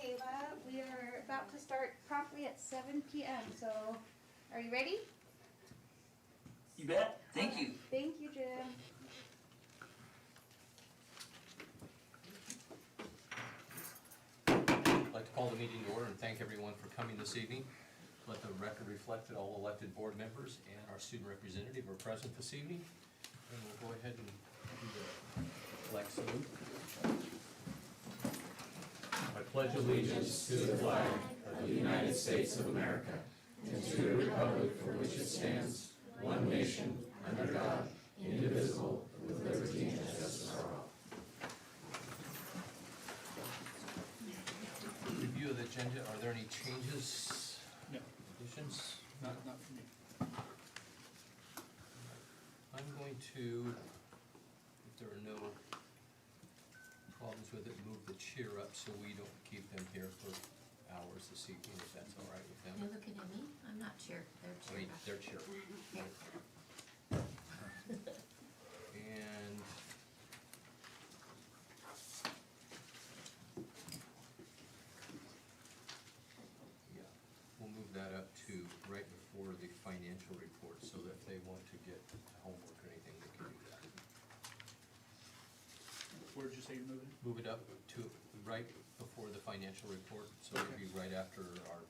Kayla. We are about to start promptly at 7 p.m. So, are you ready? You bet. Thank you. Thank you, Jim. I'd like to call the meeting to order and thank everyone for coming this evening. Let the record reflect that all elected board members and our student representative are present this evening. And we'll go ahead and do the flag salute. I pledge allegiance to the flag of the United States of America and to the republic for which it stands, one nation, under God, indivisible, with liberty and justice for all. Review of the agenda, are there any changes? No, Additions? not for me. I'm going to, if there are no problems with it, move the chair up so we don't keep them here for hours this evening, if that's all right with You're them. looking at me? I'm not chair, they're I chair. mean, their chair. And yeah, we'll move that up to right before the financial report so that if they want to get homework or anything, they can do that. Where did you say you're moving? Move it up to right before the financial report, so it'll be right after our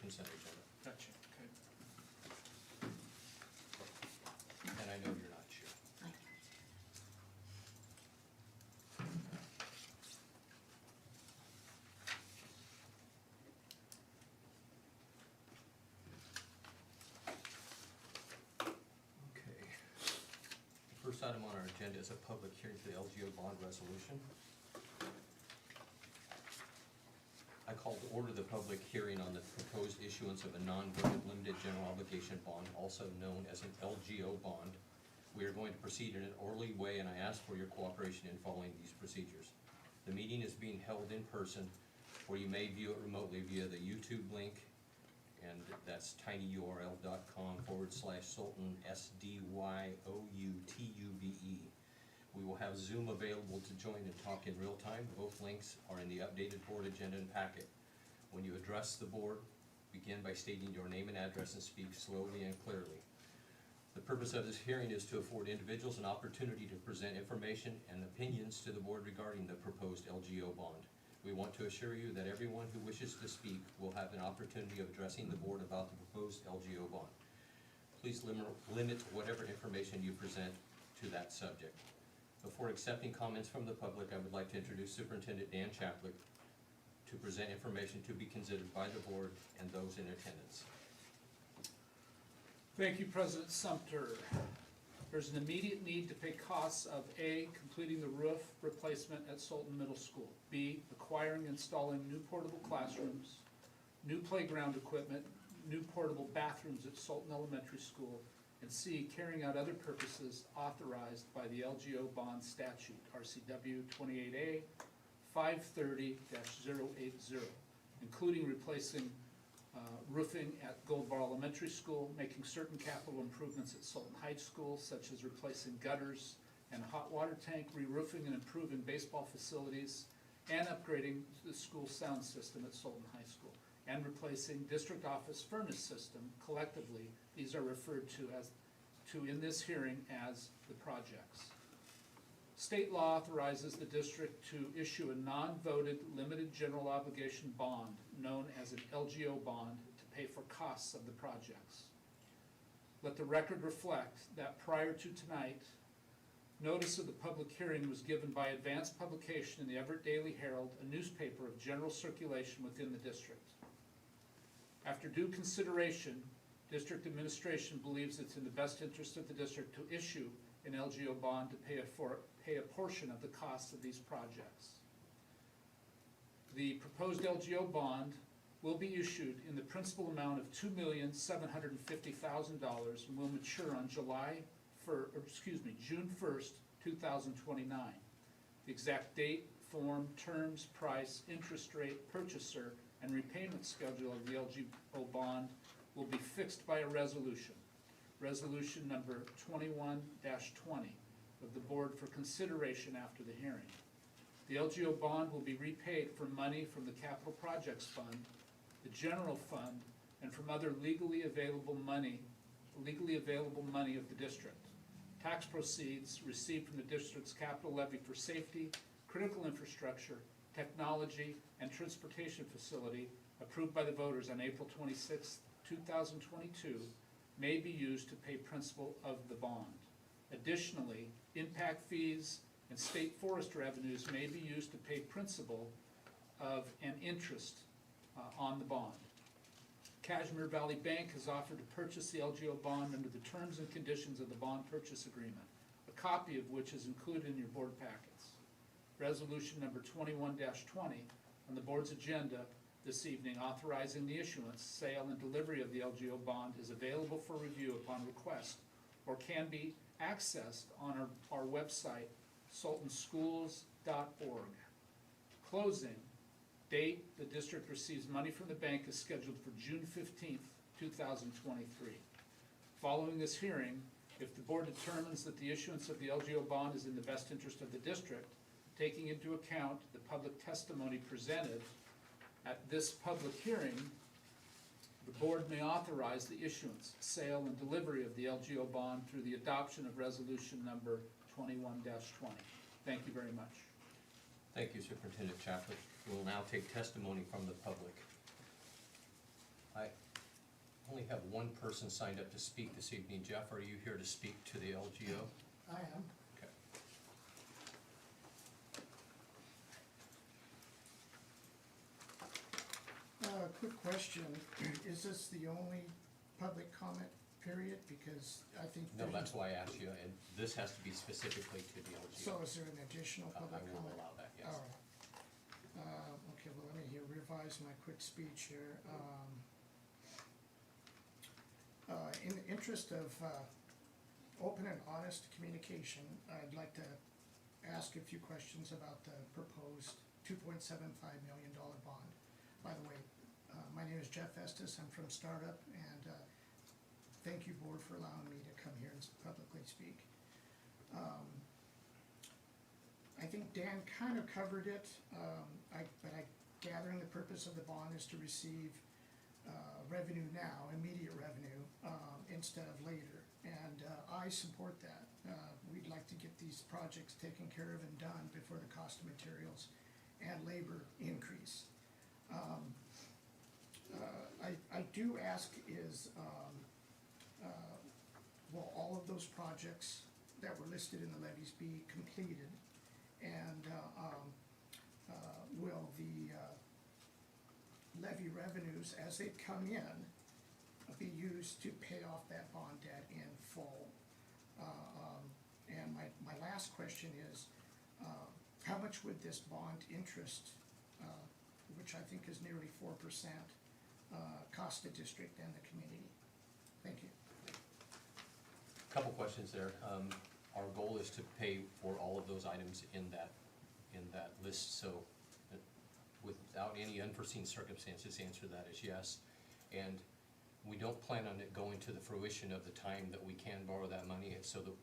consent agenda. Gotcha, okay. And I know you're not chair. Like, Okay. The first item on our agenda is a public hearing for the LGO bond resolution. I call to order the public hearing on the proposed issuance of a non-voted limited general obligation bond, also known as an LGO bond. We are going to proceed in an orderly way, and I ask for your cooperation in following these procedures. The meeting is being held in person, or you may view it remotely via the YouTube link, and that's tinyurl.com/Sultan, SDYOUTUBE. We will have Zoom available to join and talk in real time. Both links are in the updated board agenda and packet. When you address the board, begin by stating your name and address and speak slowly and clearly. The purpose of this hearing is to afford individuals an opportunity to present information and opinions to the board regarding the proposed LGO bond. We want to assure you that everyone who wishes to speak will have an opportunity of addressing the board about the proposed LGO bond. Please limit whatever information you present to that subject. Before accepting comments from the public, I would like to introduce Superintendent Dan Chaplik to present information to be considered by the board and those in attendance. Thank you, President Sumter. There's an immediate need to pay costs of A, completing the roof replacement at Sultan Middle School, B, acquiring and installing new portable classrooms, new playground equipment, new portable bathrooms at Sultan Elementary School, and C, carrying out other purposes authorized by the LGO bond statute, RCW 28A 530-080, including replacing roofing at Goldbar Elementary School, making certain capital improvements at Sultan Heights School, such as replacing gutters and a hot water tank, re-roofing and improving baseball facilities, and upgrading the school sound system at Sultan High School, and replacing district office furnace system. Collectively, these are referred to in this hearing as the projects. State law authorizes the district to issue a non-voted limited general obligation bond known as an LGO bond to pay for costs of the projects. Let the record reflect that prior to tonight, notice of the public hearing was given by advance publication in the Everett Daily Herald, a newspaper of general circulation within the district. After due consideration, district administration believes it's in the best interest of the district to issue an LGO bond to pay a portion of the costs of these projects. The proposed LGO bond will be issued in the principal amount of $2,750,000 and will mature on June 1st, 2029. The exact date, form, terms, price, interest rate, purchaser, and repayment schedule of the LGO bond will be fixed by a resolution. Resolution number 21-20 of the board for consideration after the hearing. The LGO bond will be repaid from money from the Capital Projects Fund, the General Fund, and from other legally available money of the district. Tax proceeds received from the district's capital levy for safety, critical infrastructure, technology, and transportation facility approved by the voters on April 26, 2022, may be used to pay principal of the bond. Additionally, impact fees and state forest revenues may be used to pay principal of and interest on the bond. Cashmere Valley Bank has offered to purchase the LGO bond under the terms and conditions of the bond purchase agreement, a copy of which is included in your board packets. Resolution number 21-20 on the board's agenda this evening authorizing the issuance, sale, and delivery of the LGO bond is available for review upon request or can be accessed on our website, sultanschools.org. Closing date the district receives money from the bank is scheduled for June 15th, 2023. Following this hearing, if the board determines that the issuance of the LGO bond is in the best interest of the district, taking into account the public testimony presented at this public hearing, the board may authorize the issuance, sale, and delivery of the LGO bond through the adoption of resolution number 21-20. Thank you very much. Thank you, Superintendent Chaput. We'll now take testimony from the public. I only have one person signed up to speak this evening. Jeff, are you here to speak to the LGO? I am. Okay. Quick question, is this the only public comment period? Because I think. No, that's why I asked you, and this has to be specifically to the LGO. So is there an additional I public will comment? allow that, yes. All right. Okay, well, let me revise my quick speech here. In the interest of open and honest communication, I'd like to ask a few questions about the proposed $2.75 million bond. By the way, my name is Jeff Estes, I'm from Startup, and thank you, board, for allowing me to come here and publicly speak. I think Dan kind of covered it, but I gathering the purpose of the bond is to receive revenue now, immediate revenue, instead of later, and I support that. We'd like to get these projects taken care of and done before the cost of materials and labor increase. I do ask is, will all of those projects that were listed in the levies be completed? And will the levy revenues, as they come in, be used to pay off that bond debt in full? And my last question is, how much would this bond interest, which I think is nearly 4%, cost the district and the community? Thank you. Couple questions there. Our goal is to pay for all of those items in that list, so without any unforeseen circumstances, the answer to that is yes. And we don't plan on it going to the fruition of the time that we can borrow that money, so that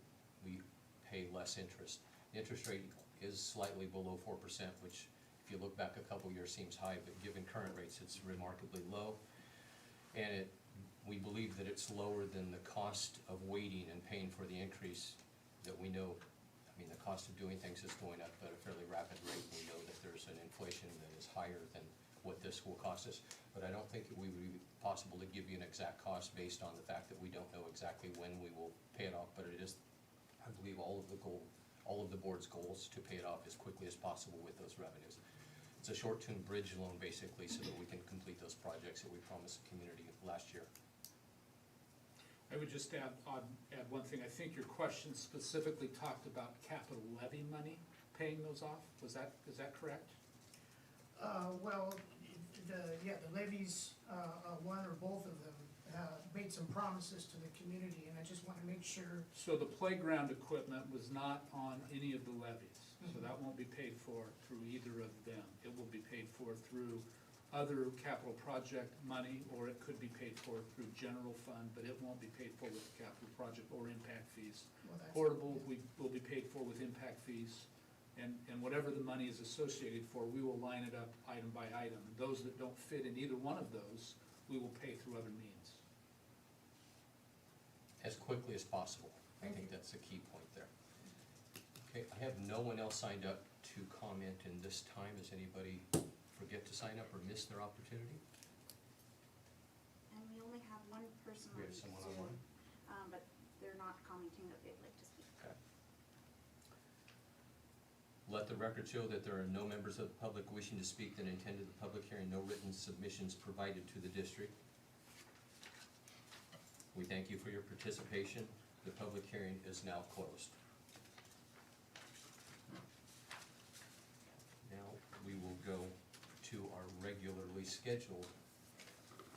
we pay less interest. The interest rate is slightly below 4%, which if you look back a couple years seems high, but given current rates, it's remarkably low. And we believe that it's lower than the cost of waiting and paying for the increase that we know. I mean, the cost of doing things is going up at a fairly rapid rate. We know that there's an inflation that is higher than what this will cost us, but I don't think it would be possible to give you an exact cost based on the fact that we don't know exactly when we will pay it off, but it is, I believe, all of the board's goals to pay it off as quickly as possible with those revenues. It's a short-term bridge loan, basically, so that we can complete those projects that we promised the community last year. I would just add one thing. I think your question specifically talked about capital levy money, paying those off. Is that correct? Well, the levies, one or both of them, made some promises to the community, and I just want to make sure. So the playground equipment was not on any of the levies, so that won't be paid for through either of them. It will be paid for through other capital project money, or it could be paid for through general fund, but it won't be paid for with capital project or impact fees. Well, Portable, we will be paid for with impact fees, And whatever the money is associated for, we will line it up item by item. Those that don't fit in either one of those, we will pay through other means. As quickly as possible. I think that's the key point there. Okay, I have no one else signed up to comment in this time. Does anybody forget to sign up or miss their opportunity? And we only have one person We on have someone Zoom, online? but they're not commenting that they'd like to speak. Okay. Let the record show that there are no members of the public wishing to speak that attended the public hearing, no written submissions provided to the district. We thank you for your participation. The public hearing is now closed. Now, we will go to our regularly scheduled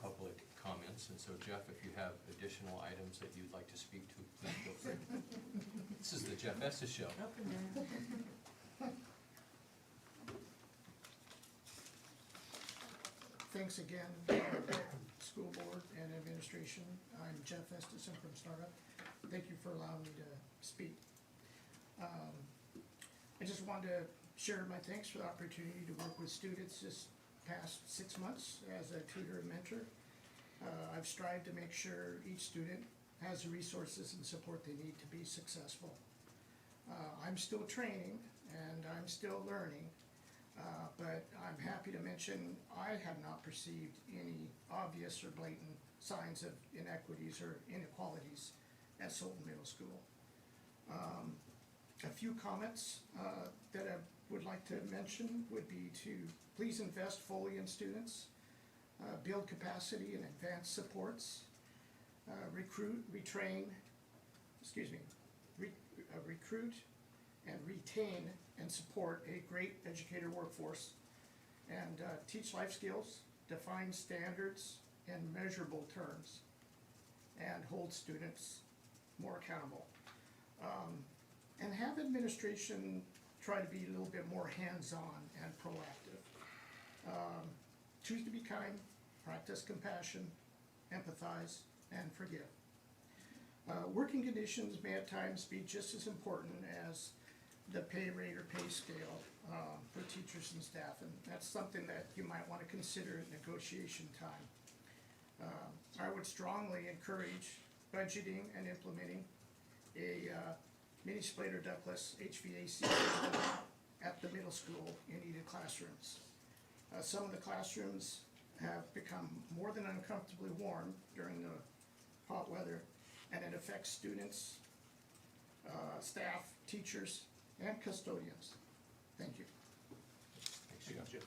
public comments. And so Jeff, if you have additional items that you'd like to speak to, please feel free. This is the Jeff Estes Show. Thanks again, school board and administration. I'm Jeff Estes, I'm from Startup. Thank you for allowing me to speak. I just wanted to share my thanks for the opportunity to work with students this past 6 months as a tutor and mentor. I've strived to make sure each student has the resources and support they need to be successful. I'm still training and I'm still learning, but I'm happy to mention I have not perceived any obvious or blatant signs of inequities or inequalities at Sultan Middle School. A few comments that I would like to mention would be to please invest fully in students, build capacity and advanced supports, recruit and retain and support a great educator workforce, and teach life skills, define standards and measurable terms, and hold students more accountable. And have administration try to be a little bit more hands-on and proactive. Choose to be kind, practice compassion, empathize, and forgive. Working conditions may at times be just as important as the pay rate or pay scale for teachers and staff, and that's something that you might want to consider at negotiation time. I would strongly encourage budgeting and implementing a mini Splater ductless HVAC system at the middle school in heated classrooms. Some of the classrooms have become more than uncomfortably warm during the hot weather, and it affects students, staff, teachers, and custodians. Thank you. Thanks, Jeff. Jeff.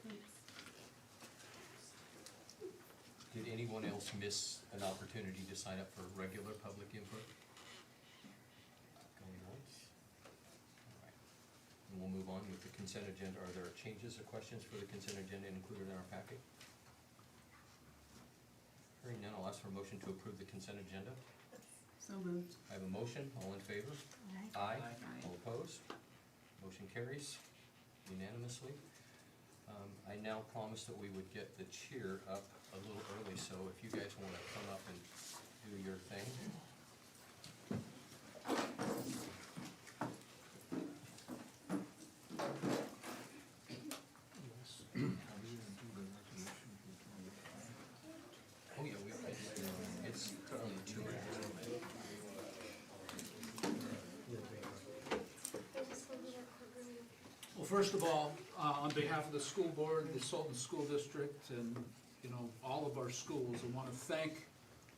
Did anyone else miss an opportunity to sign up for regular public input? Going once? All right. And we'll move on with the consent agenda. Are there changes or questions for the consent agenda included in our packet? Hearing none, I'll ask for a motion to approve the consent agenda. So moved. I have a motion. All in favor? Aye. All opposed? Motion carries unanimously. I now promised that we would get the cheer up a little early, so if you guys want to come up and do your thing. Oh, yeah, it's only 2 minutes. Well, first of all, on behalf of the school board, the Sultan School District, and, you know, all of our schools, I want to thank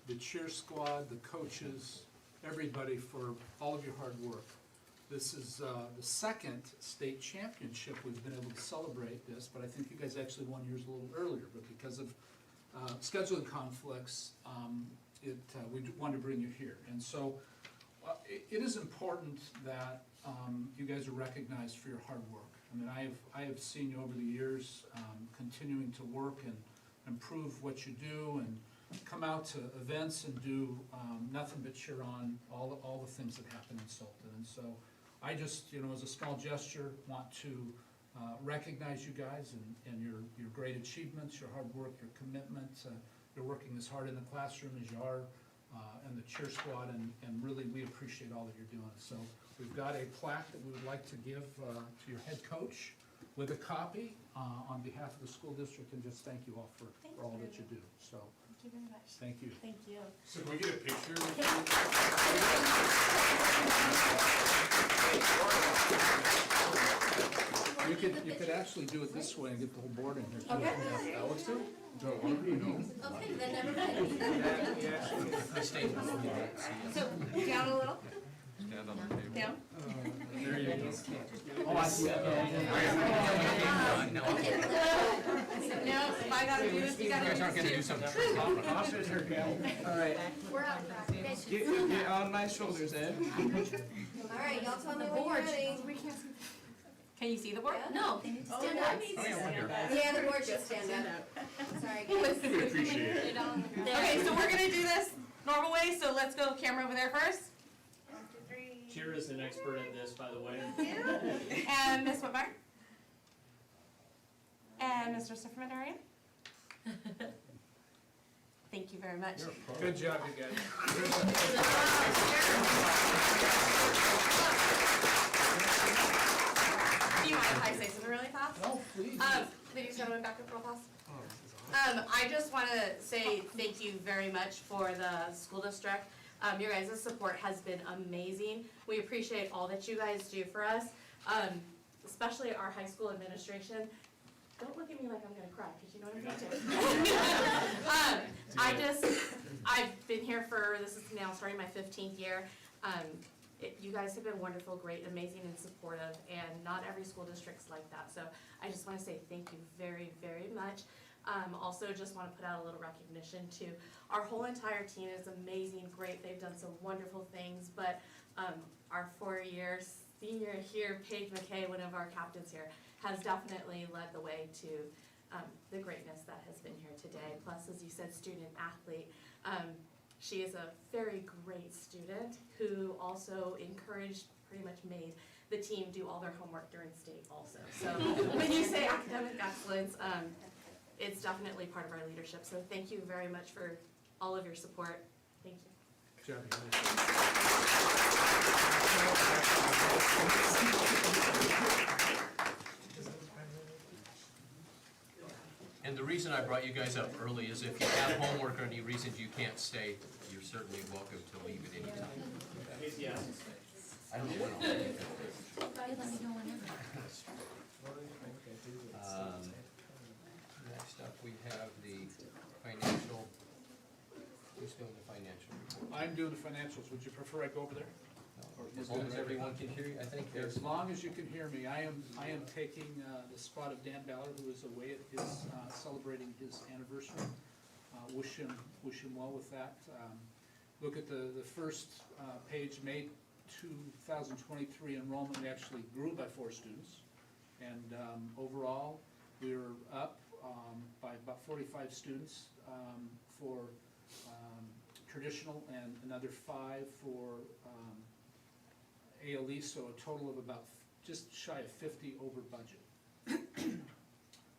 the cheer squad, the coaches, everybody for all of your hard work. This is the second state championship we've been able to celebrate this, but I think you guys actually won yours a little earlier, but because of scheduling conflicts, we wanted to bring you here. And so it is important that you guys are recognized for your hard work. I mean, I have seen you over the years continuing to work and improve what you do, and come out to events and do nothing but cheer on all the things that happen in Sultan. And so I just, you know, as a small gesture, want to recognize you guys and your great achievements, your hard work, your commitment. You're working as hard in the classroom as you are and the cheer squad, and really, we appreciate all that you're doing. So we've got a plaque that we would like to give to your head coach with a copy on behalf of the school district, and just thank you all for all that you do. So, Thank you very much. thank you. Thank you. So can we get a picture? You could actually do it this way and get the whole board in here too. Okay. Alex too? Don't want to, no. Okay, then never mind. I stayed with you, see So, down a little, stand on the table. down. There you go. Oh, I see. No, No, if I gotta do this, you you gotta guys do aren't this gonna do too. something. I'll sit here, Cal. Alright, We're out of practice. get on my shoulders, Ed. All right, y'all tell me when you're ready. Can you see the board? No, stand up. Yeah, the board should stand up. Sorry, guys. We appreciate it. Okay, so we're gonna do this normal way, so let's go camera over there first. Cheer is an expert at this, by the way. And Miss Whitmire. And Mr. Sifferman. Thank you very much. Good job, you guys. Do you mind if I say something really fast? No, please. Ladies and gentlemen, back up real fast. I just want to say thank you very much for the school district. Your guys' support has been amazing. We appreciate all that you guys do for us, especially our high school administration. Don't look at me like I'm gonna cry, because you know what I'm going to. I've been here for, this is now starting my 15th year. You guys have been wonderful, great, amazing, and supportive, and not every school district's like that. So I just want to say thank you very, very much. Also, just want to put out a little recognition to our whole entire team is amazing, great. They've done some wonderful things, but our 4-year senior here, Paige McKay, one of our captains here, has definitely led the way to the greatness that has been here today. Plus, as you said, student athlete. She is a very great student who also encouraged, pretty much made the team do all their homework during state also. So when you say academic excellence, it's definitely part of our leadership. So thank you very much for all of your support. Thank you. Good job, you guys. And the reason I brought you guys up early is if you have homework or any reasons you can't stay, you're certainly welcome to leave at any time. Yeah. I don't know when I'll leave. Let me know whenever. Next up, we have the financial, who's doing the financial report? I'm doing the financials. Would you prefer I go over there? As long as everyone can hear you, I think there's. As long as you can hear me, I am taking the spot of Dan Ballard, who is away at his, celebrating his anniversary. Wish him well with that. Look at the first page, May 2023 enrollment, we actually grew by 4 students. And overall, we were up by about 45 students for traditional and another 5 for ALE, so a total of about just shy of 50 over budget.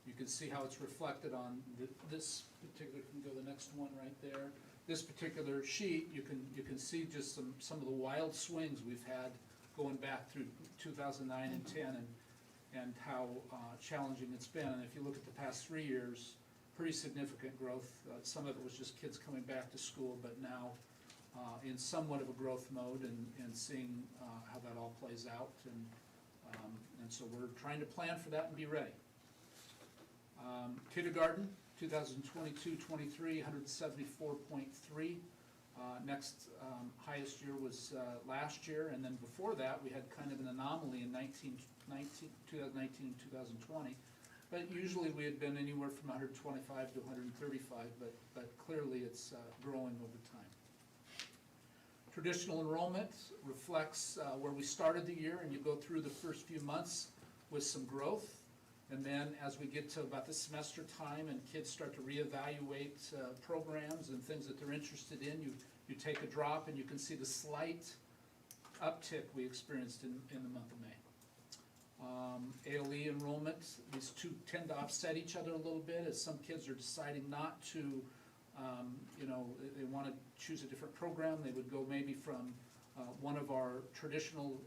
You can see how it's reflected on this particular, can go the next one right there. This particular sheet, you can see just some of the wild swings we've had going back through 2009 and 10 and how challenging it's been. And if you look at the past 3 years, pretty significant growth. Some of it was just kids coming back to school, but now in somewhat of a growth mode and seeing how that all plays out. And so we're trying to plan for that and be ready. Kindergarten, 2022-23, 174.3. Next highest year was last year, and then before that, we had kind of an anomaly in 2019 and 2020. But usually we had been anywhere from 125 to 135, but clearly it's growing over time. Traditional enrollment reflects where we started the year, and you go through the first few months with some growth. And then as we get to about the semester time and kids start to reevaluate programs and things that they're interested in, you take a drop, and you can see the slight uptick we experienced in the month of May. ALE enrollment, these two tend to offset each other a little bit as some kids are deciding not to you know, they wanna choose a different program, they would go maybe from one of our traditional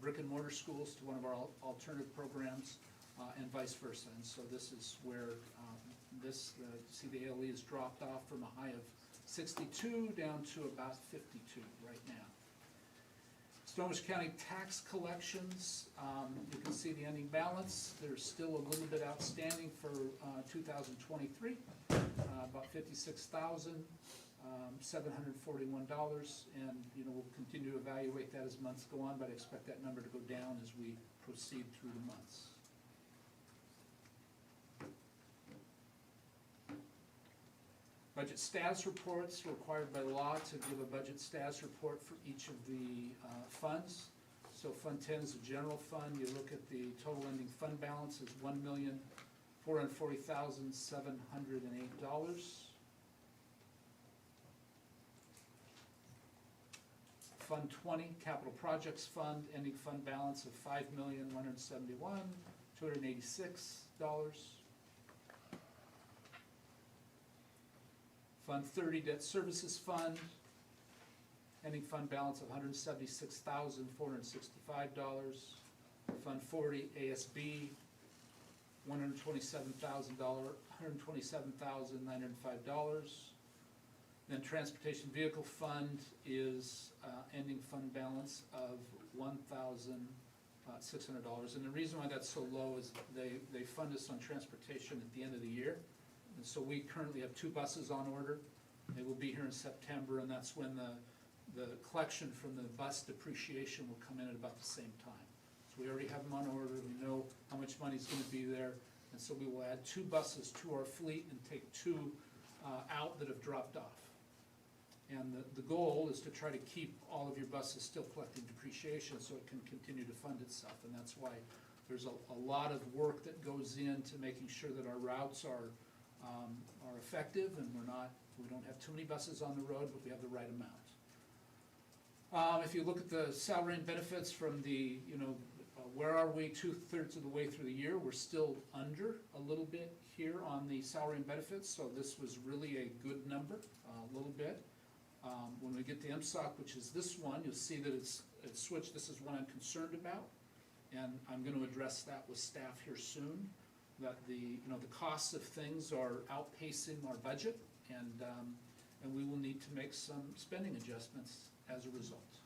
brick and mortar schools to one of our alternative programs, and vice versa. And so this is where see the ALE has dropped off from a high of 62 down to about 52 right now. Snohomish County tax collections, you can see the ending balance. There's still a little bit outstanding for 2023, about $56,741, and you know, we'll continue to evaluate that as months go on, but I expect that number to go down as we proceed through the months. Budget status reports required by law to give a budget status report for each of the funds. So Fund 10 is a general fund. You look at the total ending fund balance is $1,440,708. Fund 20, Capital Projects Fund, ending fund balance of $5,171,286. Fund 30, Debt Services Fund, ending fund balance of $176,465. Fund 40, ASB, $127,905. Then Transportation Vehicle Fund is ending fund balance of $1,600. And the reason why that's so low is they fund us on transportation at the end of the year. And so we currently have 2 buses on order. They will be here in September, and that's when the collection from the bus depreciation will come in at about the same time. So we already have them on order, we know how much money's gonna be there, and so we will add 2 buses to our fleet and take 2 out that have dropped off. And the goal is to try to keep all of your buses still collecting depreciation so it can continue to fund itself, and that's why there's a lot of work that goes into making sure that our routes are effective, and we don't have too many buses on the road, but we have the right amount. If you look at the salary and benefits from the, you know, where are we 2/3 of the way through the year? We're still under a little bit here on the salary and benefits, so this was really a good number, a little bit. When we get to MSOC, which is this one, you'll see that it's switched. This is one I'm concerned about, and I'm gonna address that with staff here soon. That the costs of things are outpacing our budget, and we will need to make some spending adjustments as a result.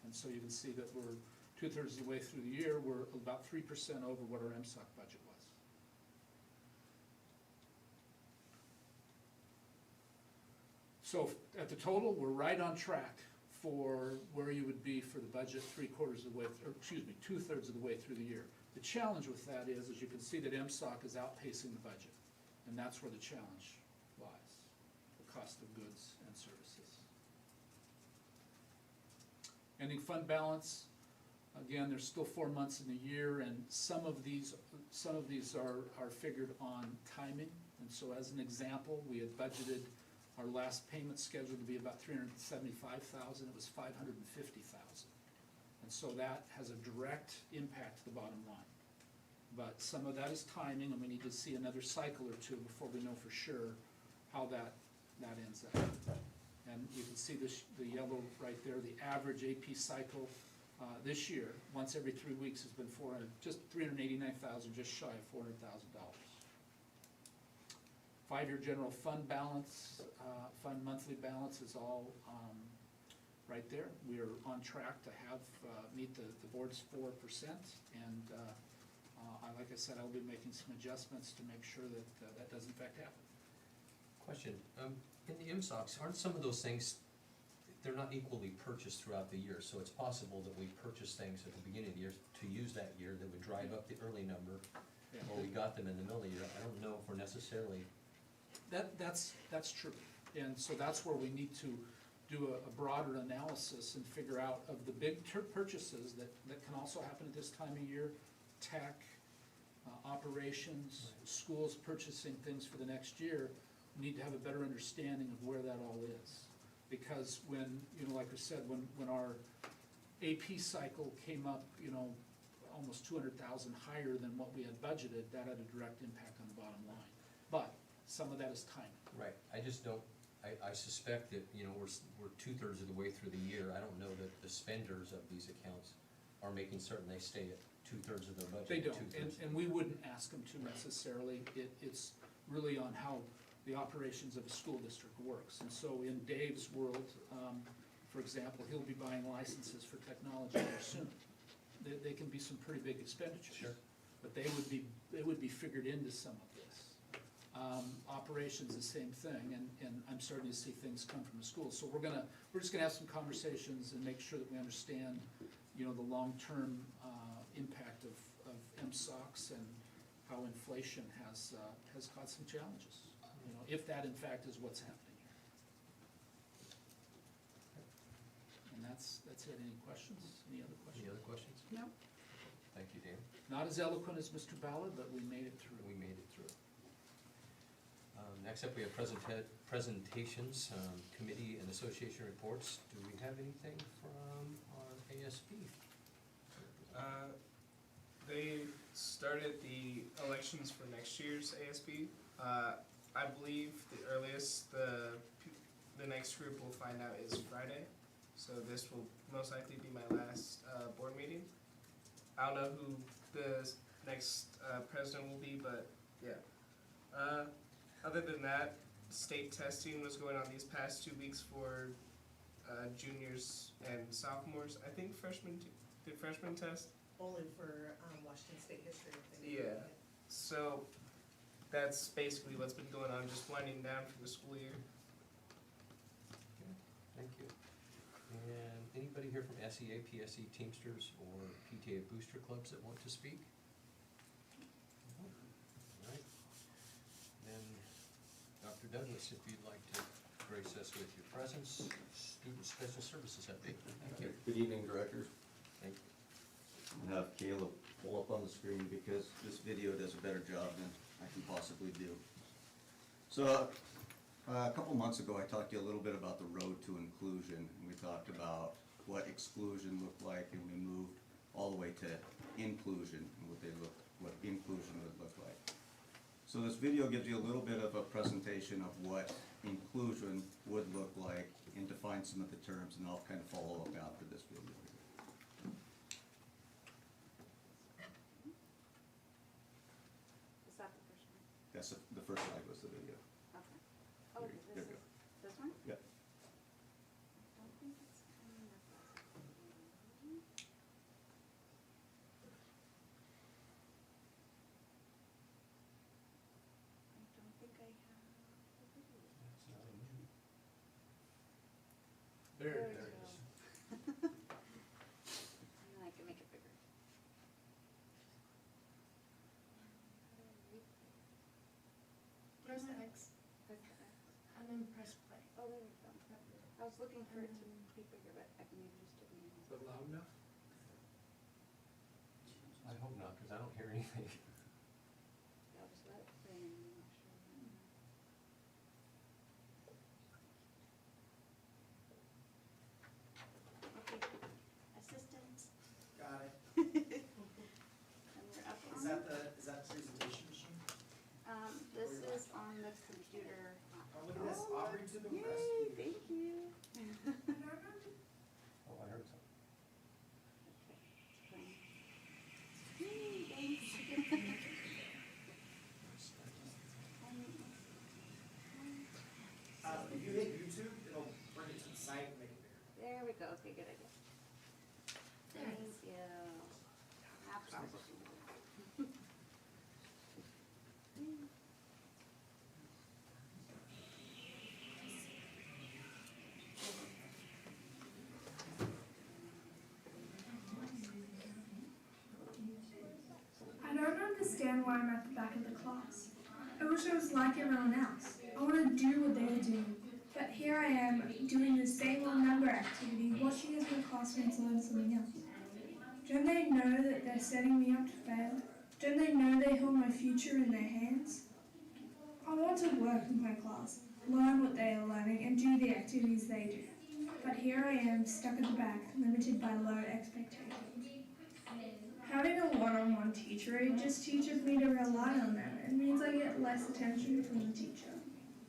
And so you can see that we're 2/3 of the way through the year, we're about 3% over what our MSOC budget was. So at the total, we're right on track for where you would be for the budget 2/3 of the way through the year. The challenge with that is, as you can see, that MSOC is outpacing the budget, and that's where the challenge lies, the cost of goods and services. Ending fund balance, again, there's still 4 months in the year, and some of these are figured on timing. And so as an example, we had budgeted our last payment scheduled to be about $375,000, it was $550,000. And so that has a direct impact to the bottom line. But some of that is timing, and we need to see another cycle or 2 before we know for sure how that ends up. And you can see the yellow right there, the average AP cycle this year, once every 3 weeks, has been $389,000, just shy of $400,000. 5-year general fund balance, fund monthly balance is all right there. We are on track to meet the board's 4%, and like I said, I'll be making some adjustments to make sure that does in fact happen. Question, in the MSOCs, aren't some of those things, they're not equally purchased throughout the year, so it's possible that we purchase things at the beginning of the year to use that year that would drive up the early number, or we got them in the middle of the year. I don't know if we're necessarily. That's true, and so that's where we need to do a broader analysis and figure out of the big purchases that can also happen at this time of year, tech, operations, schools purchasing things for the next year. We need to have a better understanding of where that all is. Because when, like I said, when our AP cycle came up, almost 200,000 higher than what we had budgeted, that had a direct impact on the bottom line. But some of that is timing. Right, I just don't, I suspect that, you know, we're 2/3 of the way through the year. I don't know that the spenders of these accounts are making certain they stay at 2/3 of their budget. They don't, 2/3. and we wouldn't ask them to necessarily. It's really on how the operations of a school district works. And so in Dave's world, for example, he'll be buying licenses for technology here soon. They can be some pretty big expenditures. Sure. But they would be figured into some of this. Operations, the same thing, and I'm starting to see things come from the school. So we're just gonna have some conversations and make sure that we understand, you know, the long-term impact of MSOX and how inflation has caused some challenges. You know, if that in fact is what's happening here. And that's it. Any questions? Any other questions? Any other questions? No. Thank you, Dan. Not as eloquent as Mr. Ballard, but we made it through. We made it through. Next up, we have presentations, committee and association reports. Do we have anything from our ASB? They started the elections for next year's ASB. I believe the earliest the next group will find out is Friday. So this will most likely be my last board meeting. I don't know who the next president will be, but yeah. Other than that, state testing was going on these past 2 weeks for juniors and sophomores. I think did freshmen test? Only for Washington State history. I think. Yeah. So that's basically what's been going on, just winding down for the school year. Okay, thank you. And anybody here from SEA, PSE, Teamsters, or PTA Booster Clubs that want to speak? No? All right. Then, Dr. Douglas, if you'd like to grace us with your presence, Student Special Services update. Thank you. Good evening, directors. Thank you. I'll have Caleb pull up on the screen because this video does a better job than I can possibly do. So, a couple months ago, I talked to you a little bit about the road to inclusion, and we talked about what exclusion looked like, and we moved all the way to inclusion, and what inclusion would look like. So this video gives you a little bit of a presentation of what inclusion would look like and define some of the terms, and I'll kind of follow up after this video. Is that the first one? That's the first slide was the video. Okay. Oh, There this you is, this one? Yep. I don't think it's coming up. I don't think I have the video. That's not a movie. There There it you is. go. And I can make it bigger. Press X Press the X. and then press play. Oh, there we go. I was looking for it to be bigger, but I can maybe just do it. Is that loud enough? I hope not, because I don't hear anything. I'll just let it play and then I'll show you. Okay, assistant, Got it. and we're up on. Is that presentation machine? This is on the computer. Oh, look at this, Aubrey to the Yay, rescue. thank you. Oh, I heard something. Yay, thanks. If you hit YouTube, it'll bring it to the site and make it bigger. There we go, okay, good idea. Thank you. No problem. I don't understand why I'm at the back of the class. I wish I was like everyone else. I want to do what they're doing. But here I am, doing the same old number activity, watching as my classmates learn something else. Don't they know that they're setting me up to fail? Don't they know they hold my future in their hands? I want to work with my class, learn what they are learning, and do the activities they do. But here I am, stuck at the back, limited by low expectations. Having a one-on-one teacher aide just teaches me to rely on them and means I get less attention from the teacher.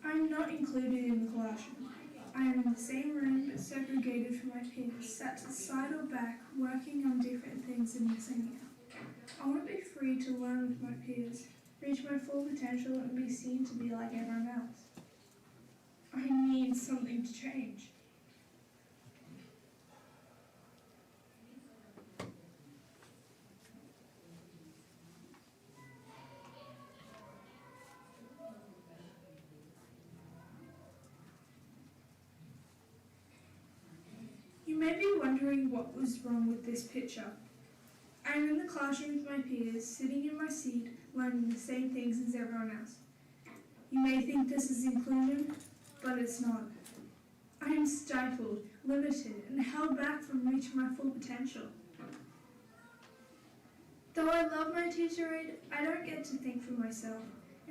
I'm not included in the classroom. I am in the same room but segregated from my peers, sat to the side or back, working on different things and missing out. I want to be free to learn with my peers, reach my full potential and be seen to be like everyone else. I need something to change. You may be wondering what was wrong with this picture. I am in the classroom with my peers, sitting in my seat, learning the same things as everyone else. You may think this is inclusion, but it's not. I am stifled, limited, and held back from reaching my full potential. Though I love my teacher aide, I don't get to think for myself.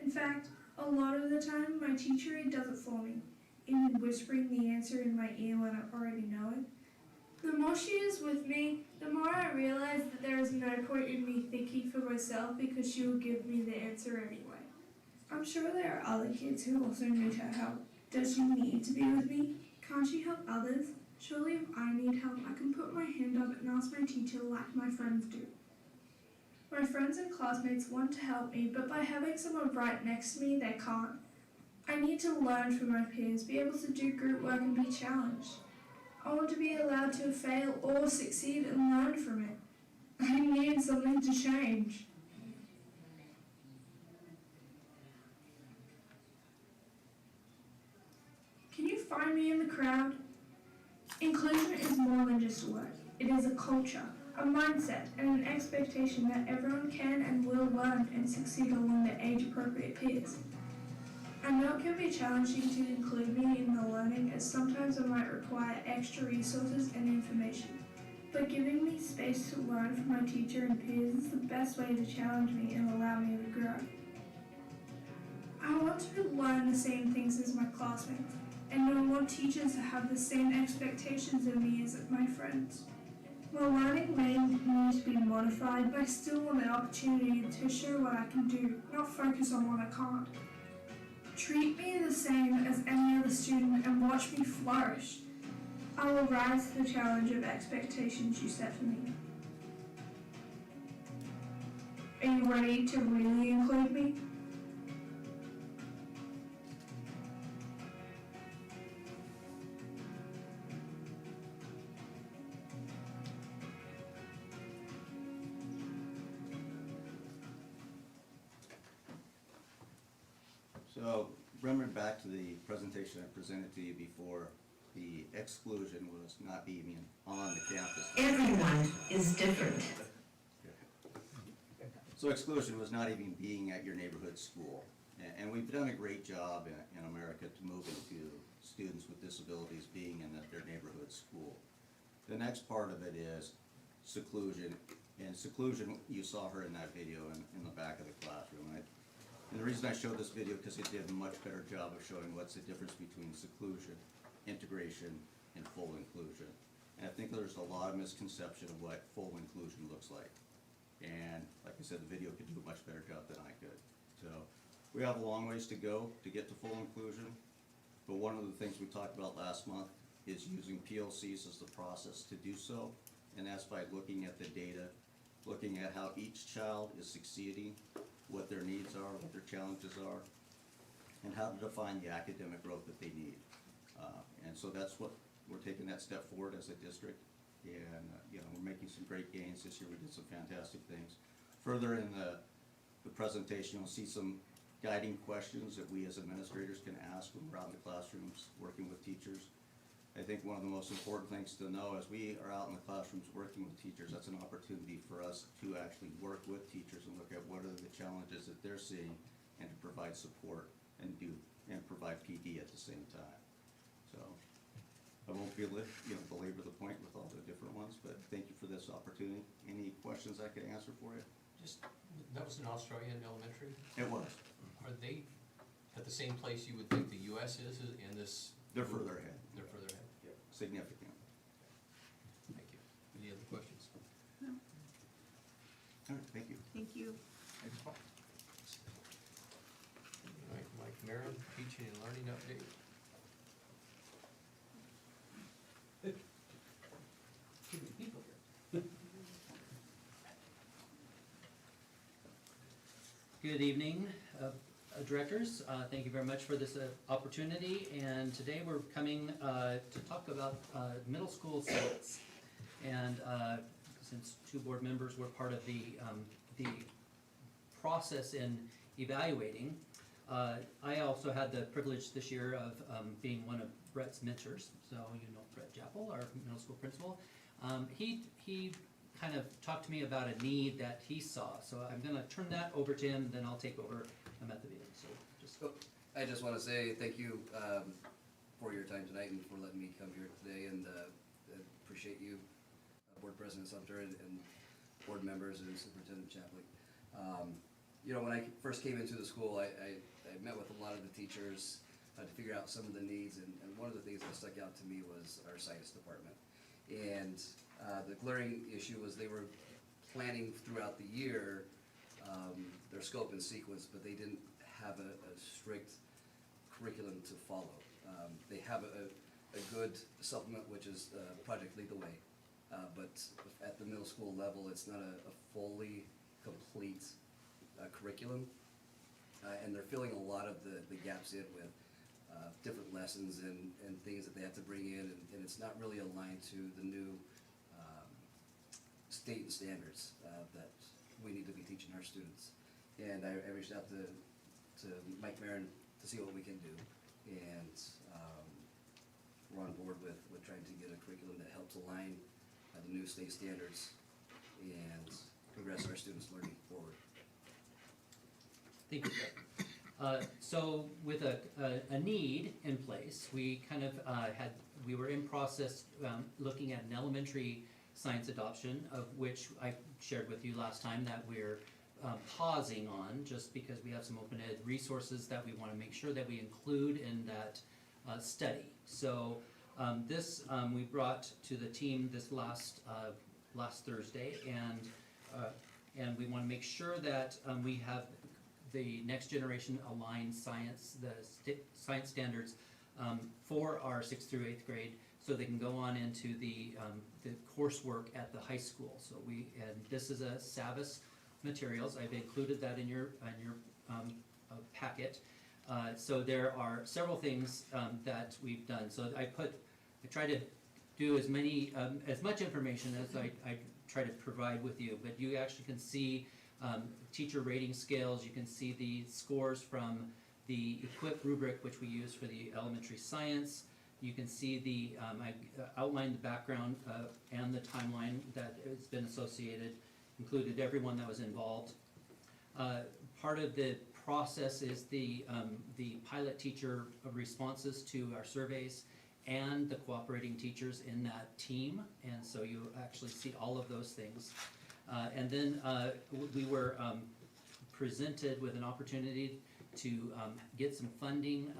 In fact, a lot of the time, my teacher aide does it for me, even whispering the answer in my ear when I already know it. The more she is with me, the more I realize that there is no point in me thinking for myself because she will give me the answer anyway. I'm sure there are other kids who also need her help. Does she need to be with me? Can't she help others? Surely if I need help, I can put my hand up and ask my teacher like my friends do. My friends and classmates want to help me, but by having someone right next to me, they can't. I need to learn from my peers, be able to do group work and be challenged. I want to be allowed to fail or succeed and learn from it. I need something to change. Can you find me in the crowd? Inclusion is more than just a word. It is a culture, a mindset, and an expectation that everyone can and will learn and succeed along their age-appropriate peers. I know it can be challenging to include me in the learning as sometimes I might require extra resources and information, but giving me space to learn from my teacher and peers is the best way to challenge me and allow me to grow. I want to learn the same things as my classmates, and I want teachers to have the same expectations of me as my friends. My learning may need to be modified, but I still want the opportunity to show what I can do, not focus on what I can't. Treat me the same as any other student and watch me flourish. I will rise to the challenge of expectations you set for me. Are you ready to really include me? So, remember back to the presentation I presented to you before, the exclusion was not being on the campus. Everyone is different. So exclusion was not even being at your neighborhood school. And we've done a great job in America to move into students with disabilities being in their neighborhood school. The next part of it is seclusion. And seclusion, you saw her in that video in the back of the classroom. And the reason I showed this video, because it did a much better job of showing what's the difference between seclusion, integration, and full inclusion. And I think there's a lot of misconception of what full inclusion looks like. And like I said, the video could do a much better job than I could. So we have a long ways to go to get to full inclusion. But one of the things we talked about last month is using PLCs as the process to do so. And that's by looking at the data, looking at how each child is succeeding, what their needs are, what their challenges are, and how to define the academic growth that they need. And so that's what, we're taking that step forward as a district. And you know, we're making some great gains this year. We did some fantastic things. Further in the presentation, you'll see some guiding questions that we as administrators can ask when we're out in the classrooms working with teachers. I think one of the most important things to know as we are out in the classrooms working with teachers, that's an opportunity for us to actually work with teachers and look at what are the challenges that they're seeing and to provide support and provide PD at the same time. So I won't belabor the point with all the different ones, but thank you for this opportunity. Any questions I could answer for you? Just, that was an Australian elementary? It was. Are they at the same place you would think the US is in this? They're further ahead. They're further ahead. Significant. Thank you. Any other questions? All right, thank you. Thank you. Thanks, Paul. All right, Mike Maron, teaching and learning update. Too many people here. Good evening, directors. Thank you very much for this opportunity. And today we're coming to talk about middle school science. And since two board members were part of the process in evaluating, I also had the privilege this year of being one of Brett's mentors. So you know Brett Jappel, our middle school principal. He kind of talked to me about a need that he saw. So I'm gonna turn that over to him, then I'll take over at the meeting. So just I just want to say thank you for your time tonight and for letting me come here today, and appreciate you, Board President Sumter, and board members and Superintendent Chapley. You know, when I first came into the school, I met with a lot of the teachers to figure out some of the needs, and one of the things that stuck out to me was our science department. And the glaring issue was they were planning throughout the year their scope and sequence, but they didn't have a strict curriculum to follow. They have a good supplement, which is Project Lead the Way, but at the middle school level, it's not a fully complete curriculum, and they're filling a lot of the gaps in with different lessons and things that they have to bring in, and it's not really aligned to the new state standards that we need to be teaching our students. And I reached out to Mike Maron to see what we can do, and we're on board with trying to get a curriculum that helps align the new state standards and progress our students' learning forward. thank you, Brett. So with a need in place, we kind of we were in process looking at an elementary science adoption, of which I shared with you last time that we're pausing on just because we have some open ed resources that we want to make sure that we include in that study. So this we brought to the team this last Thursday, and we want to make sure that we have the next generation aligned science, science standards for our 6th through 8th grade, so they can go on into the coursework at the high school. So and this is a Savas materials. I've included that in your packet. So there are several things that we've done. So I try to do as much information as I try to provide with you, but you actually can see teacher rating scales. You can see the scores from the EQUIP rubric, which we use for the elementary science. You can see I outlined the background and the timeline that has been associated, included everyone that was involved. Part of the process is the pilot teacher responses to our surveys and the cooperating teachers in that team, and so you actually see all of those things. And then we were presented with an opportunity to get some funding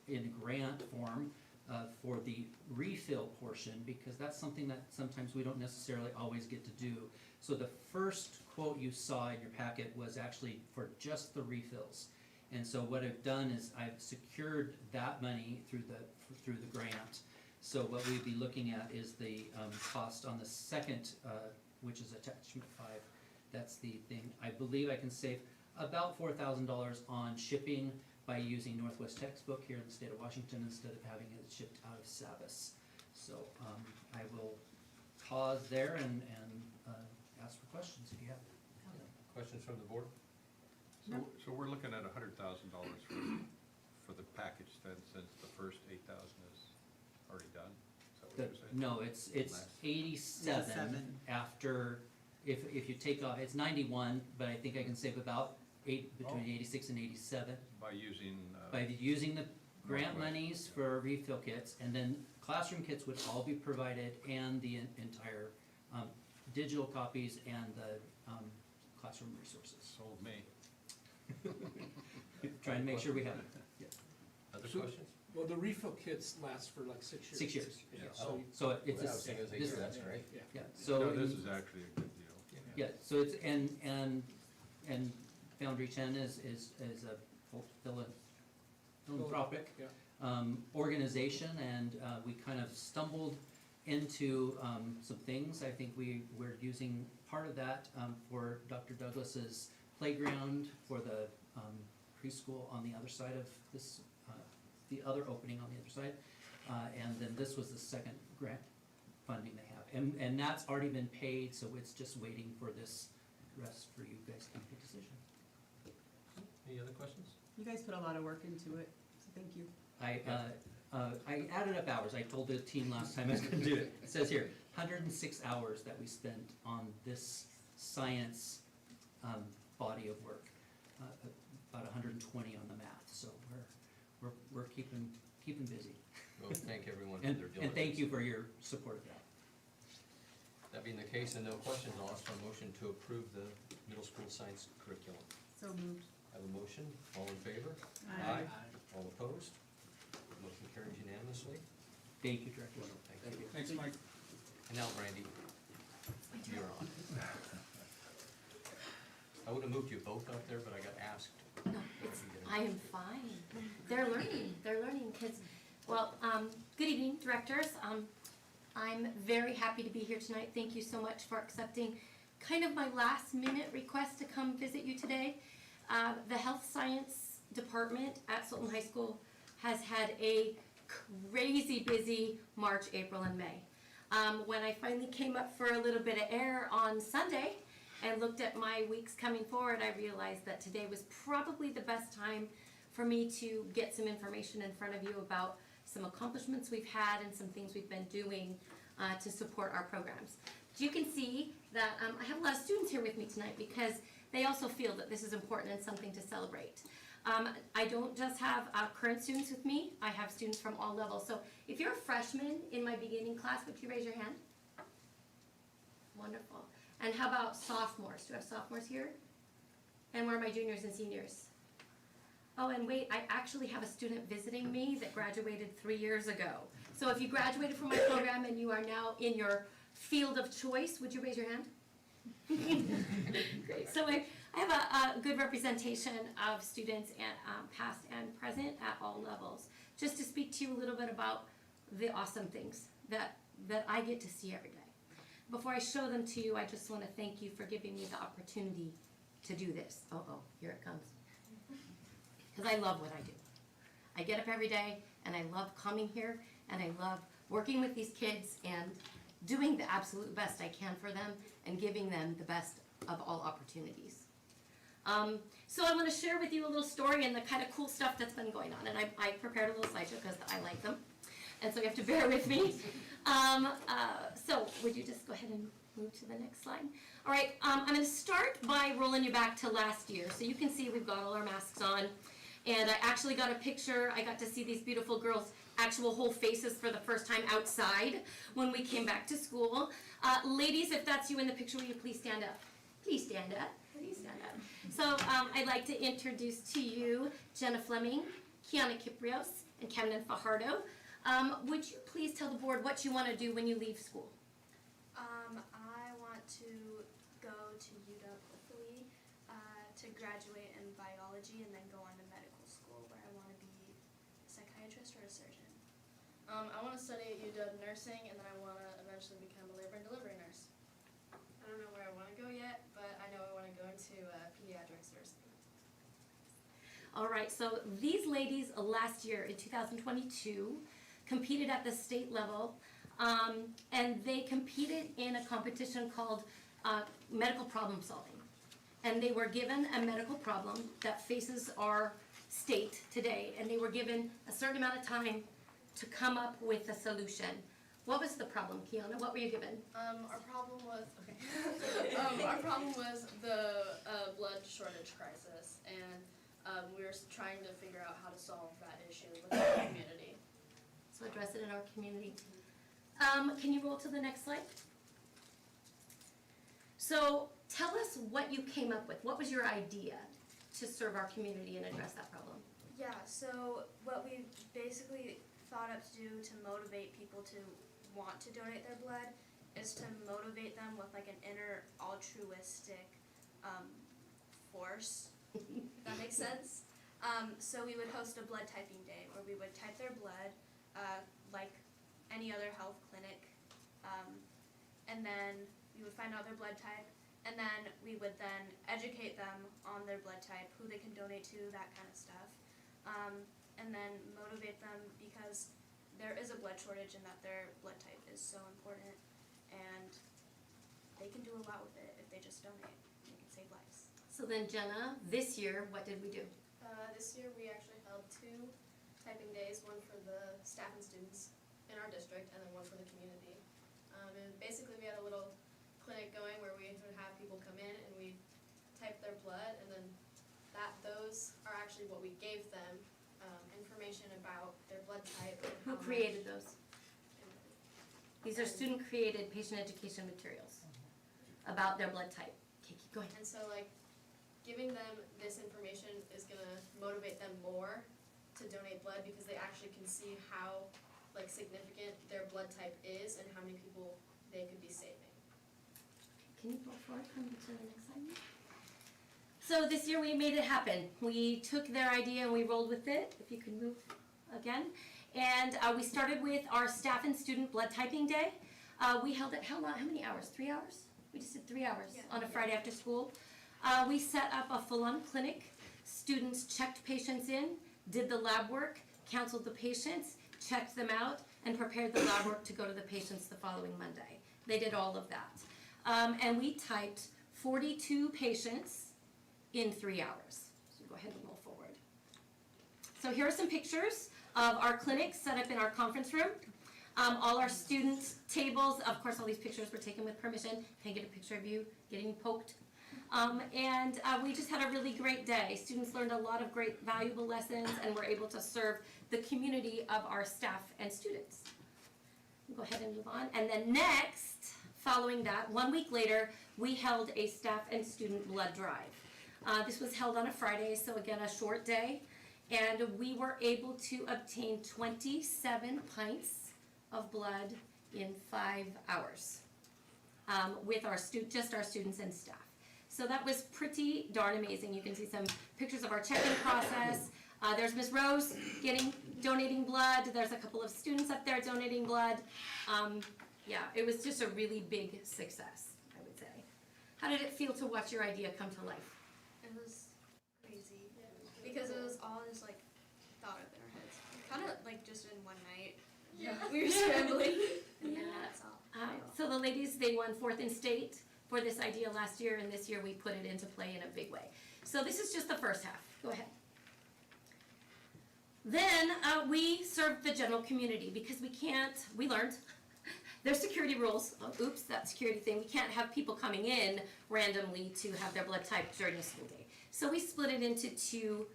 in grant form for the refill portion, because that's something that sometimes we don't necessarily always get to do. So the first quote you saw in your packet was actually for just the refills. And so what I've done is I've secured that money through the grant. So what we'd be looking at is the cost on the second, which is attachment 5. That's the thing. I believe I can save about $4,000 on shipping by using Northwest Textbook here in the state of Washington instead of having it shipped out of Savas. So I will pause there and ask for questions if you have. Questions from the board? So we're looking at $100,000 for the package then, since the first 8,000 is already done? Is that what you're saying? No, it's 87 after, if you take off, it's 91, but I think I can save about between 86 and 87. By using? By using the grant Northwest, monies for refill kits, and then classroom kits would all be provided, and the entire digital copies and the classroom resources. Sold me. Trying to make sure we have it. Yeah. Other So- questions? Well, the refill kits last for like 6 years. 6 years. Yeah, Oh. so So it's Well, I was thinking it was 8 years, that's great. yeah. yeah. So No, this is actually a good deal. Yeah, so it's, and Foundry Chen is a philanthropic Yeah. Organization, and we kind of stumbled into some things. I think we're using part of that for Dr. Douglas's playground for the preschool on the other side of this, the other opening on the other side. And then this was the second grant funding they have. And that's already been paid, so it's just waiting for this rest for you guys to make a decision. Any other questions? You guys put a lot of work into it, so thank you. I added up hours. I told the team last time I was gonna do it. It says here, 106 hours that we spent on this science body of work. About 120 on the math, so we're keeping busy. Well, thank everyone for their diligence. And thank you for your support of that. That being the case and no questions, I'll ask for a motion to approve the middle school science curriculum. So moved. Have a motion, all in favor? Aye. All opposed? Motion carries unanimously. Thank you, Director. Thank you. Thanks, Mike. And now, Brandy, you're on. I would have moved you both up there, but I got asked. No, I am fine. They're learning, kids. Well, good evening, directors. I'm very happy to be here tonight. Thank you so much for accepting kind of my last minute request to come visit you today. The health science department at Sultan High School has had a crazy busy March, April, and May. When I finally came up for a little bit of air on Sunday and looked at my weeks coming forward, I realized that today was probably the best time for me to get some information in front of you about some accomplishments we've had and some things we've been doing to support our programs. You can see that I have a lot of students here with me tonight because they also feel that this is important and something to celebrate. I don't just have current students with me, I have students from all levels. So if you're a freshman in my beginning class, would you raise your hand? Wonderful. And how about sophomores? Do I have sophomores here? And where are my juniors and seniors? Oh, and wait, I actually have a student visiting me that graduated 3 years ago. So if you graduated from my program and you are now in your field of choice, would you raise your hand? Great. So I have a good representation of students, and past and present, at all levels. Just to speak to you a little bit about the awesome things that I get to see every day. Before I show them to you, I just want to thank you for giving me the opportunity to do this. Uh-oh, here it comes. Because I love what I do. I get up every day, and I love coming here, and I love working with these kids and doing the absolute best I can for them and giving them the best of all opportunities. So I want to share with you a little story and the kind of cool stuff that's been going on. And I prepared a little slideshow because I like them. And so you have to bear with me. So would you just go ahead and move to the next slide? All right, I'm going to start by rolling you back to last year. So you can see we've got all our masks on. And I actually got a picture. I got to see these beautiful girls' actual whole faces for the first time outside when we came back to school. Ladies, if that's you in the picture, will you please stand up? Please stand up. Please stand up. So I'd like to introduce to you Jenna Fleming, Kiana Kiprios, and Camden Fajardo. Would you please tell the board what you want to do when you leave school? I want to go to UW hopefully to graduate in biology and then go on to medical school where I want to be a psychiatrist or a surgeon. I want to study at UW nursing and then I want to eventually become a labor and delivery nurse. I don't know where I want to go yet, but I know I want to go into pediatrics nursing. All right, so these ladies last year in 2022 competed at the state level, and they competed in a competition called medical problem solving. And they were given a medical problem that faces our state today, and they were given a certain amount of time to come up with a solution. What was the problem, Kiana? What were you given? Our problem was our problem was the blood shortage crisis, and we were trying to figure out how to solve that issue with our community. So address it in our community. Can you roll to the next slide? So tell us what you came up with. What was your idea to serve our community and address that problem? Yeah, so what we basically thought up to do to motivate people to want to donate their blood is to motivate them with like an inner altruistic force. If that makes sense. So we would host a blood typing day where we would type their blood like any other health clinic, and then we would find out their blood type, and then we would then educate them on their blood type, who they can donate to, that kind of stuff, and then motivate them because there is a blood shortage and that their blood type is so important, and they can do a lot with it if they just donate. They can save lives. So then Jenna, this year, what did we do? This year we actually held 2 typing days, one for the staff and students in our district and then one for the community. And basically we had a little clinic going where we would have people come in and we type their blood, and then those are actually what we gave them, information about their blood type. And Who how created much- those? These are student-created patient education materials about their blood type. Okay, keep going. And so like giving them this information is gonna motivate them more to donate blood because they actually can see how like significant their blood type is and how many people they could be saving. Can you go forward to the next slide? So this year we made it happen. We took their idea and we rolled with it. If you can move again. And we started with our staff and student blood typing day. We held it, how many hours? 3 hours? We just did 3 hours on a Friday after school. We set up a full-on clinic. Students checked patients in, did the lab work, counseled the patients, checked them out, and prepared the lab work to go to the patients the following Monday. They did all of that. And we typed 42 patients in 3 hours. So go ahead and roll forward. So here are some pictures of our clinic set up in our conference room. All our student tables, of course all these pictures were taken with permission. Can I get a picture of you getting poked? And we just had a really great day. Students learned a lot of great valuable lessons and were able to serve the community of our staff and students. Go ahead and move on. And then next, following that, 1 week later, we held a staff and student blood drive. This was held on a Friday, so again, a short day. And we were able to obtain 27 pints of blood in 5 hours with our just our students and staff. So that was pretty darn amazing. You can see some pictures of our check-in process. There's Miss Rose donating blood. There's a couple of students up there donating blood. Yeah, it was just a really big success, I would say. How did it feel to watch your idea come to life? It was crazy because it was all just like thought up in our heads, kind of like just in one night. Yeah. We were scrambling. Yeah. That's all. So the ladies, they won 4th in state for this idea last year, and this year we put it into play in a big way. So this is just the first half. Go ahead. Then we served the general community because we learned there's security rules. Oh, oops, that security thing. We can't have people coming in randomly to have their blood typed during the school day. So we split it into 2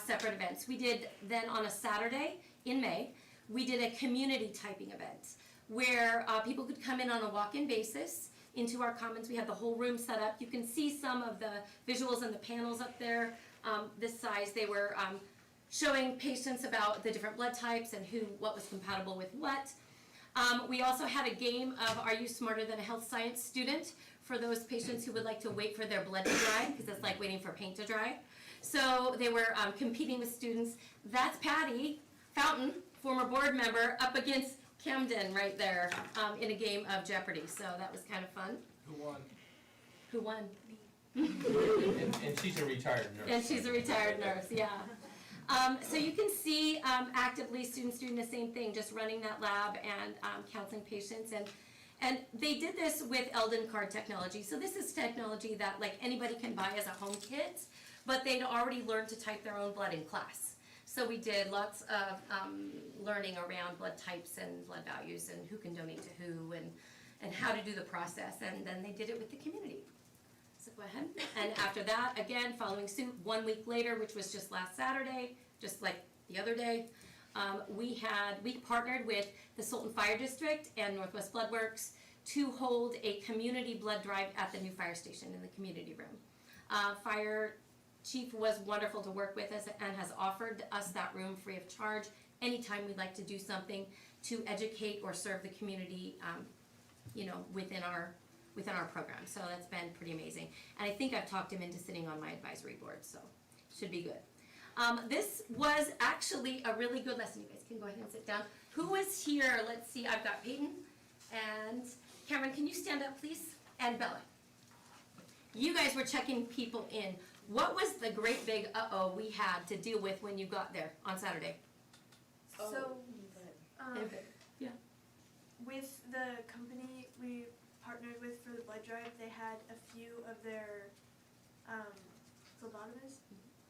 separate events. We did then on a Saturday in May, we did a community typing event where people could come in on a walk-in basis into our commons. We had the whole room set up. You can see some of the visuals and the panels up there. This size, they were showing patients about the different blood types and what was compatible with what. We also had a game of Are You Smarter Than a Health Science Student for those patients who would like to wait for their blood to dry, because it's like waiting for paint to dry. So they were competing with students. That's Patty Fountain, former board member, up against Camden right there in a game of Jeopardy. So that was kind of fun. Who won? Who won? And she's a retired nurse. And she's a retired nurse, yeah. So you can see actively students doing the same thing, just running that lab and counseling patients. And they did this with Eldon Card technology. So this is technology that like anybody can buy as a home kit, but they'd already learned to type their own blood in class. So we did lots of learning around blood types and blood values and who can donate to who and how to do the process. And then they did it with the community. So go ahead. And after that, again, following suit, 1 week later, which was just last Saturday, just like the other day, we partnered with the Sultan Fire District and Northwest Blood Works to hold a community blood drive at the new fire station in the community room. Fire Chief was wonderful to work with us and has offered us that room free of charge anytime we'd like to do something to educate or serve the community within our program. So that's been pretty amazing. And I think I've talked him into sitting on my advisory board, so should be good. This was actually a really good lesson. You guys can go ahead and sit down. Who was here? Let's see, I've got Peyton and Cameron. Can you stand up, please? And Bella. You guys were checking people in. What was the great big uh-oh we had to deal with when you got there on Saturday? So, Yeah. with the company we partnered with for the blood drive, they had a few of their phlebotomists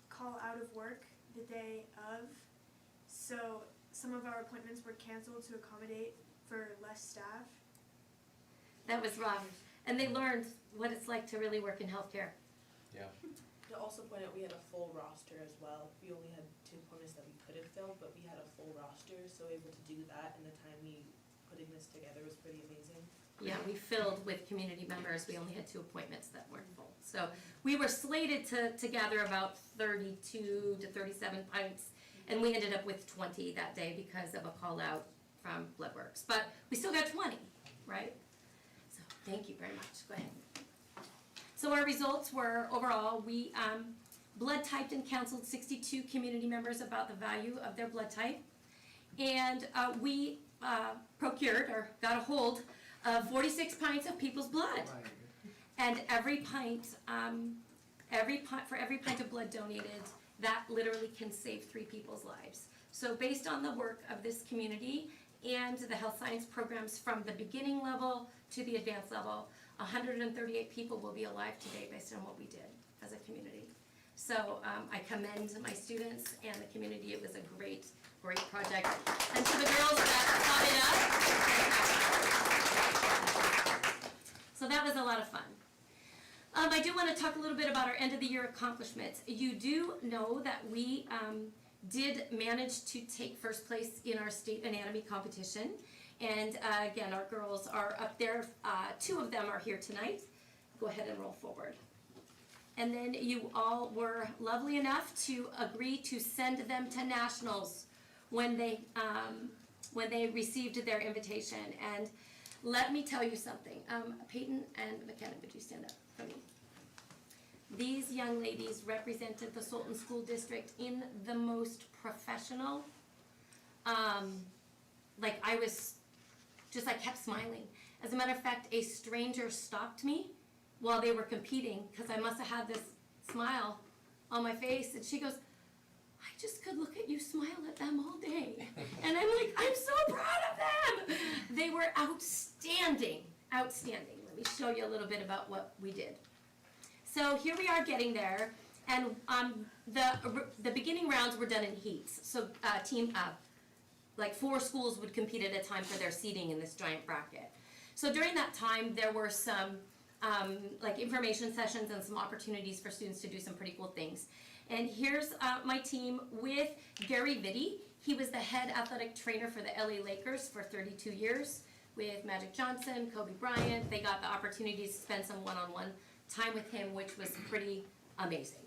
call out of work the day of. So some of our appointments were canceled to accommodate for less staff. That was rough. And they learned what it's like to really work in healthcare. Yeah. To also point out, we had a full roster as well. We only had 2 appointments that we could have filled, but we had a full roster, so able to do that in the time we putting this together was pretty amazing. Yeah, we filled with community members. We only had 2 appointments that weren't full. So we were slated to gather about 32 to 37 pints, and we ended up with 20 that day because of a call out from Bloodworks. But we still got 20, right? So thank you very much. Go ahead. So our results were, overall, we blood typed and counseled 62 community members about the value of their blood type. And we procured, or got a hold of 46 pints of people's blood. And for every pint of blood donated, that literally can save 3 people's lives. So based on the work of this community and the health science programs from the beginning level to the advanced level, 138 people will be alive today based on what we did as a community. So I commend my students and the community. It was a great, great project. And to the girls that thought it up, so that was a lot of fun. I do want to talk a little bit about our end of the year accomplishments. You do know that we did manage to take first place in our state anatomy competition. And again, our girls are up there. 2 of them are here tonight. Go ahead and roll forward. And then you all were lovely enough to agree to send them to nationals when they received their invitation. And let me tell you something. Peyton and McKenna, would you stand up for me? These young ladies represented the Sultan School District in the most professional, I kept smiling. As a matter of fact, a stranger stopped me while they were competing because I must have had this smile on my face, and she goes, I just could look at you smile at them all day. And I'm like, I'm so proud of them. They were outstanding, outstanding. Let me show you a little bit about what we did. So here we are getting there, and the beginning rounds were done in heats. So 4 schools would compete at a time for their seating in this giant bracket. So during that time, there were some information sessions and some opportunities for students to do some pretty cool things. And here's my team with Gary Vitti. He was the head athletic trainer for the LA Lakers for 32 years with Magic Johnson, Kobe Bryant. They got the opportunity to spend some one-on-one time with him, which was pretty amazing.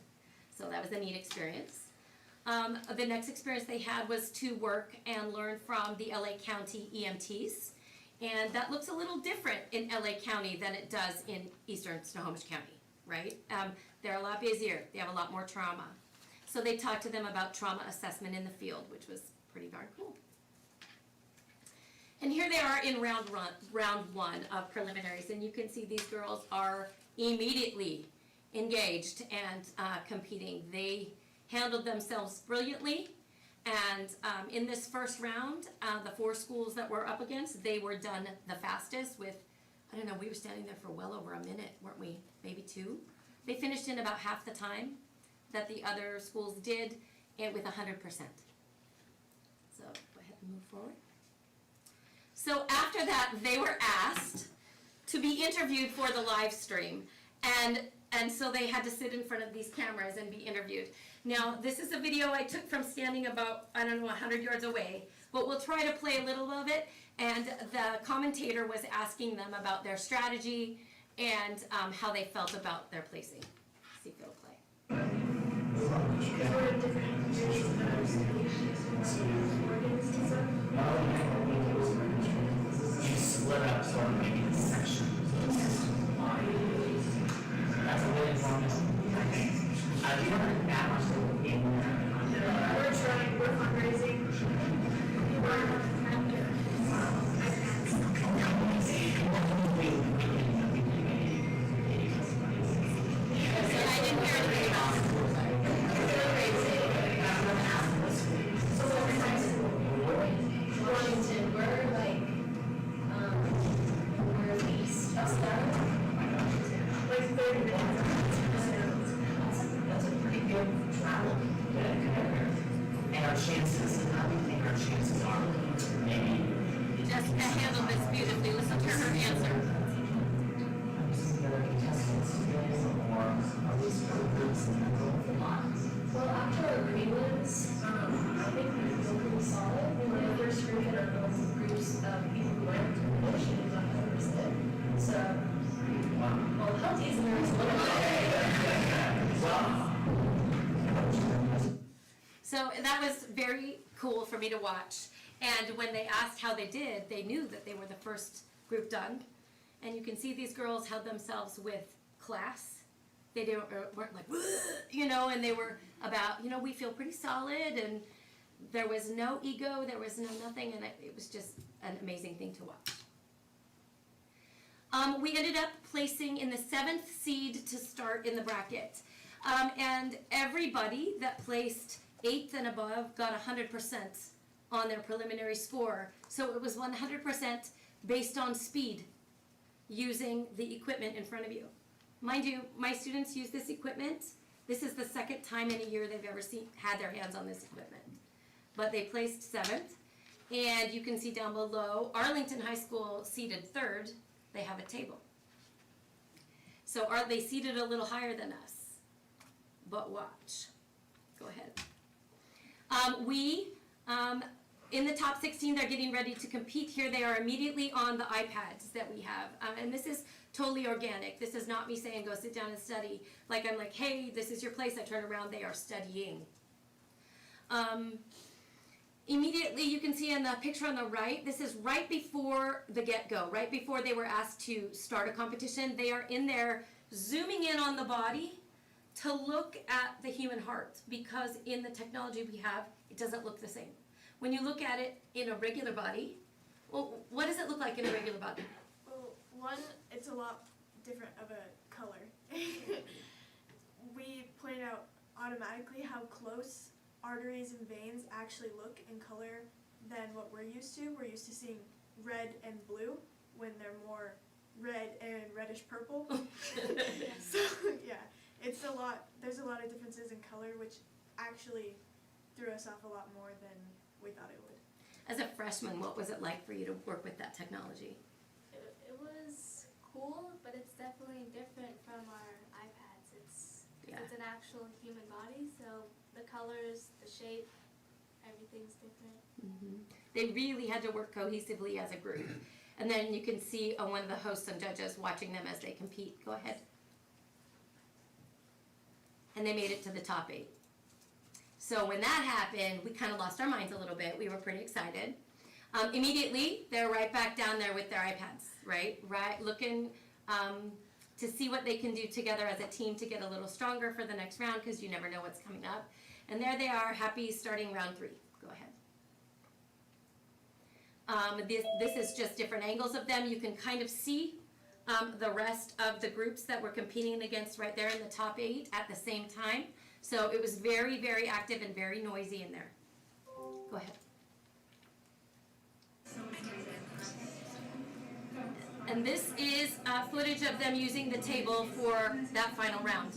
So that was a neat experience. The next experience they had was to work and learn from the LA County EMTs. And that looks a little different in LA County than it does in Eastern Snohomish County, right? They're a lot busier. They have a lot more trauma. So they talked to them about trauma assessment in the field, which was pretty darn cool. And here they are in round 1 of preliminaries. And you can see these girls are immediately engaged and competing. They handled themselves brilliantly. And in this first round, the 4 schools that we're up against, they were done the fastest with, I don't know, we were standing there for well over a minute, weren't we? Maybe 2. They finished in about half the time that the other schools did, and with 100%. So go ahead and move forward. So after that, they were asked to be interviewed for the live stream. And so they had to sit in front of these cameras and be interviewed. Now, this is a video I took from standing about, 100 yards away, but we'll try to play a little of it. And the commentator was asking them about their strategy and how they felt about their placing. See if it'll play. Yes. split up sort of maybe the sections of the body. That's a really important thing. Do you have that much in there? We're fundraising. Washington, we're like, we're east of Seattle. Like 30 minutes. That's a pretty good travel. And our chances, how do you think our chances are? Maybe. Jessica handled this beautifully. Listen to her answer. Some other contestants, or are we still groups in the Well, after our prelims, I think we feel pretty solid. We were the first group in our groups of people who went to the finish and got #6. So, well, how easy is it? So that was very cool for me to watch. And when they asked how they did, they knew that they were the first group done. And you can see these girls held themselves with class. They weren't like, you know, and they were about, you know, we feel pretty solid, and there was no ego, there was no nothing, and it was just an amazing thing to watch. We ended up placing in the 7th seed to start in the bracket. And everybody that placed 8th and above got 100% on their preliminary score. So it was 100% based on speed, using the equipment in front of you. Mind you, my students use this equipment. This is the second time in a year they've ever had their hands on this equipment. But they placed 7th. And you can see down below, Arlington High School seated 3rd. They have a table. So they seated a little higher than us. But watch. Go ahead. In the top 16, they're getting ready to compete. Here they are immediately on the iPads that we have. And this is totally organic. This is not me saying go sit down and study. Like I'm like, hey, this is your place. I turn around, they are studying. Immediately, you can see in the picture on the right, this is right before the get-go, right before they were asked to start a competition. They are in there zooming in on the body to look at the human heart, because in the technology we have, it doesn't look the same. When you look at it in a regular body, well, what does it look like in a regular body? Well, one, it's a lot different of a color. We pointed out automatically how close arteries and veins actually look in color than what we're used to. We're used to seeing red and blue when they're more red and reddish purple. So yeah, it's a lot, there's a lot of differences in color, which actually threw us off a lot more than we thought it would. As a freshman, what was it like for you to work with that technology? It was cool, but it's definitely different from our iPads. It's an actual human body, so the colors, the shape, everything's different. Mm-hmm. They really had to work cohesively as a group. And then you can see one of the hosts and judges watching them as they compete. Go ahead. And they made it to the top 8. So when that happened, we kind of lost our minds a little bit. We were pretty excited. Immediately, they're right back down there with their iPads, right? Looking to see what they can do together as a team to get a little stronger for the next round, because you never know what's coming up. And there they are, happy, starting round 3. Go ahead. This is just different angles of them. You can kind of see the rest of the groups that we're competing against right there in the top 8 at the same time. So it was very, very active and very noisy in there. Go ahead. And this is footage of them using the table for that final round.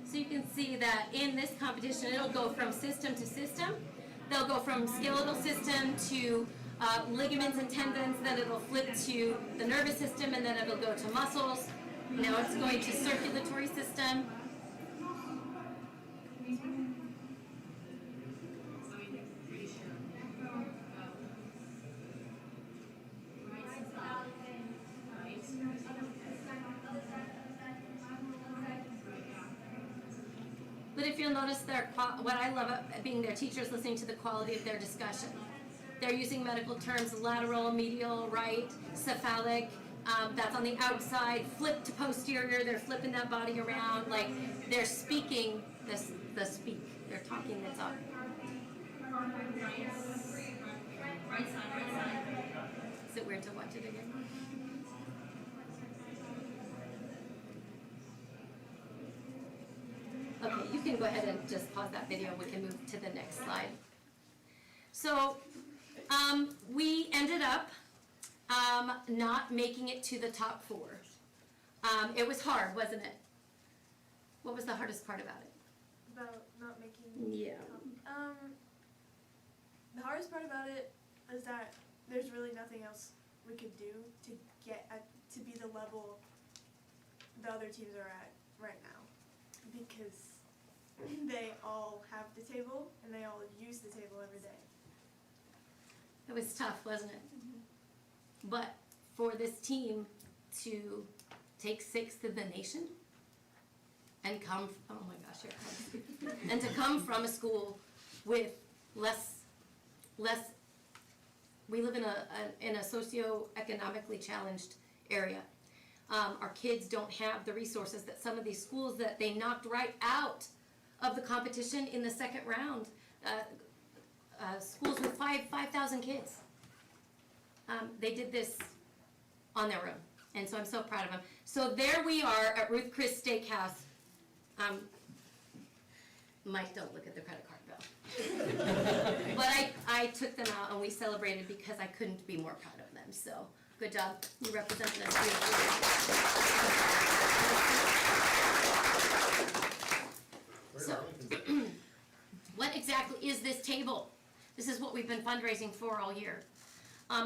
So you can see that in this competition, it'll go from system to system. They'll go from skeletal system to ligaments and tendons, then it'll flip to the nervous system, and then it'll go to muscles, Now it's going to circulatory system. But if you'll notice what I love about being their teachers, listening to the quality of their discussion. They're using medical terms, lateral, medial, right, cephalic, that's on the outside, flip to posterior, they're flipping that body around, like they're speaking the speak, they're talking the talk. Is it weird to watch it again? Okay, you can go ahead and just pause that video, we can move to the next slide. So, we ended up not making it to the top 4. It was hard, wasn't it? What was the hardest part about it? About not making. Yeah. The hardest part about it is that there's really nothing else we could do to get to be the level the other teams are at right now, because they all have the table and they all use the table every day. It was tough, wasn't it? But for this team to take 6th in the nation and come, oh my gosh, here it comes. And to come from a school with less, we live in a socioeconomically challenged area. Our kids don't have the resources that some of these schools that they knocked right out of the competition in the second round. Schools with 5,000 kids. They did this on their own, and so I'm so proud of them. So there we are at Ruth Chris Steakhouse. Mike, don't look at the credit card bill. But I took them out and we celebrated because I couldn't be more proud of them. So good job, you represented us beautifully. So, what exactly is this table? This is what we've been fundraising for all year.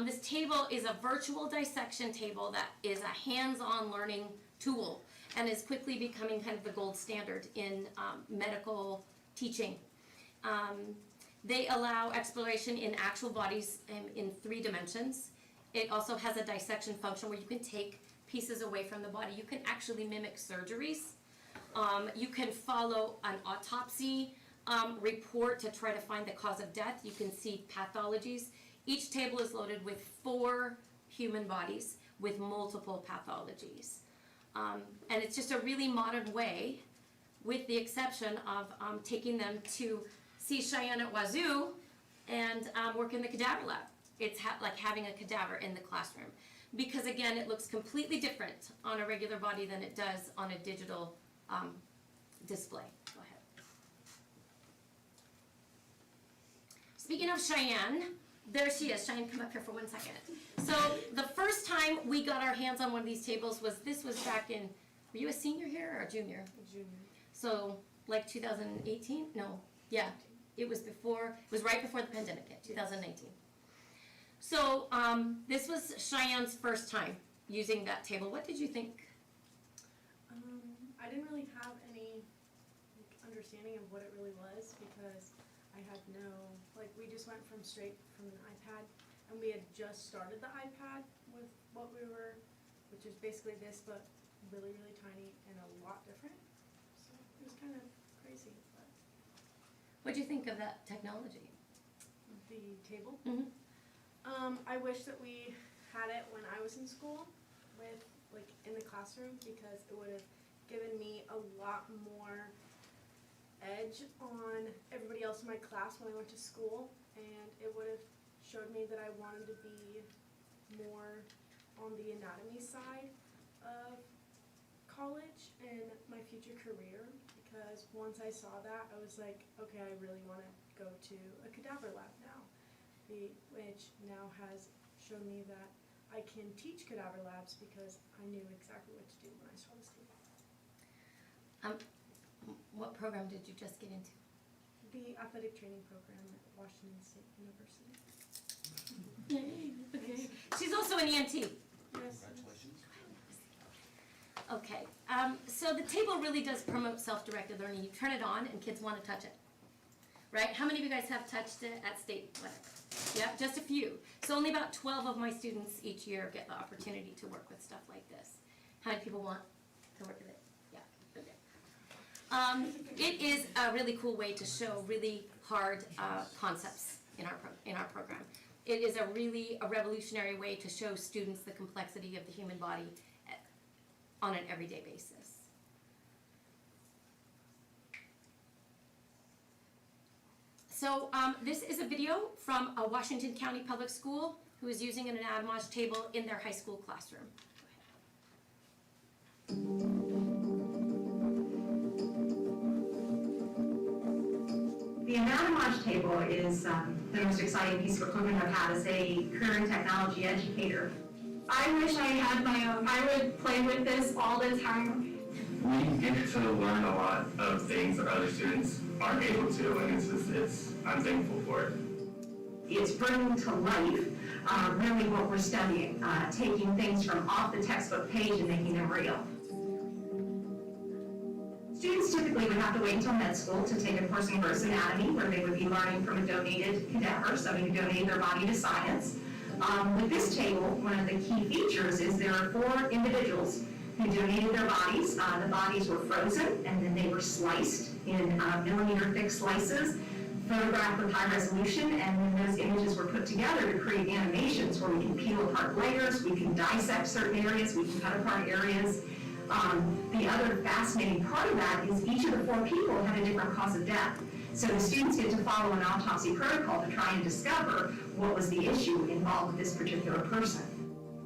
This table is a virtual dissection table that is a hands-on learning tool and is quickly becoming kind of the gold standard in medical teaching. They allow exploration in actual bodies in 3 dimensions. It also has a dissection function where you can take pieces away from the body. You can actually mimic surgeries. You can follow an autopsy report to try to find the cause of death. You can see pathologies. Each table is loaded with 4 human bodies with multiple pathologies. And it's just a really modern way, with the exception of taking them to see Cheyenne at Wazoo and work in the cadaver lab. It's like having a cadaver in the classroom. Because again, it looks completely different on a regular body than it does on a digital display. Go ahead. Speaking of Cheyenne, there she is. Cheyenne, come up here for 1 second. So the first time we got our hands on one of these tables was back in, were you a senior here or a junior? Junior. So like 2018? No, yeah. It was right before the pandemic hit, 2019. So this was Cheyenne's first time using that table. What did you think? I didn't really have any understanding of what it really was, because I had we just went straight from an iPad, and we had just started the iPad with which is basically this, but really, really tiny and a lot different. So it was kind of crazy. But What do you think of that technology? The table? Mm-hmm. I wish that we had it when I was in school, in the classroom, because it would have given me a lot more edge on everybody else in my class when I went to school, and it would have showed me that I wanted to be more on the anatomy side of college and my future career, because once I saw that, I was like, okay, I really want to go to a cadaver lab now, which now has shown me that I can teach cadaver labs because I knew exactly what to do when I saw this table. What program did you just get into? The athletic training program at Washington State University. Yay, okay. She's also an EMT. Yes. Congratulations. okay. So the table really does promote self-directed learning. You turn it on and kids want to touch it, right? How many of you guys have touched it at state, whatever? Yeah, just a few. So only about 12 of my students each year get the opportunity to work with stuff like this. How many people want to work with it? Yeah, okay. It is a really cool way to show really hard concepts in our program. It is a revolutionary way to show students the complexity of the human body on an everyday basis. So this is a video from a Washington County public school who is using an anatomage table in their high school classroom. The anatomage table is the most exciting piece of equipment I've had as a career and technology educator. I wish I had my own. I would play with this all the time. We get to learn a lot of things that other students aren't able to, and I'm thankful for it. It's bringing to life really what we're studying, taking things from off the textbook page and making them real. Students typically would have to wait until med school to take a course in gross anatomy, where they would be learning from a donated cadaver, somebody who donated their body to science. With this table, one of the key features is there are 4 individuals who donated their bodies. The bodies were frozen, and then they were sliced in millimeter thick slices, photographed with high resolution, and then those images were put together to create animations where we can peel apart layers, we can dissect certain areas, we can cut apart areas. The other fascinating part of that is each of the 4 people had a different cause of death. So the students get to follow an autopsy protocol to try and discover what was the issue involved with this particular person.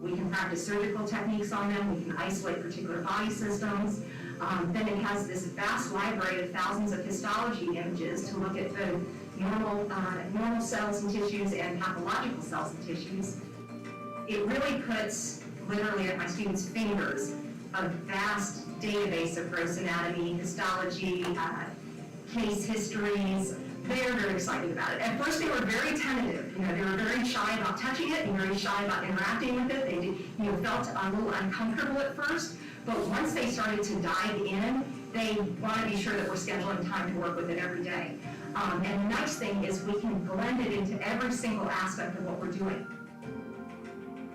We can practice surgical techniques on them, we can isolate particular body systems. Then it has this vast library of thousands of histology images to look at the normal cells and tissues and pathological cells and tissues. It really puts, literally at my students' fingers, a vast database of gross anatomy, histology, case histories. They're very excited about it. At first they were very tentative. They were very shy about touching it and very shy about interacting with it. They felt a little uncomfortable at first, but once they started to dive in, they want to be sure that we're scheduling time to work with it every day. And the nice thing is we can blend it into every single aspect of what we're doing.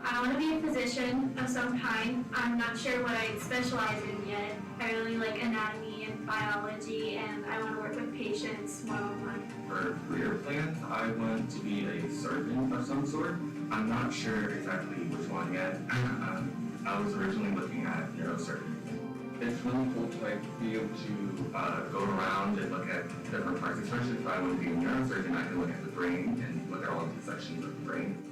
I want to be a physician of some kind. I'm not sure what I'd specialize in yet. I really like anatomy and biology, and I want to work with patients one-on-one. For career plans, I want to be a surgeon of some sort. I'm not sure exactly which one yet. I was originally looking at neurosurgery. It's really cool to be able to go around and look at different parts, especially if I want to be a neurosurgeon. I can look at the brain and look at all of the sections of the brain.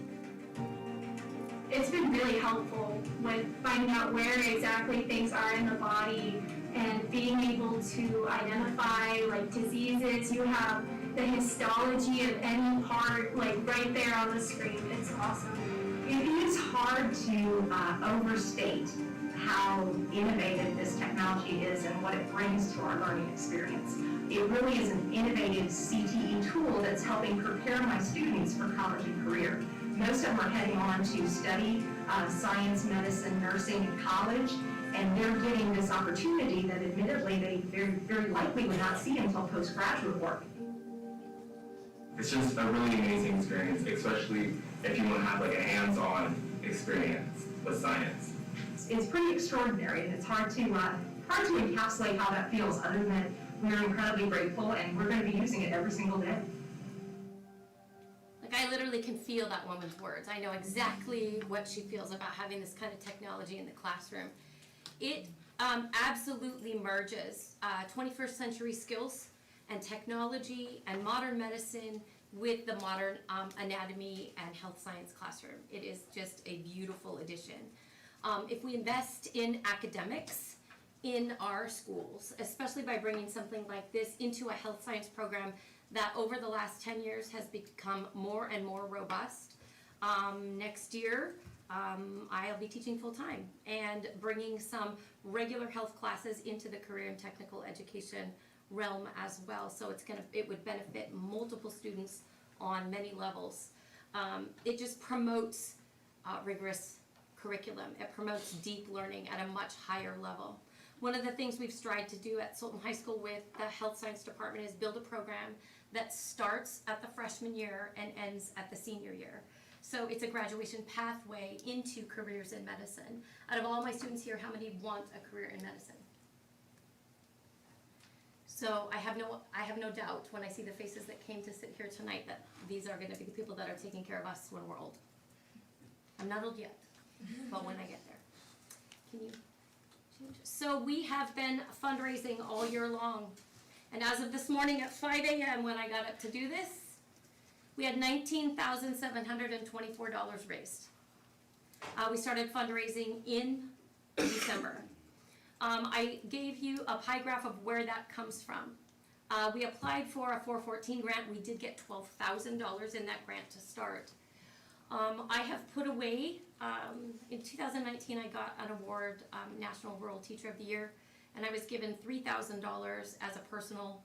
It's been really helpful with finding out where exactly things are in the body and being able to identify diseases. You have the histology of any part right there on the screen. It's awesome. It is hard to overstate how innovative this technology is and what it brings to our learning experience. It really is an innovative CTE tool that's helping prepare my students for college and career. Most of them are heading on to study science, medicine, nursing in college, and they're getting this opportunity that admittedly they very likely would not see until postgraduate work. It's just a really amazing experience, especially if you want to have a hands-on experience with science. It's pretty extraordinary, and it's hard to encapsulate how that feels, other than we're incredibly grateful, and we're going to be using it every single day. I literally can feel that woman's words. I know exactly what she feels about having this kind of technology in the classroom. It absolutely merges 21st century skills and technology and modern medicine with the modern anatomy and health science classroom. It is just a beautiful addition. If we invest in academics in our schools, especially by bringing something like this into a health science program that over the last 10 years has become more and more robust. Next year, I'll be teaching full-time and bringing some regular health classes into the career and technical education realm as well. So it would benefit multiple students on many levels. It just promotes rigorous curriculum. It promotes deep learning at a much higher level. One of the things we've tried to do at Sultan High School with the health science department is build a program that starts at the freshman year and ends at the senior year. So it's a graduation pathway into careers in medicine. Out of all my students here, how many want a career in medicine? So I have no doubt when I see the faces that came to sit here tonight that these are gonna be the people that are taking care of us when we're old. I'm not old yet, but when I get there. Can you change? So we have been fundraising all year long. And as of this morning at 5 a.m. when I got up to do this, we had $19,724 raised. We started fundraising in December. I gave you a pie graph of where that comes from. We applied for a 414 grant. We did get $12,000 in that grant to start. I have put away, in 2019 I got an award, National Rural Teacher of the Year, and I was given $3,000 as a personal,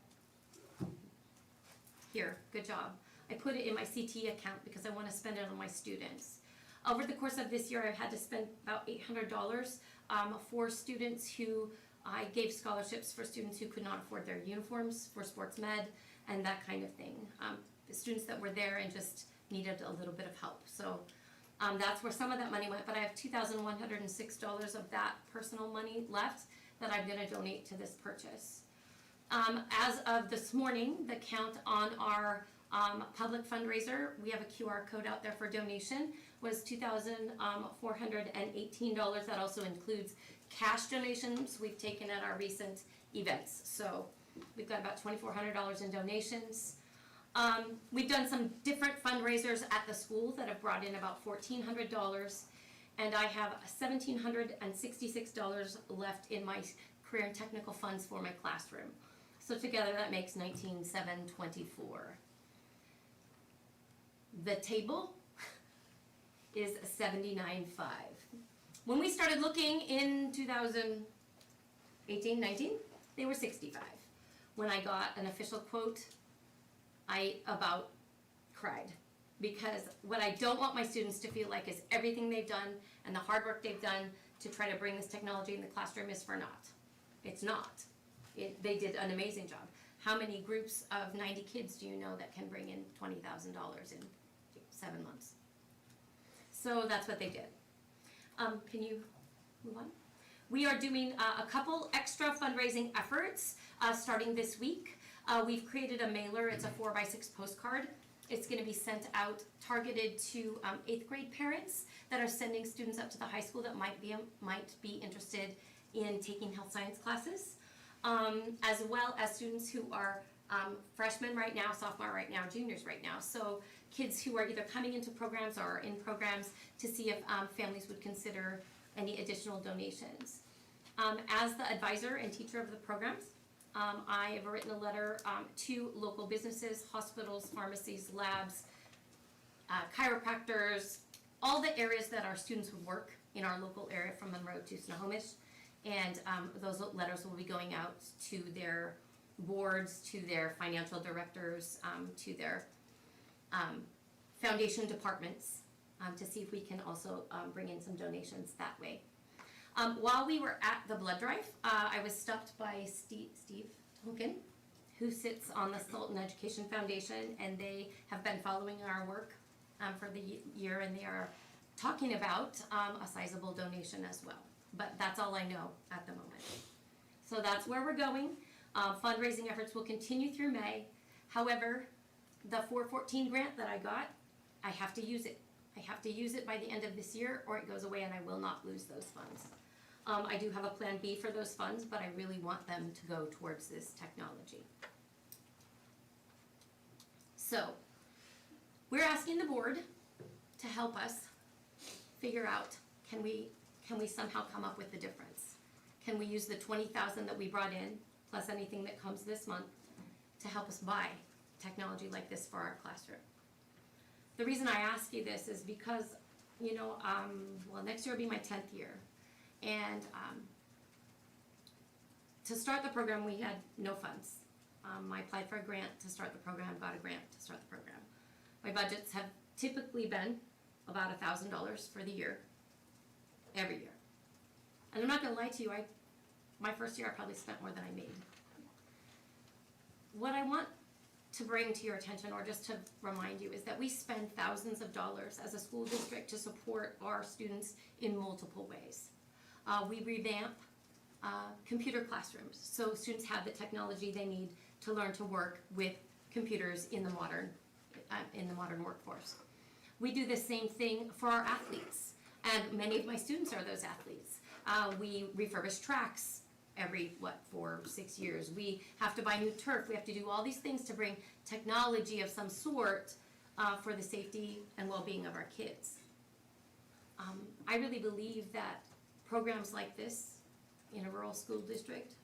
here, good job. I put it in my CT account because I want to spend it on my students. Over the course of this year, I've had to spend about $800 for students who, I gave scholarships for students who could not afford their uniforms for sports med and that kind of thing. The students that were there and just needed a little bit of help. So that's where some of that money went, but I have $2,106 of that personal money left that I'm gonna donate to this purchase. As of this morning, the count on our public fundraiser, we have a QR code out there for donation, was $2,418. That also includes cash donations we've taken at our recent events. So we've got about $2,400 in donations. We've done some different fundraisers at the school that have brought in about $1,400, and I have $1,766 left in my career and technical funds for my classroom. So together that makes $19,724. The table is $79,500. When we started looking in 2018-19, they were $65,000. When I got an official quote, I about cried, because what I don't want my students to feel like is everything they've done and the hard work they've done to try to bring this technology in the classroom is for naught. It's not. They did an amazing job. How many groups of 90 kids do you know that can bring in $20,000 in 7 months? So that's what they did. Can you move on? We are doing a couple extra fundraising efforts starting this week. We've created a mailer. It's a 4x6 postcard. It's going to be sent out targeted to 8th grade parents that are sending students up to the high school that might be interested in taking health science classes, as well as students who are freshmen right now, sophomore right now, juniors right now. So kids who are either coming into programs or are in programs to see if families would consider any additional donations. As the advisor and teacher of the programs, I have written a letter to local businesses, hospitals, pharmacies, labs, chiropractors, all the areas that our students would work in our local area from Monroe to Snohomish. And those letters will be going out to their boards, to their financial directors, to their foundation departments, to see if we can also bring in some donations that way. While we were at the blood drive, I was stopped by Steve Tonkin, who sits on the Sultan Education Foundation, and they have been following our work for the year, and they are talking about a sizable donation as well. But that's all I know at the moment. So that's where we're going. Fundraising efforts will continue through May. However, the 414 grant that I got, I have to use it. I have to use it by the end of this year, or it goes away and I will not lose those funds. I do have a plan B for those funds, but I really want them to go towards this technology. So, we're asking the board to help us figure out, can we somehow come up with the difference? Can we use the $20,000 that we brought in, plus anything that comes this month, to help us buy technology like this for our classroom? The reason I ask you this is because, you know, well, next year will be my 10th year. And to start the program, we had no funds. I applied for a grant to start the program, got a grant to start the program. My budgets have typically been about $1,000 for the year. every year. And I'm not gonna lie to you, my first year I probably spent more than I made. What I want to bring to your attention, or just to remind you, is that we spend thousands of dollars as a school district to support our students in multiple ways. We revamp computer classrooms, so students have the technology they need to learn to work with computers in the modern workforce. We do the same thing for our athletes, and many of my students are those athletes. We refurbish tracks every, 4, 6 years. We have to buy new turf. We have to do all these things to bring technology of some sort for the safety and well-being of our kids. I really believe that programs like this in a rural school district,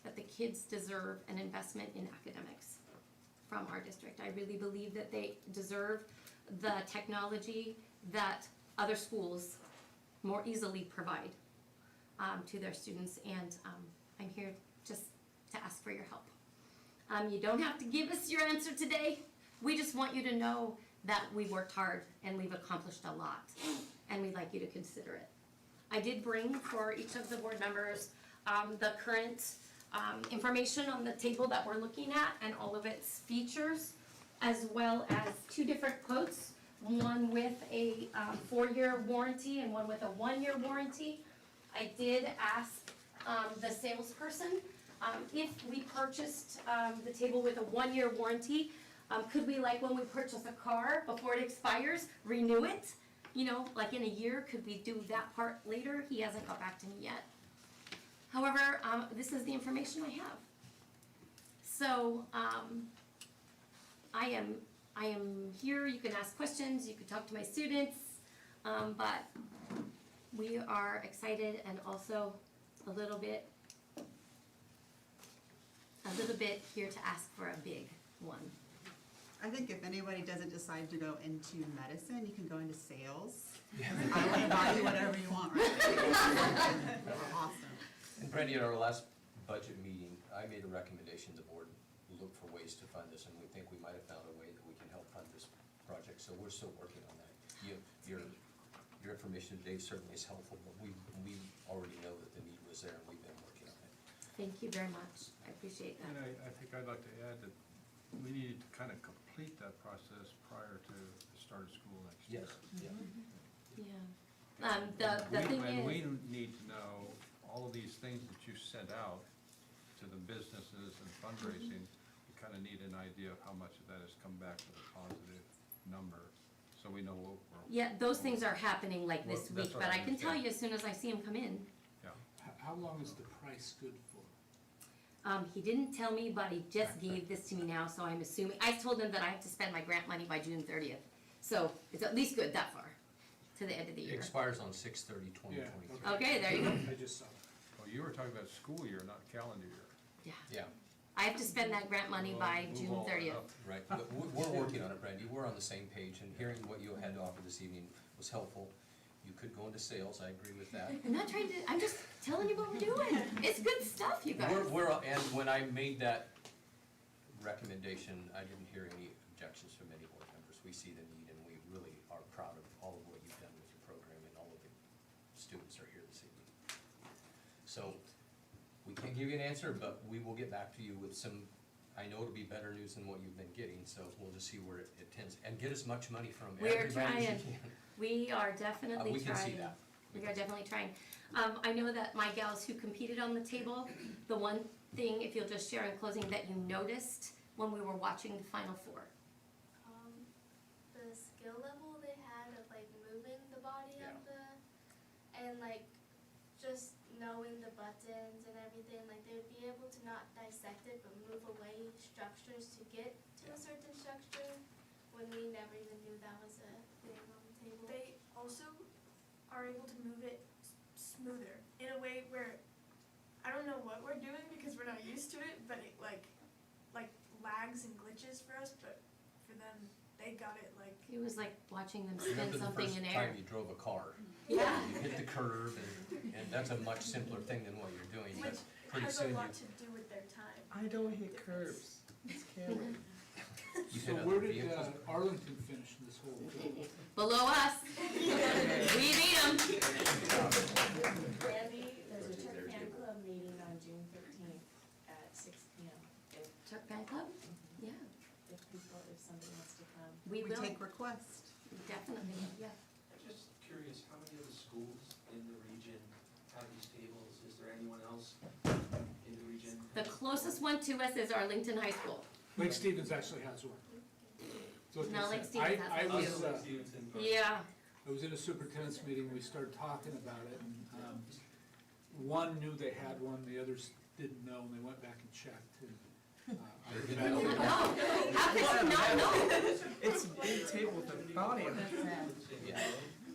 that the kids deserve an investment in academics from our district. I really believe that they deserve the technology that other schools more easily provide to their students, and I'm here just to ask for your help. You don't have to give us your answer today. We just want you to know that we worked hard and we've accomplished a lot, and we'd like you to consider it. I did bring for each of the board members the current information on the table that we're looking at and all of its features, as well as 2 different quotes, one with a 4-year warranty and one with a 1-year warranty. I did ask the salesperson if we purchased the table with a 1-year warranty, could we, like when we purchase a car before it expires, renew it? You know, like in a year, could we do that part later? He hasn't got back to me yet. However, this is the information I have. So, I am here, you can ask questions, you can talk to my students, but we are excited and also a little bit here to ask for a big one. I think if anybody doesn't decide to go into medicine, you can go into sales. I want to buy you whatever you want right now. Awesome. And Brandy, at our last budget meeting, I made a recommendation the board look for ways to fund this, and we think we might have found a way that we can help fund this project, so we're still working on that. Your information today certainly is helpful, but we already know that the need was there, and we've been working on it. Thank you very much, I appreciate that. And I think I'd like to add that we need to kind of complete that process prior to the start of school next year. Yes, yeah. Yeah. The thing And we is, need to know all of these things that you sent out to the businesses and fundraising. We kind of need an idea of how much of that has come back with a positive number, so we know what we're. yeah, those things are happening like this Well, that's week, what but I I can tell understand. you as soon as I see him come in. Yeah. How long is the price good for? He didn't tell me, but he just gave this to me now, so I'm assuming, I told him that I have to spend my grant money by June 30th. So it's at least good that far, to the end of the It year. expires on 6/30/2023. Okay, there you go. I just saw that. Well, you were talking about school year, not calendar year. Yeah. Yeah. I have to spend that grant money by Move June all that 30th. up. Right, but we're working on it, Brandy, we're on the same page, and hearing what you had to offer this evening was helpful. You could go into sales, I agree with that. I'm not trying to, I'm just telling you what we're doing. It's good stuff, you guys. And when I made that recommendation, I didn't hear any objections from any board members. We see the need, and we really are proud of all of what you've done with your program, and all of the students are here this evening. So, we can't give you an answer, but we will get back to you with some, I know it'll be better news than what you've been getting, so we'll just see where it tends, and get as much money from We're everybody as you trying. can. We are definitely We can see trying. that. We are definitely trying. I know that my gals who competed on the table, the one thing, if you'll just share in closing, that you noticed when we were watching the Final Four. The skill level they had of like moving the body of and like just knowing the buttons and everything, like they would be able to not dissect it but move away structures to get to a certain structure when we never even knew that was a thing on the table. They also are able to move it smoother in a way where I don't know what we're doing because we're not used to it, but it like lags and glitches for us, but for them they got it like. It was like watching them spin Remember the something first in time air. you drove a car? Yeah. You hit the curve, and that's a much simpler thing than what you're doing, but Which pretty has soon a you. lot to do with their time. I don't hit curves. It's Cameron. You So had where other did vehicles? Arlington finish in this whole thing? Below us. We beat them. Randy, there's a Turk Fan Club meeting on June 13th at 6 p.m. Turk Fan Club? Yeah, If somebody wants to come. we will. take requests. Definitely, yeah. I'm just curious, how many other schools in the region have these tables? Is there anyone else in the region? The closest one to us is Arlington High School. Lake Stevens actually has one. So No, Lake I- Stevens has I one was, too. Yeah. I was in a superintendent's meeting, we started talking about it, and, one knew they had one, the others didn't know, and they went back and checked, and, I heard back. No, how could you not know? It's a big table with a bounty on it.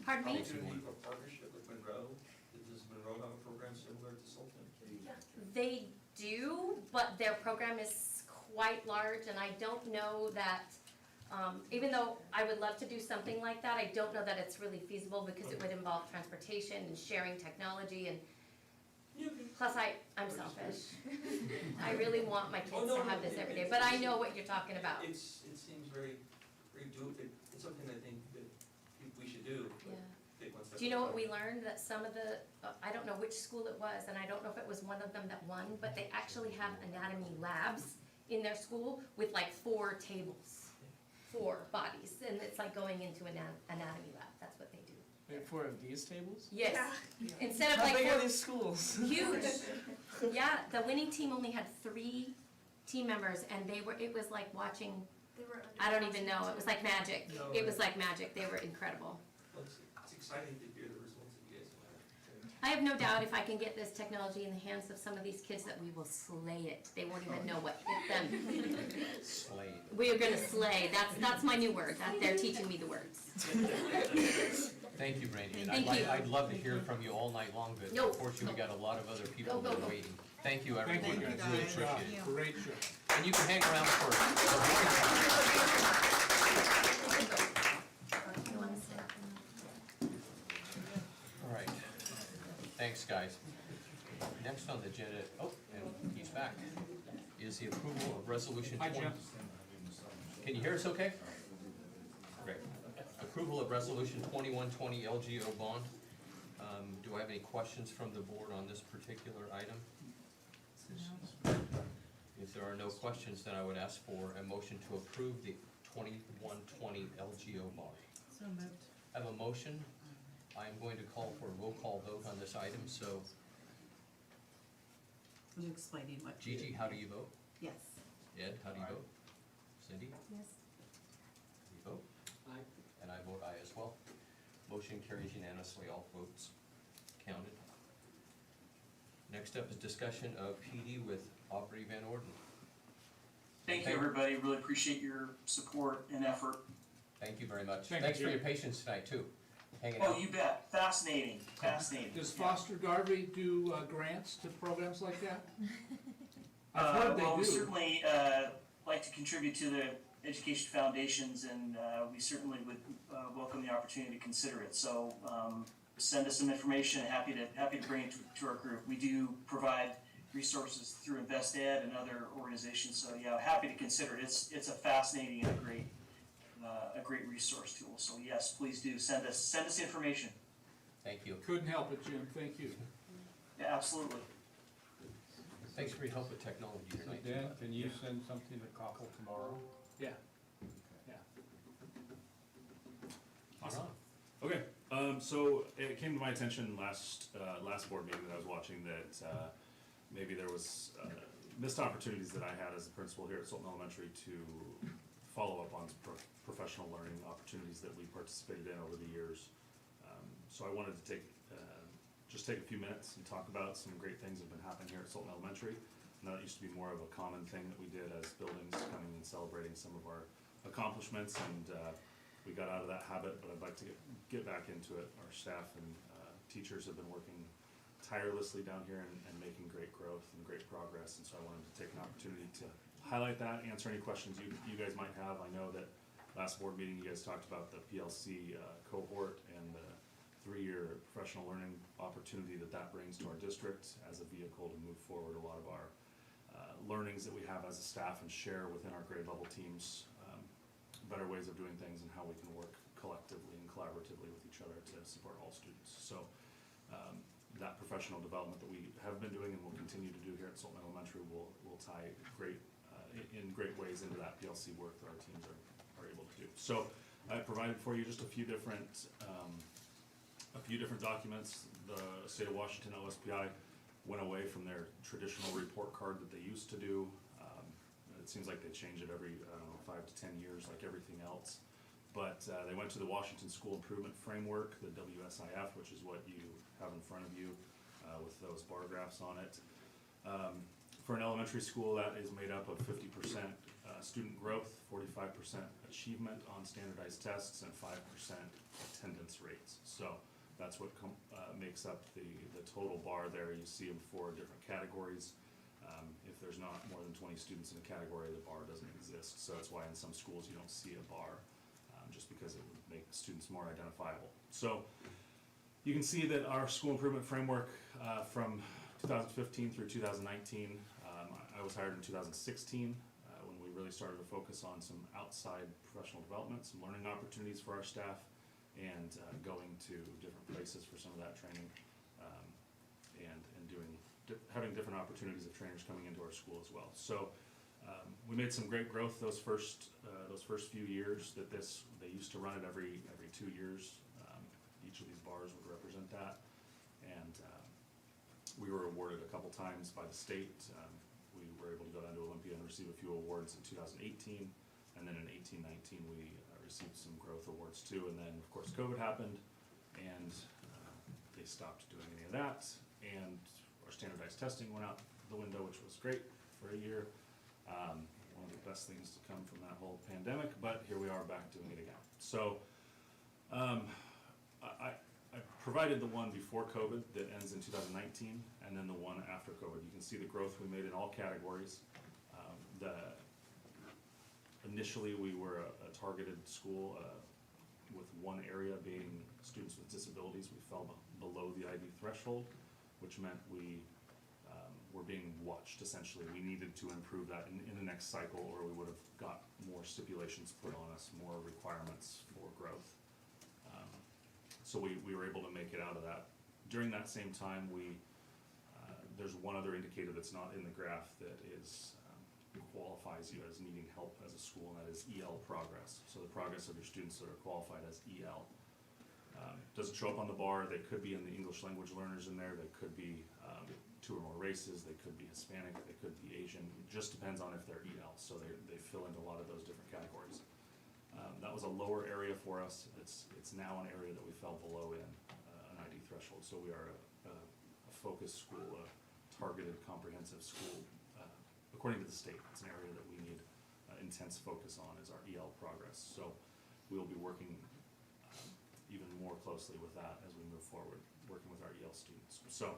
Pardon me? Is there a partnership with Monroe? Does Monroe have a program similar to Sultan? They do, but their program is quite large, and I don't know that, even though I would love to do something like that, I don't know that it's really feasible because it would involve transportation and sharing technology and plus I'm selfish. I really want my kids to have this every day, but I know what you're talking about. It seems very it's something I think that we should do. but take one step Do you know at a what we time. learned? That some of the, I don't know which school it was, and I don't know if it was one of them that won, but they actually have anatomy labs in their school with like 4 tables, 4 bodies, and it's like going into an anatomy lab. That's what they do. Wait, 4 of these tables? Yes. Instead of How like big are 4 these schools? huge. Yeah, the winning team only had 3 team members, and it was like watching, I don't even know, it was like magic. No, It was like magic. They were incredible. Well, it's exciting to hear the results that you guys have. I have no doubt if I can get this technology in the hands of some of these kids that we will slay it. They won't even know what hit them. Slay. We are gonna slay. That's my new word. They're teaching me the words. Thank you, Brandy. And Thank you. I'd love to hear from you all night long, but No. unfortunately, we got a lot of other people Go, go, that are go. waiting. Thank you, Thank everyone. you, guys. Really Great job. appreciate it. Great show. And you can hang around for. You wanna say? All right. Thanks, guys. Next on the agenda, and he's back, is the approval of resolution Hi, 20. Jim. Can you hear us okay? Great. Approval of resolution 2120 LGO bond. Do I have any questions from the board on this particular item? If there are no questions, then I would ask for a motion to approve the 2120 LGO bond. So moved. I have a motion. I am going to call for a roll call vote on this item, so I'm explaining what. Gigi, how do you vote? Yes. Ed, how do you vote? Cindy? Yes. You vote? Aye. And I vote aye as well. Motion carries unanimously, all votes counted. Next up is discussion of PD with Aubrey Van Orden. Thank you, everybody. Really appreciate your support and effort. Thank you very much. Thank Thanks you. for your patience tonight, too. Hanging out. Oh, you bet. Fascinating, fascinating. Does Foster Garvey do grants to programs like that? I've heard they Well, we do. certainly like to contribute to the education foundations, and we certainly would welcome the opportunity to consider it. So send us some information. Happy to bring it to our group. We do provide resources through InvestEd and other organizations. So yeah, happy to consider it. It's a fascinating and a great resource tool. So yes, please do send us information. Thank you. Couldn't help it, Jim, thank you. Yeah, absolutely. Thanks for your help with technology tonight. too. Dan, can you send something to Cockle tomorrow? Yeah. Yeah. Awesome. Okay, so it came to my attention last board meeting that I was watching that maybe there was missed opportunities that I had as a principal here at Sultan Elementary to follow up on professional learning opportunities that we participated in over the years. So I wanted to just take a few minutes and talk about some great things that have been happening here at Sultan Elementary. And that used to be more of a common thing that we did as buildings, coming and celebrating some of our accomplishments, and we got out of that habit, but I'd like to get back into it. Our staff and teachers have been working tirelessly down here and making great growth and great progress, and so I wanted to take an opportunity to highlight that, answer any questions you guys might have. I know that last board meeting you guys talked about the PLC cohort and the 3-year professional learning opportunity that brings to our district as a vehicle to move forward a lot of our learnings that we have as a staff and share within our grade level teams better ways of doing things and how we can work collectively and collaboratively with each other to support all students. So that professional development that we have been doing and will continue to do here at Sultan Elementary will tie in great ways into that PLC work that our teams are able to do. So I provided for you just a few different documents. The state of Washington OSPI went away from their traditional report card that they used to do. It seems like they change it every, 5 to 10 years like everything else. But they went to the Washington School Improvement Framework, the WSIF, which is what you have in front of you with those bar graphs on it. For an elementary school, that is made up of 50% student growth, 45% achievement on standardized tests, and 5% attendance rates. So that's what makes up the total bar there. You see them for different categories. If there's not more than 20 students in a category, the bar doesn't exist. So that's why in some schools you don't see a bar, just because it would make students more identifiable. So you can see that our school improvement framework from 2015 through 2019, I was hired in 2016 when we really started to focus on some outside professional development, some learning opportunities for our staff, and going to different places for some of that training, and having different opportunities of trainers coming into our school as well. So we made some great growth those first few years that they used to run it every 2 years. Each of these bars would represent that, and we were awarded a couple times by the state. We were able to go down to Olympia and receive a few awards in 2018, and then in 18-19 we received some growth awards too. And then of course COVID happened, and they stopped doing any of that, and our standardized testing went out the window, which was great for a year. One of the best things to come from that whole pandemic, but here we are back doing it again. So I provided the one before COVID that ends in 2019, and then the one after COVID. You can see the growth we made in all categories. Initially we were a targeted school with one area being students with disabilities. We fell below the ID threshold, which meant we were being watched essentially. We needed to improve that in the next cycle, or we would have got more stipulations put on us, more requirements for growth. So we were able to make it out of that. During that same time, there's one other indicator that's not in the graph that qualifies you as needing help as a school, and that is EL progress. So the progress of your students that are qualified as EL. Doesn't show up on the bar. They could be in the English language learners in there. They could be 2 or more races. They could be Hispanic. They could be Asian. It just depends on if they're EL. So they fill into a lot of those different categories. That was a lower area for us. It's now an area that we fell below in an ID threshold. So we are a focused school, a targeted comprehensive school. According to the state, it's an area that we need intense focus on is our EL progress. So we'll be working even more closely with that as we move forward, working with our EL students. So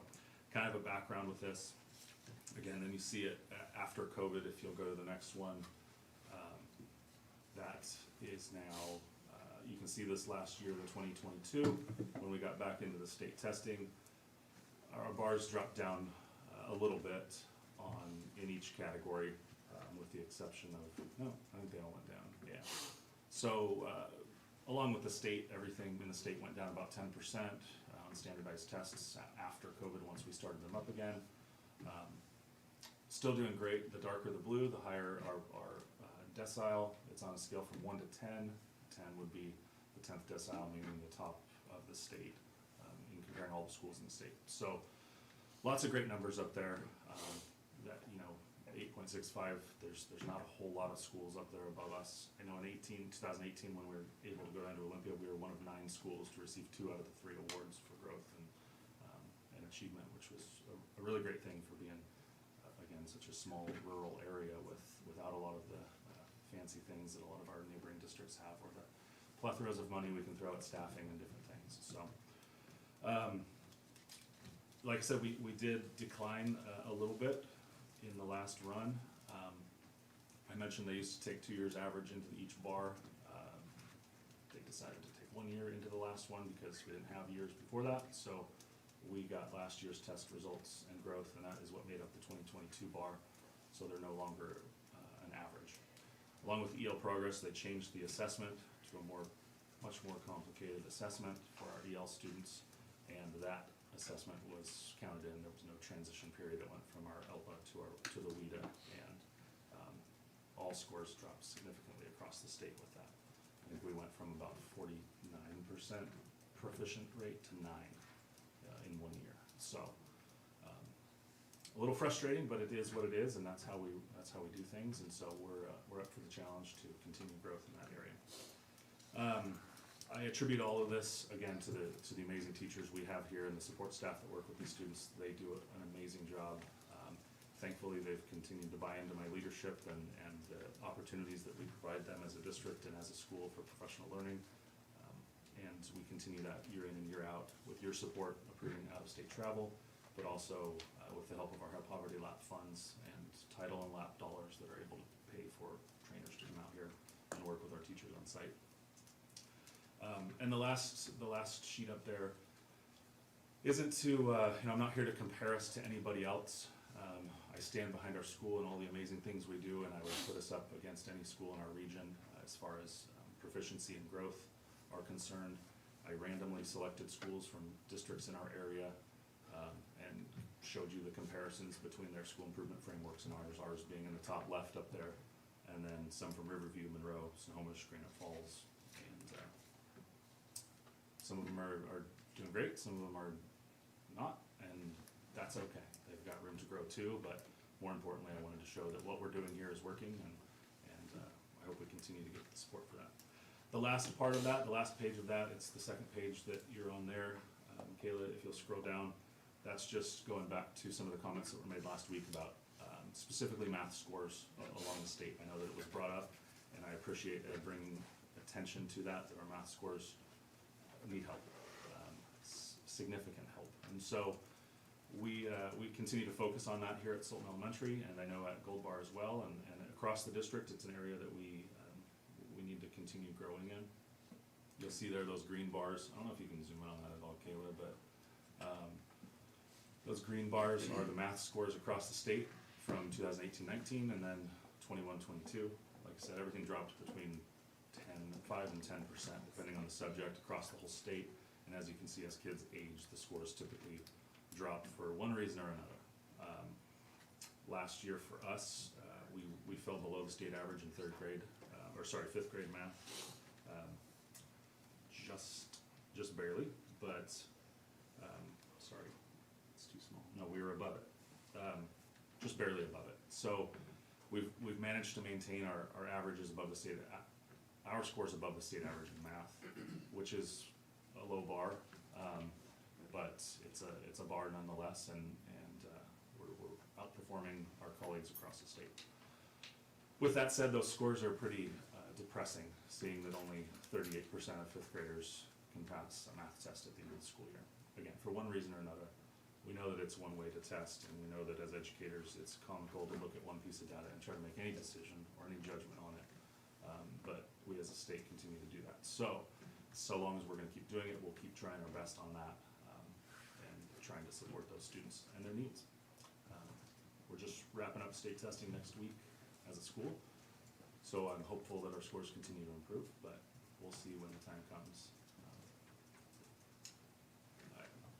kind of a background with this. Again, then you see it after COVID. If you'll go to the next one, that is now, you can see this last year, the 2022, when we got back into the state testing, our bars dropped down a little bit in each category, with the exception of, no, I think they all went down, yeah. So along with the state, everything in the state went down about 10% on standardized tests after COVID, once we started them up again. Still doing great. The darker the blue, the higher our decile. It's on a scale from 1 to 10. 10 would be the 10th decile, meaning the top of the state, in comparing all the schools in the state. So lots of great numbers up there. That, 8.65, there's not a whole lot of schools up there above us. I know in 2018, when we were able to go down to Olympia, we were one of 9 schools to receive 2 out of the 3 awards for growth and achievement, which was a really great thing for being, again, such a small rural area without a lot of the fancy things that a lot of our neighboring districts have, or the plethoras of money we can throw at staffing and different things. So like I said, we did decline a little bit in the last run. I mentioned they used to take 2 years average into each bar. They decided to take 1 year into the last one because we didn't have years before that. So we got last year's test results and growth, and that is what made up the 2022 bar. So they're no longer an average. Along with EL Progress, they changed the assessment to a much more complicated assessment for our EL students, and that assessment was counted in. There was no transition period that went from our ELPA to the WIDA, and all scores dropped significantly across the state with that. I think we went from about 49% proficient rate to 9 in 1 year. So a little frustrating, but it is what it is, and that's how we do things. And so we're up for the challenge to continue growth in that area. I attribute all of this again to the amazing teachers we have here and the support staff that work with these students. They do an amazing job. Thankfully, they've continued to buy into my leadership and the opportunities that we provide them as a district and as a school for professional learning. And we continue that year in and year out with your support, approving out-of-state travel, but also with the help of our poverty lap funds and title and lap dollars that are able to pay for trainers to come out here and work with our teachers on site. And the last sheet up there isn't to, I'm not here to compare us to anybody else. I stand behind our school and all the amazing things we do, and I would put us up against any school in our region as far as proficiency and growth are concerned. I randomly selected schools from districts in our area and showed you the comparisons between their school improvement frameworks and ours being in the top left up there, and then some from Riverview, Monroe, Snohomish, Granite Falls, and some of them are doing great, some of them are not, and that's okay. They've got room to grow too, but more importantly, I wanted to show that what we're doing here is working, and I hope we continue to get the support for that. The last part of that, the last page of that, it's the second page that you're on there. Kayla, if you'll scroll down, that's just going back to some of the comments that were made last week about specifically math scores along the state. I know that it was brought up, and I appreciate bringing attention to that our math scores need help, significant help. And so we continue to focus on that here at Sultan Elementary, and I know at Gold Bar as well, and across the district. It's an area that we need to continue growing in. You'll see there those green bars. I don't know if you can zoom in on that at all, Kayla, but those green bars are the math scores across the state from 2018-19 and then 21-22. Like I said, everything dropped between 5 and 10%, depending on the subject across the whole state. And as you can see, as kids age, the scores typically drop for one reason or another. Last year for us, we fell below the state average in fifth grade math, just barely, but sorry, it's too small. No, we were above it, just barely above it. So we've managed to maintain our averages above the state, our scores above the state average in math, which is a low bar, but it's a bar nonetheless, and we're outperforming our colleagues across the state. With that said, those scores are pretty depressing, seeing that only 38% of fifth graders can pass a math test at the end of the school year. Again, for one reason or another. We know that it's one way to test, and we know that as educators, it's comical to look at one piece of data and try to make any decision or any judgment on it. But we as a state continue to do that. So long as we're gonna keep doing it, we'll keep trying our best on that, and trying to support those students and their needs. We're just wrapping up state testing next week as a school, so I'm hopeful that our scores continue to improve, but we'll see when the time comes.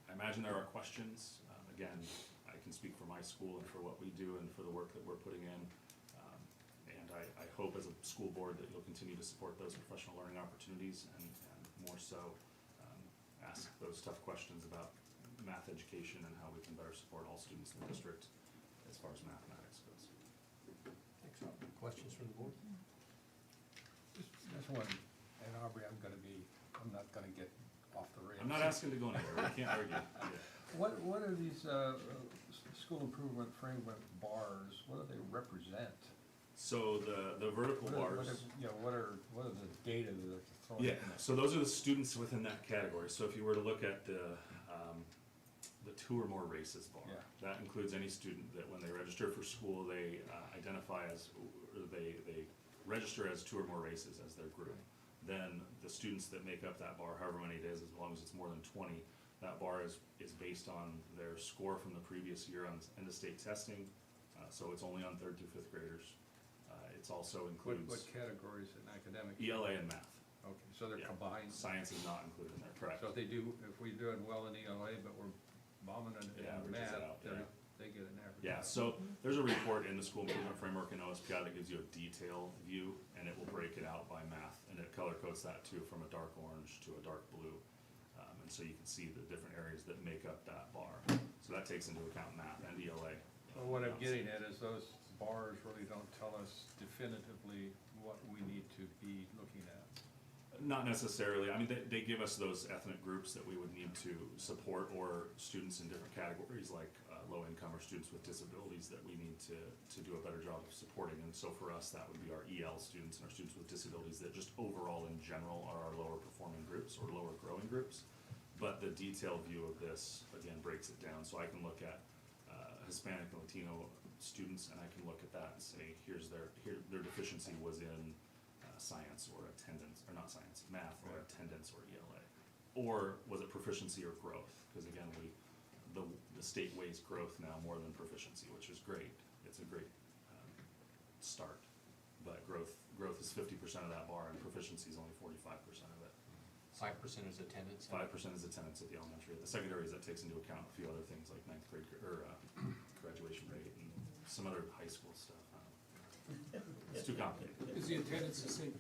I imagine there are questions. Again, I can speak for my school and for what we do and for the work that we're putting in. And I hope as a school board that you'll continue to support those professional learning opportunities and more so ask those tough questions about math education and how we can better support all students in the district as far as mathematics goes. Thanks, Rob. Questions from the board? Just one, and Aubrey, I'm not gonna get off the rails. I'm not asking to go anywhere, we can't argue. Yeah. What are these school improvement framework bars, what do they represent? So the vertical bars. What are the data that are thrown in Yeah, there? so those are the students within that category. So if you were to look at the 2 or more races bar, that includes any student that when they register for school, they identify as, or they register as 2 or more races as their group. Then the students that make up that bar, however many it is, as long as it's more than 20, that bar is based on their score from the previous year on end of state testing. So it's only on 3rd through 5th graders. It's It's also What includes categories in academic? ELA and math. Okay, so they're Yeah. combined? Science is not included in there, correct? So if we're doing well in ELA, but we're bombing in Yeah, in averages it math, out, yeah. they get an average. Yeah, so there's a report in the school improvement framework in OSPI that gives you a detailed view, and it will break it out by math, and it color codes that too, from a dark orange to a dark blue. And so you can see the different areas that make up that bar. So that takes into account math and ELA. Well, what I'm getting at is those bars really don't tell us definitively what we need to be looking at. Not necessarily. I mean, they give us those ethnic groups that we would need to support, or students in different categories like low income or students with disabilities that we need to do a better job of supporting. And so for us, that would be our EL students and our students with disabilities that just overall in general are our lower performing groups or lower growing groups. But the detailed view of this, again, breaks it down. So I can look at Hispanic and Latino students, and I can look at that and say, here their deficiency was in science or attendance, or not science, math or attendance or ELA. Or was it proficiency or growth? Because again, the state weighs growth now more than proficiency, which is great. It's a great start. But growth is 50% of that bar, and proficiency is only 45% of it. 5% is attendance? 5% is attendance at the elementary. At the secondaries, that takes into account a few other things like ninth grade, or graduation rate and some other high school stuff. It's too complicated. Is the attendance the same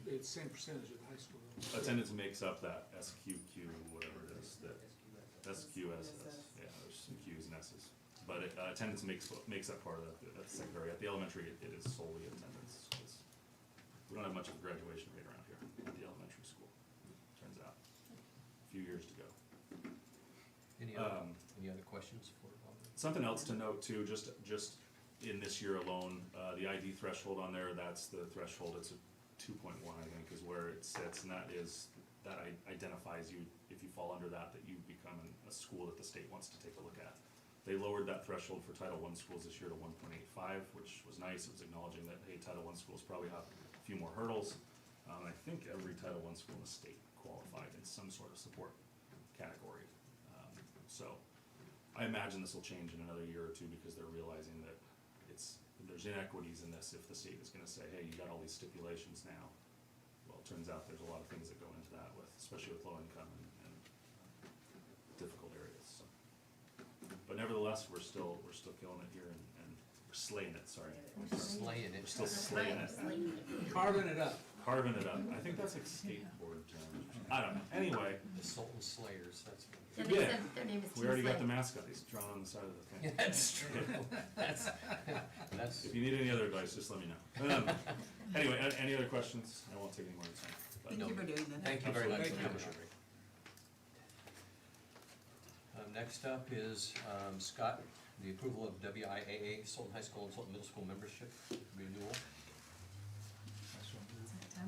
percentage at high school? Attendance makes up that SQQ, whatever it is, that SQSS, yeah, there's some Qs and S's. But attendance makes up part of that secondary. At the elementary, it is solely attendance. We don't have much of a graduation rate around here at the elementary school, turns out. A few years to go. Any other questions for Bob? Something else to note too, just in this year alone, the ID threshold on there, that's the threshold, it's a 2.1, I think, is where it sits, and that identifies you, if you fall under that you become a school that the state wants to take a look at. They lowered that threshold for Title I schools this year to 1.85, which was nice. It was acknowledging that, hey, Title I schools probably have a few more hurdles. I think every Title I school in the state qualified in some sort of support category. So I imagine this will change in another year or two, because they're realizing that there's inequities in this. If the state is gonna say, hey, you got all these stipulations now, well, it turns out there's a lot of things that go into that, especially with low income and difficult areas, so. But nevertheless, we're still killing it here, and we're slaying it, sorry. Slaying it. We're still slaying it. Carving it up. Carving it up. I think that's like skateboard term. I don't know. Anyway. The Sultan Slayers, that's what. Yeah. Their name is We already got Team the mascot. He's drawn on the side of the thing. Yeah, that's true. That's. If you need any other advice, just let me know. Anyway, any other questions? I won't take any more time. But Thank you for doing this. Thank you very much. Thank you. Next up is Scott, the approval of WIAA Sultan High School and Sultan Middle School membership renewal.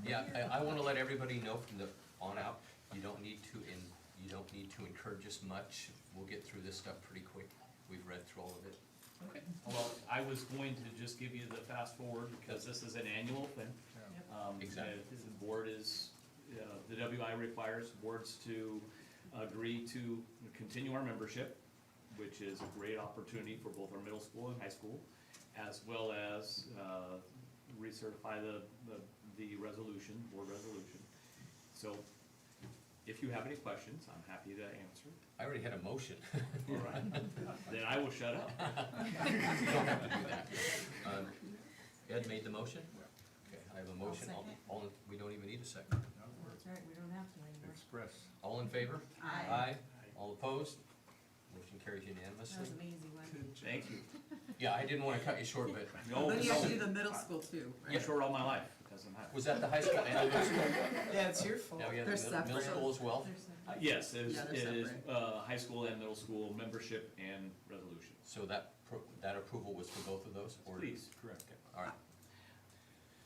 Yeah, I want to let everybody know from the on out, you don't need to encourage us much. We'll get through this stuff pretty quick. We've read through all of it. Okay, well, I was going to just give you the fast forward, because this is an annual thing. Exactly. The board is, the WI requires boards to agree to continue our membership, which is a great opportunity for both our middle school and high school, as well as recertify the resolution, board resolution. So if you have any questions, I'm happy to answer. I already had a motion. All right, then I will shut up. You don't have to do that. Ed made the motion? Okay, I have a motion. We don't even need a second. That's right, we don't have to anymore. Express. All in favor? Aye. All opposed? Motion carries unanimously. That was an easy one. Thank you. Yeah, I didn't want to cut you short, but. No, Then you have to no. do the middle school too, right? Yeah, short all my life, it doesn't matter. Was that the high school and the middle school? Yeah, it's your fault. Now you have They're the middle separate. school as well? Yes, it is, Yeah, it they're is, separate. high school and middle school membership and resolution. So that approval was for both of those? Or- Please, correct. Okay, all right.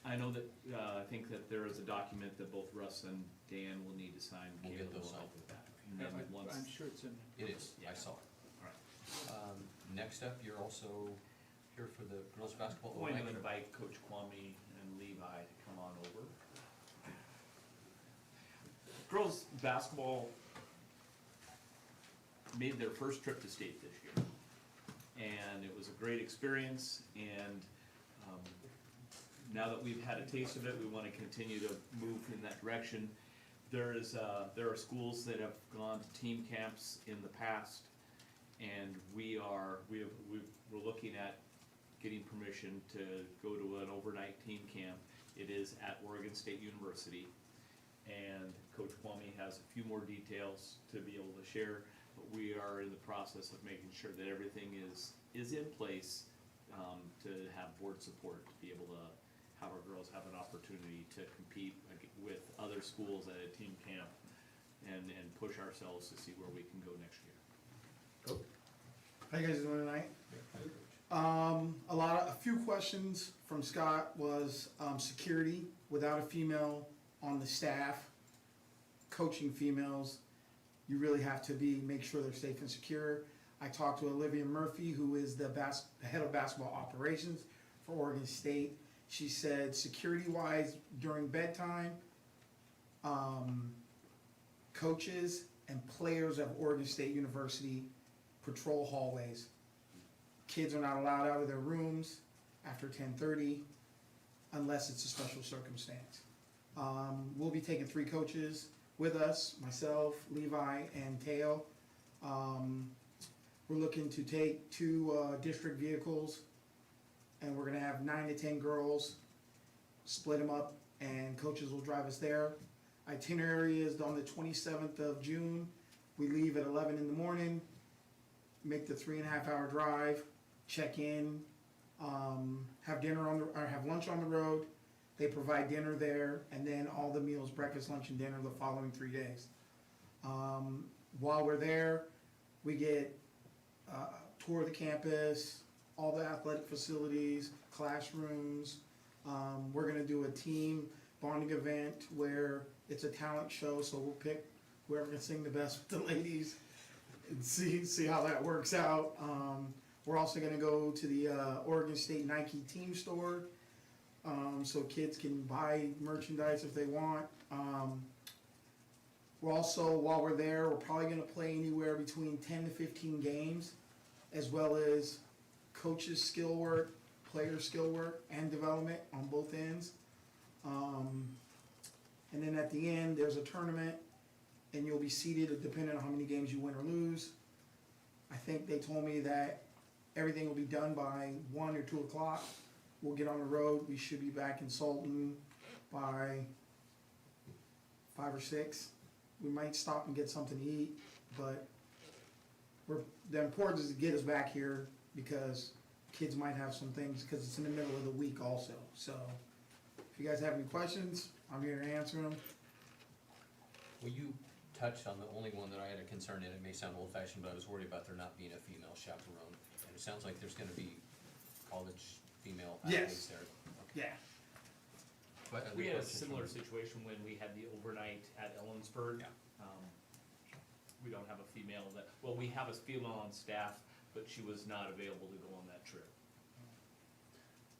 I know that, I think that there is a document that both Russ and Dan will need to sign. We'll get Caleb those will help signed. with that. And then once, I'm sure it's in there. It is, I saw it. all right. Next up, you're also here for the girls' basketball. I'm going to overnight trip. invite Coach Kwame and Levi to come on over. Girls' basketball made their first trip to state this year. And it was a great experience, and now that we've had a taste of it, we wanna continue to move in that direction. There are schools that have gone to team camps in the past, and we're looking at getting permission to go to an overnight team camp. It is at Oregon State University, and Coach Kwame has a few more details to be able to share, but we are in the process of making sure that everything is in place to have board support, to be able to have our girls have an opportunity to compete with other schools at a team camp and push ourselves to see where we can go next year. How you guys doing tonight? A few questions from Scott was security without a female on the staff, coaching females, you really have to make sure they're safe and secure. I talked to Olivia Murphy, who is the head of basketball operations for Oregon State. She said security-wise during bedtime, coaches and players of Oregon State University patrol hallways. Kids are not allowed out of their rooms after 10:30 unless it's a special circumstance. We'll be taking 3 coaches with us, myself, Levi, and Teo. We're looking to take 2 district vehicles, and we're gonna have 9 to 10 girls, split them up, and coaches will drive us there. Itinerary is on the 27th of June. We leave at 11 in the morning, make the 3.5-hour drive, check in, have lunch on the road. They provide dinner there, and then all the meals, breakfast, lunch, and dinner the following 3 days. While we're there, we get a tour of the campus, all the athletic facilities, classrooms. We're gonna do a team bonding event where it's a talent show, so we'll pick whoever can sing the best with the ladies and see how that works out. We're also gonna go to the Oregon State Nike team store, so kids can buy merchandise if they want. We're also, while we're there, we're probably gonna play anywhere between 10 to 15 games, as well as coaches' skill work, players' skill work, and development on both ends. And then at the end, there's a tournament, and you'll be seated depending on how many games you win or lose. I think they told me that everything will be done by 1 or 2 o'clock. We'll get on the road. We should be back in Sultan by 5 or 6. We might stop and get something to eat, but the importance is to get us back here because kids might have some things, because it's in the middle of the week also. So if you guys have any questions, I'm here to answer them. Well, you touched on the only one that I had a concern in. It may sound old-fashioned, but I was worried about there not being a female chaperone. And it sounds like there's gonna be college female athletes there. Okay. Yeah. But We had a similar situation when we had the overnight at Ellensburg. Yeah. We don't have a female we have a female on staff, but she was not available to go on that trip.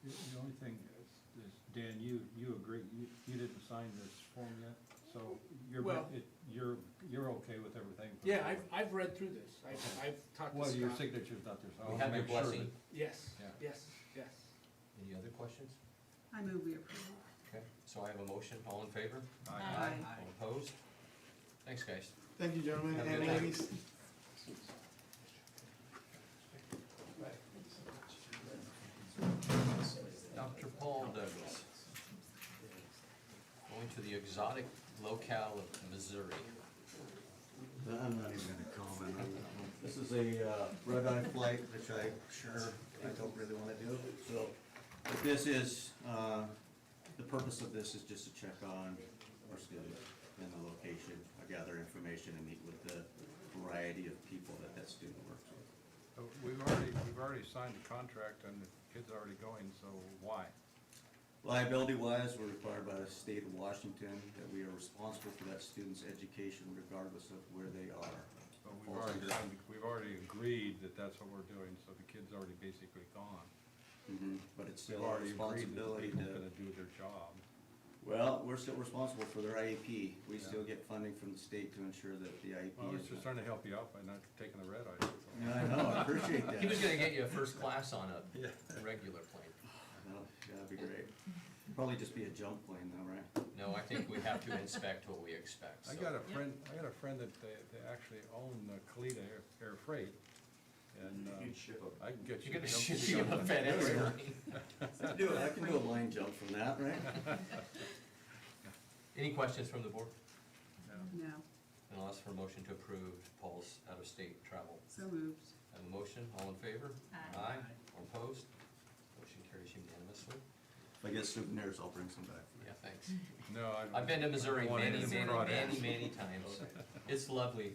The only thing is, Dan, you agree, you didn't sign this form yet, so Well- you're okay with everything? Yeah, I've read through this. I've talked to Well, your Scott. signature's not there, so We I'll have your make sure blessing. that. Yes, Yeah. yes, yes. Any other questions? I move we approve. Okay, so I have a motion. All in favor? Aye. All opposed? Thanks, guys. Thank you, gentlemen Have a and good night. ladies. Dr. Paul Douglas. Going to the exotic locale of Missouri. I'm not even gonna comment on that one. This is a red-eye flight, which I don't really wanna do. So, but this is, the purpose of this is just to check on our student and the location. I gather information and meet with the variety of people that student works with. We've already signed the contract and the kid's already going, so why? Liability-wise, we're required by the state of Washington that we are responsible for that student's education regardless of where they are. But we've already agreed that that's what we're doing, so the kid's already basically gone. But it's We've still our already agreed that the responsibility people to. are gonna do their job. Well, we're still responsible for their IEP. We still get funding from the state to ensure that the IEP Well, I was is. just trying to help you out by not taking the red eye. Yeah, I know, I appreciate that. He was gonna get you a first class on a regular plane. Well, yeah, that'd be great. Probably just be a jump plane though, right? No, I think we have to inspect what we expect, I so. got a friend that they actually own Kalita Air Freight, and, I can get you. You're gonna jump- ship him a FedEx line. I can do a line jump from that, right? Any questions from the board? No, And I'll ask for a motion to approve Paul's out-of-state travel. so moved. Have a motion, all in favor? Aye. All opposed? Motion carries unanimously. If I get souvenirs, I'll bring some back. Yeah, thanks. No, I don't. I've been to Missouri I don't want many, anything many, brought in. many, many times. It's lovely.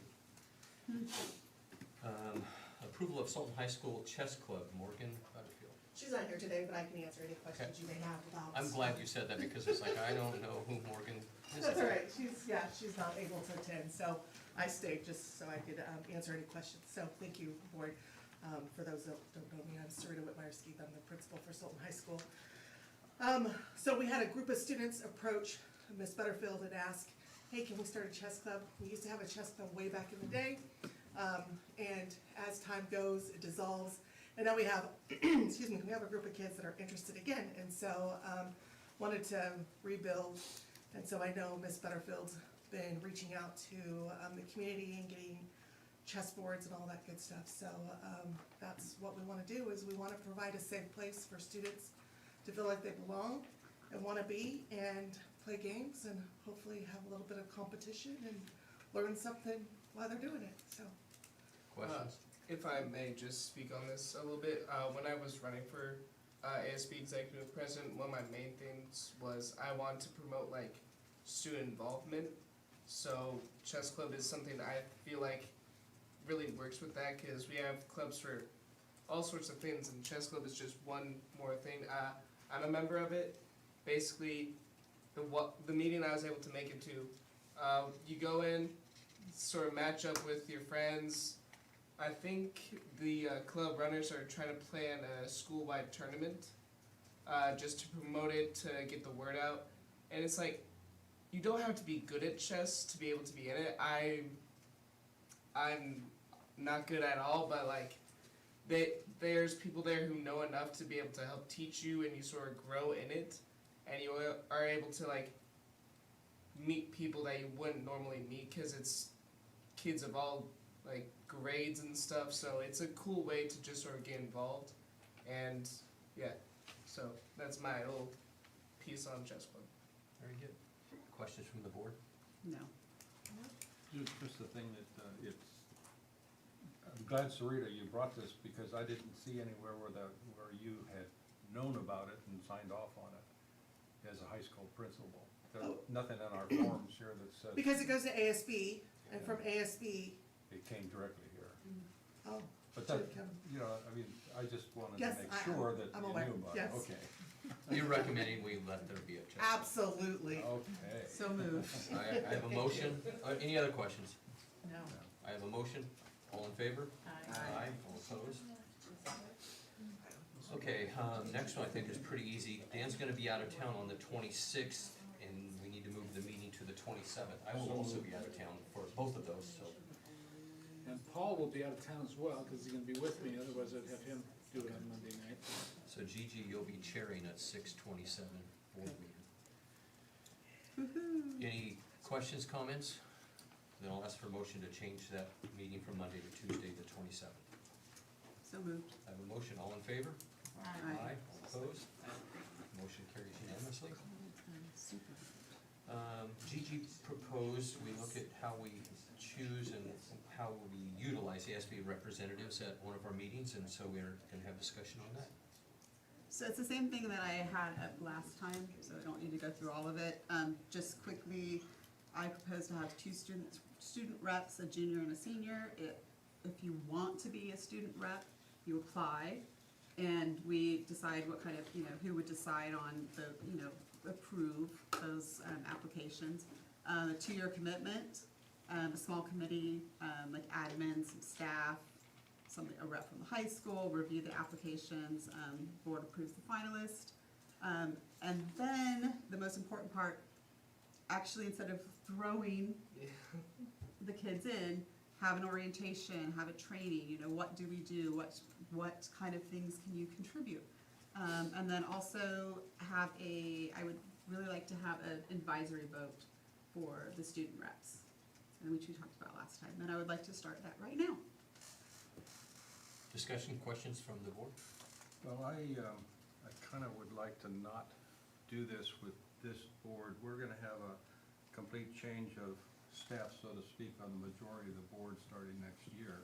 Approval of Sultan High School Chess Club, Morgan Butterfield. She's not here today, but I can answer any questions you may have about. I'm glad you said that because it's like, I don't know who Morgan is. That's all right, she's not able to attend, so I stayed just so I could, answer any questions. So thank you, board. For those that don't know me, I'm Sarita Whitmire-Skeeth, I'm the principal for Sultan High School. So we had a group of students approach Miss Butterfield and ask, hey, can we start a chess club? We used to have a chess club way back in the day, and as time goes, it dissolves. And now we have, excuse me, we have a group of kids that are interested again, and so, wanted to rebuild. And so I know Miss Butterfield's been reaching out to, the community and getting chessboards and all that good stuff. So, that's what we wanna do, is we wanna provide a safe place for students to feel like they belong and wanna be, and play games, and hopefully have a little bit of competition and learn something while they're doing it, so. Questions? If I may just speak on this a little bit, when I was running for ASB executive president, one of my main things was I wanted to promote like student involvement. So chess club is something I feel like really works with that, because we have clubs for all sorts of things, and chess club is just one more thing. I'm a member of it. Basically, the meeting I was able to make it to, you go in, sort of match up with your friends. I think the club runners are trying to plan a school-wide tournament, just to promote it, to get the word out. And it's like, you don't have to be good at chess to be able to be in it. I'm not good at all, but like, there's people there who know enough to be able to help teach you, and you sort of grow in it, and you are able to like meet people that you wouldn't normally meet, because it's kids of all like grades and stuff, so it's a cool way to just sort of get involved. And yeah, so that's my little piece on chess club. Very good. Questions from the board? No. Just the thing that, I'm glad, Sarita, you brought this, because I didn't see anywhere where you had known about it and signed off on it as a high school principal. There's nothing on our forms here that says. Because it goes to ASB, and from ASB, It came directly here. oh, But that, should come. you know, I mean, I just wanted to Yes, make I- sure that I'm you aware. knew about it. Yes. Okay. You're recommending we let there be a chess club? Absolutely. Okay. So moved. I have a motion. Any other questions? No. I have a motion. All in favor? Aye. All opposed? Okay, next one I think is pretty easy. Dan's gonna be out of town on the 26th, and we need to move the meeting to the 27th. I will also be out of town for both of those, so. And Paul will be out of town as well, because he's gonna be with me, otherwise I'd have him do it on Monday night. So Gigi, you'll be chairing at 6:27 board meeting. Woo-hoo. Any questions, comments? Then I'll ask for a motion to change that meeting from Monday to Tuesday, the 27th. So moved. I have a motion. All in favor? Aye. All opposed? Motion carries unanimously. Gigi proposed we look at how we choose and how we utilize ASB representatives at one of our meetings, and so we're gonna have discussion on that. So it's the same thing that I had at last time, so I don't need to go through all of it. Just quickly, I propose to have two student reps, a junior and a senior. If you want to be a student rep, you apply, and we decide what kind of, who would decide on the, approve those applications. A 2-year commitment, a small committee, like admin, some staff, a rep from the high school, review the applications, board approves the finalist. And then, the most important part, actually instead of throwing the kids in, have an orientation, have a training, what do we do, what kind of things can you contribute? And then also I would really like to have an advisory vote for the student reps, and which we talked about last time, and I would like to start that right now. Discussion, questions from the board? Well, I kind of would like to not do this with this board. We're gonna have a complete change of staff, so to speak, on the majority of the board starting next year.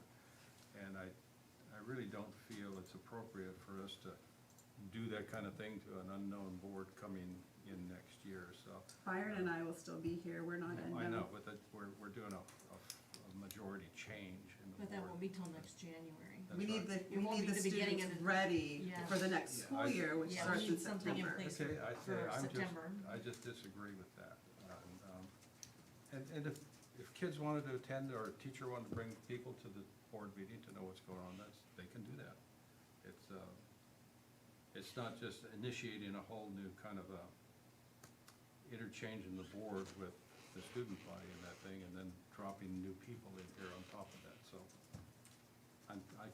And I really don't feel it's appropriate for us to do that kind of thing to an unknown board coming in next year, so. Byron and I will still be here, we're not unknown. I know, but we're doing a majority change in the But that board. won't be till next January. That's We need right. the, we need the students ready Yeah. for the next Yeah. school year, which Yeah, starts we in need something in September. place Okay, for September. I just disagree with that. And if kids wanted to attend, or a teacher wanted to bring people to the board meeting to know what's going on, they can do that. It's not just initiating a whole new kind of interchange in the board with the student body and that thing, and then dropping new people in here on top of that, so I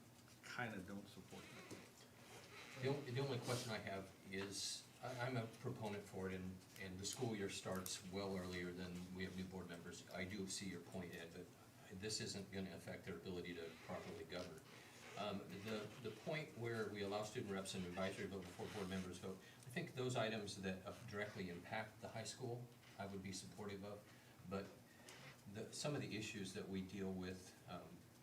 kind of don't support that. The only question I have is, I'm a proponent for it, and the school year starts well earlier than we have new board members. I do see your point, Ed, but this isn't gonna affect their ability to properly govern. The point where we allow student reps and advisory vote before board members vote, I think those items that directly impact the high school, I would be supportive of. But some of the issues that we deal with,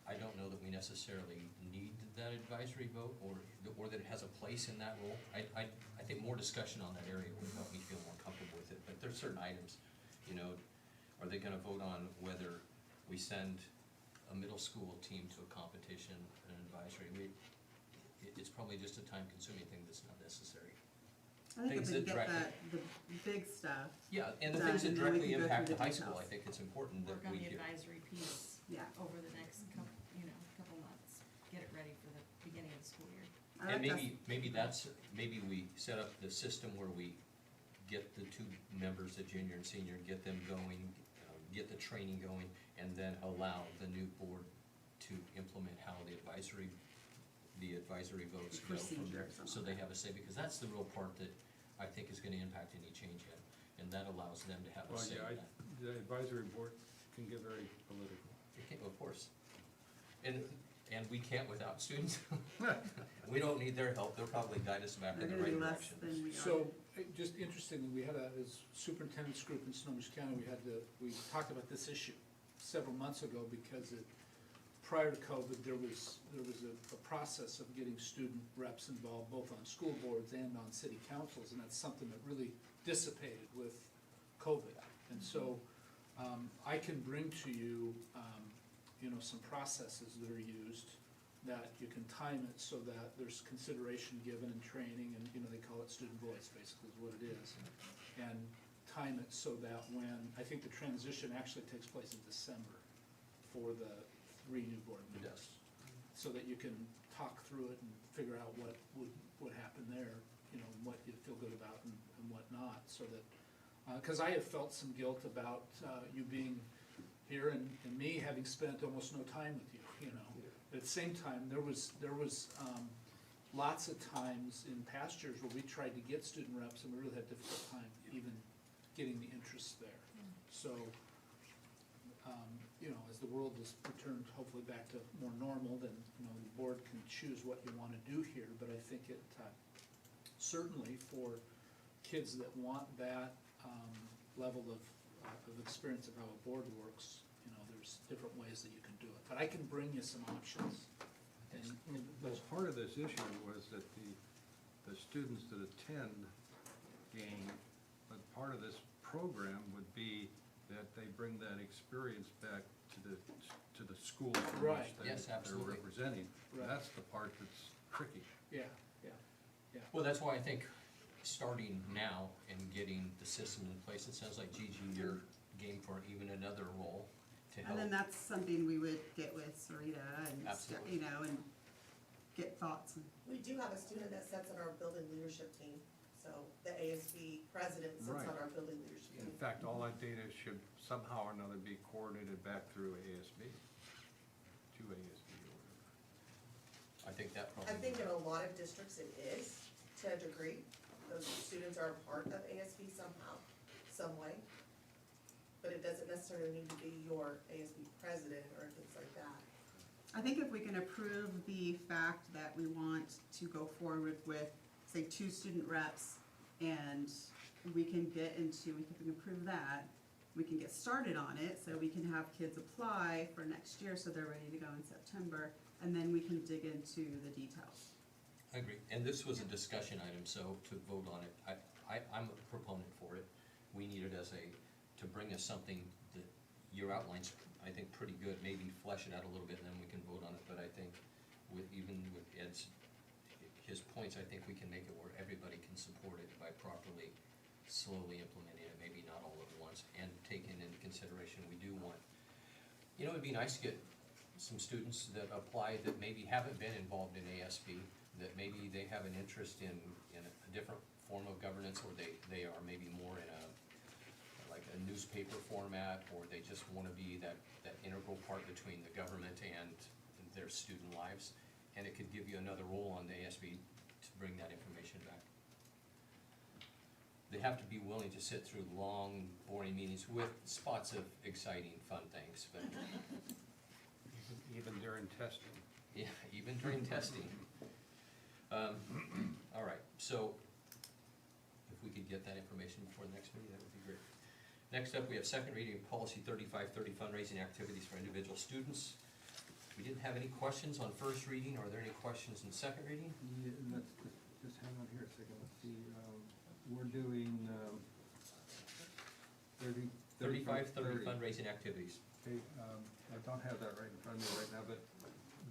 I don't know that we necessarily need that advisory vote, or that it has a place in that role. I think more discussion on that area would help me feel more comfortable with it, but there's certain items, are they gonna vote on whether we send a middle school team to a competition, an advisory? It's probably just a time-consuming thing that's not necessary. I think if Things we that get directly- the big stuff. Yeah, and the done, things that and then we directly can go impact through the high school, I details. think it's important that Work on we the hear. advisory piece Yeah. over the next couple months. Get it ready for the beginning of the school year. And maybe we set up the system where we get the two members, the junior and senior, get them going, get the training going, and then allow the new board to implement how the advisory votes go from there, Procedures. so they have a say, because that's the real part that I think is gonna impact any change in, and that allows them to have a Well, say in yeah, that. the advisory board can get very political. Okay, of course. And we can't without students. We don't need their help, they'll probably guide us back in the right direction. So, just interestingly, we had as superintendent's group in Snohomish County, we talked about this issue several months ago, because prior to COVID, there was a process of getting student reps involved, both on school boards and on city councils, and that's something that really dissipated with COVID. And so, I can bring to you, some processes that are used, that you can time it so that there's consideration given and training, and, they call it student voice, basically is what it is. And time it so that when, I think the transition actually takes place in December for the 3 new board members. So that you can talk through it and figure out what would happen there, and what you feel good about and what not, so that, cause I have felt some guilt about, you being here and me having spent almost no time with you, At the same time, there was lots of times in past years where we tried to get student reps, and we really had a difficult time even getting the interest there. So, as the world has returned hopefully back to more normal, then, the board can choose what you wanna do here, but I think it, certainly for kids that want that, level of experience of how a board works, there's different ways that you can do it, but I can bring you some options. And Well, part of this issue was that the students that attend gain, but part of this program would be that they bring that experience back to the school from Right. which Yes, they're absolutely. representing. Right. That's the part that's tricky. Yeah. Well, that's why I think starting now and getting the system in place, it sounds like Gigi, you're game for even another role to help. And then that's something we would get with Sarita and, Absolutely. and get thoughts. We do have a student that sits on our building leadership team, so the ASB president sits Right. on our building leadership team. In fact, all that data should somehow or another be coordinated back through ASB, to ASB or whatever. I think that probably. I think in a lot of districts it is, to a degree. Those students are a part of ASB somehow, some way. But it doesn't necessarily need to be your ASB president or things like that. I think if we can approve the fact that we want to go forward with, say, 2 student reps, and we can get into, if we can approve that, we can get started on it, so we can have kids apply for next year, so they're ready to go in September, and then we can dig into the details. I agree, and this was a discussion item, so to vote on it, I'm a proponent for it. We need it as to bring us something that your outline's, I think, pretty good, maybe flesh it out a little bit, and then we can vote on it, but I think even with Ed's, his points, I think we can make it where everybody can support it by properly, slowly implementing it, maybe not all at once, and taking into consideration, we do want, it'd be nice to get some students that apply that maybe haven't been involved in ASB, that maybe they have an interest in a different form of governance, or they are maybe more in like a newspaper format, or they just wanna be that integral part between the government and their student lives, and it could give you another role on the ASB to bring that information back. They have to be willing to sit through long, boring meetings with spots of exciting, fun things, but Even during testing. yeah, even during testing. All right, so if we could get that information before the next meeting, that would be great. Next up, we have second reading of policy 3530, fundraising activities for individual students. We didn't have any questions on first reading. Are there any questions in second reading? Yeah, let's just hang on here a second, let's see, we're doing, 3530 fundraising activities. Okay, I don't have that right in front of me right now, but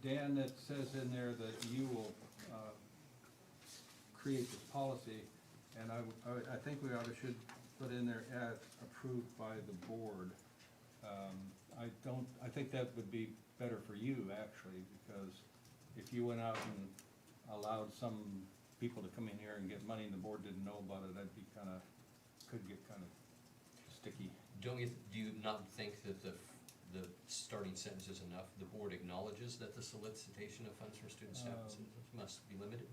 Dan, it says in there that you will, create this policy, and I think we should put in there as approved by the board. I think that would be better for you, actually, because if you went out and allowed some people to come in here and get money and the board didn't know about it, that'd be could get kind of sticky. Do you not think that the starting sentence is enough? The board acknowledges that the solicitation of funds from student staff must be limited?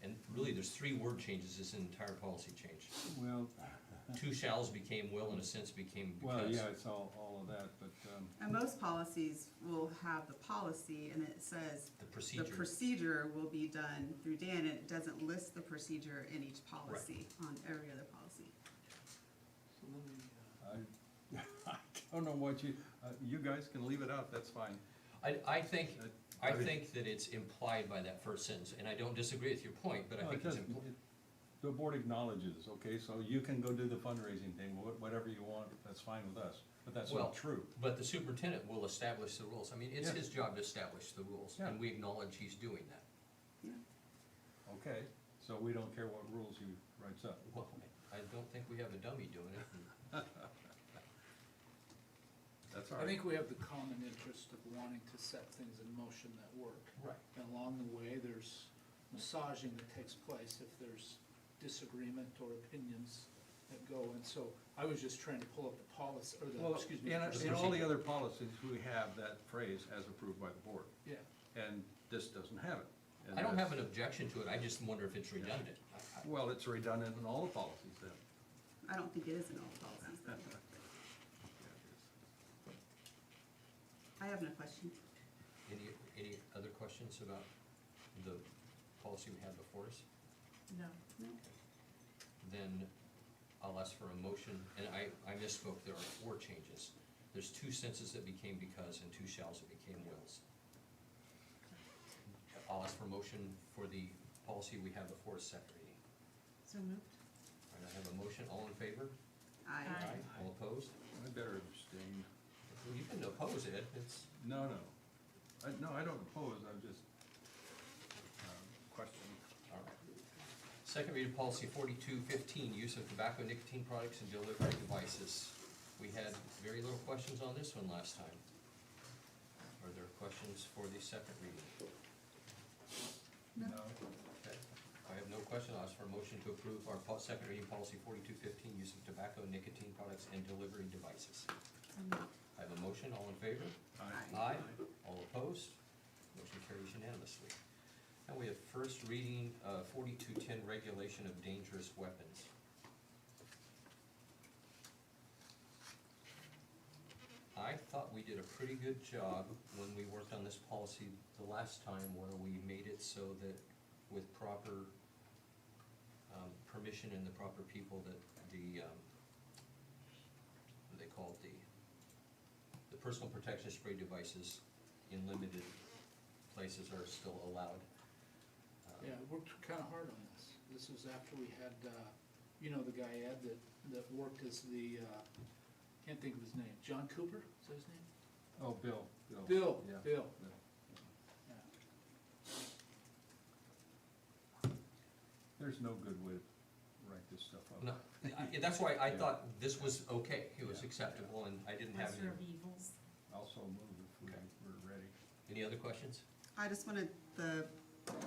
And really, there's 3 word changes, this entire policy change. Well. 2 shalls became will, in a sense became because. Well, yeah, it's all of that, but, And most policies will have the policy, and it says The procedure. the procedure will be done through Dan, and it doesn't list the procedure in each policy on every other policy. I don't know what you guys can leave it out, that's fine. I think that it's implied by that first sentence, and I don't disagree with your point, but I No, think it it's doesn't. implied. The board acknowledges, okay, so you can go do the fundraising thing, whatever you want, that's fine with us, but that's Well, not true. But the superintendent will establish the rules. I mean, it's Yeah. his job to establish the rules, Yeah. and we acknowledge he's doing that. Okay, so we don't care what rules he writes up. Well, I don't think we have a dummy doing it. That's all I right. think we have the common interest of wanting to set things in motion that work. Right. And along the way, there's massaging that takes place if there's disagreement or opinions that go, and so I was just trying to pull up the policy, or Well, excuse me. in procedure. all the other policies, we have that phrase as approved by the board, Yeah, and this doesn't have it. And I don't have that's- an objection to it, I just wonder if it's redundant. Well, it's redundant in all the policies then. I don't think it is in all policies, though. I have no question. Any other questions about the policy we have before us? No. No? Then I'll ask for a motion, and I misspoke, there are 4 changes. There's 2 sentences that became because and 2 shalls that became wills. I'll ask for a motion for the policy we have before us second reading. So moved. All right, I have a motion, all in favor? Aye. All opposed? I better abstain. You can oppose it, it's, No, no, I don't oppose, I'm just, questioning. all right. Second reading policy 4215, use of tobacco, nicotine products, and delivery devices. We had very little questions on this one last time. Are there questions for the second reading? No. Okay. I have no question, I'll ask for a motion to approve our second reading policy 4215, use of tobacco, nicotine products, and delivery devices. I have a motion, all in favor? Aye. Aye. All opposed? Motion carries unanimously. Now we have first reading, 4210, regulation of dangerous weapons. I thought we did a pretty good job when we worked on this policy the last time, where we made it so that with proper permission and the proper people, that the, what do they call it, the personal protection spray devices in limited places are still allowed. Yeah, we worked kind of hard on this. This was after we had, you know, the guy Ed that worked as the, can't think of his name, John Cooper, is that his name? Oh, Bill. Bill. Yeah. There's no good way to write this stuff up. No, that's why I thought this was okay, it was acceptable, and I didn't have any. Lesser of evils. Also move if we're ready. Any other questions? I just wanted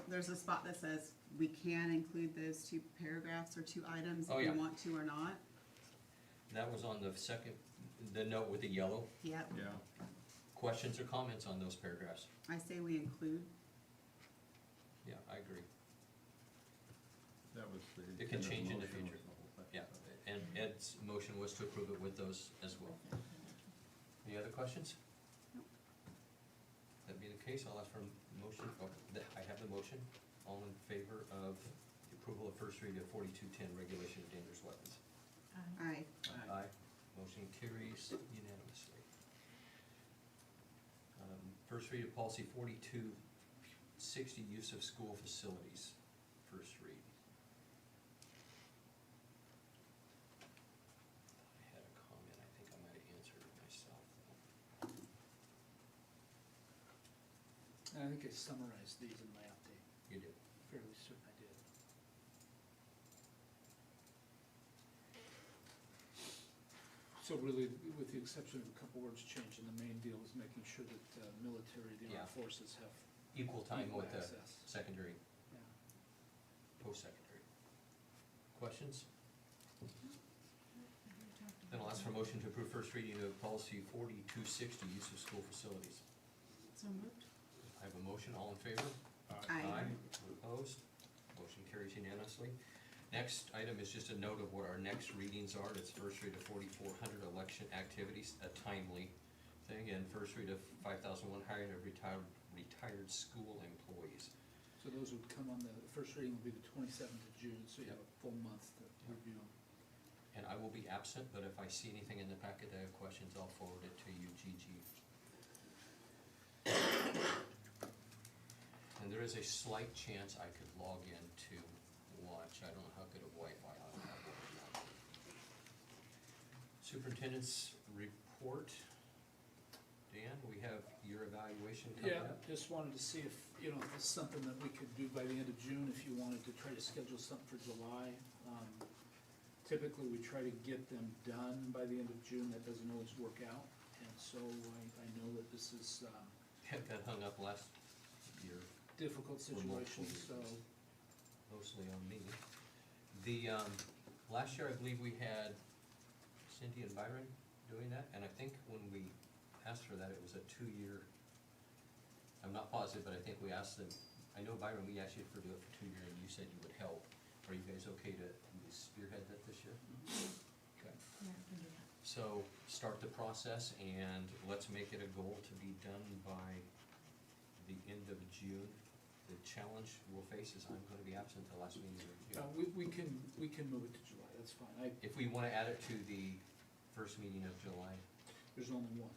there's a spot that says we can include those 2 paragraphs or 2 items Oh, if yeah. we want to or not. That was on the second, the note with the yellow. Yep. Yeah. Questions or comments on those paragraphs? I say we include. Yeah, I agree. That was the. It can change in the motion was future. the whole thing. Yeah, and Ed's motion was to approve it with those as well. Any other questions? That being the case, I'll ask for a motion. Oh, I have the motion. All in favor of the approval of first read of 4210, regulation of dangerous weapons? Aye. Aye. Motion carries unanimously. First read of policy 4260, use of school facilities. First read. I had a comment, I think I might have answered it myself, though. And I think I summarized these in my update. You did. Fairly certain I did. So really, with the exception of a couple words changing, the main deal is making sure that military, the Yeah. armed forces have Equal time equal with the access. secondary, Yeah. post-secondary. Questions? Then I'll ask for a motion to approve first reading of policy 4260, use of school facilities. So moved. I have a motion, all in favor? Aye. Opposed? Motion carries unanimously. Next item is just a note of what our next readings are. It's first read of 4400, election activities, a timely thing, and first read of 5001, hiring of retired school employees. So those would come on the first reading will be the 27th of June, so you have a full month to review them. And I will be absent, but if I see anything in the packet that I have questions, I'll forward it to you, Gigi. And there is a slight chance I could log in to watch. I don't know how good of Wi-Fi I'll have or not. Superintendent's report. Dan, we have your evaluation coming Yeah, up. just wanted to see if, you know, if it's something that we could do by the end of June, if you wanted to try to schedule something for July. Typically, we try to get them done by the end of June. That doesn't always work out. And so I know that this is Got hung up last year. difficult For multiple situation, so. reasons. Mostly on me. The, last year, I believe we had Cindy and Byron doing that, and I think when we asked for that, it was a 2-year, I'm not positive, but I think we asked them, I know Byron, we asked you to do it for 2 years, and you said you would help. Are you guys okay to spearhead that this year? Okay. Yeah, I can do that. So, start the process, and let's make it a goal to be done by the end of June. The challenge we'll face is I'm gonna be absent the last meeting of June. We can move it to July, that's fine. If we wanna add it to the first meeting of July, There's only one.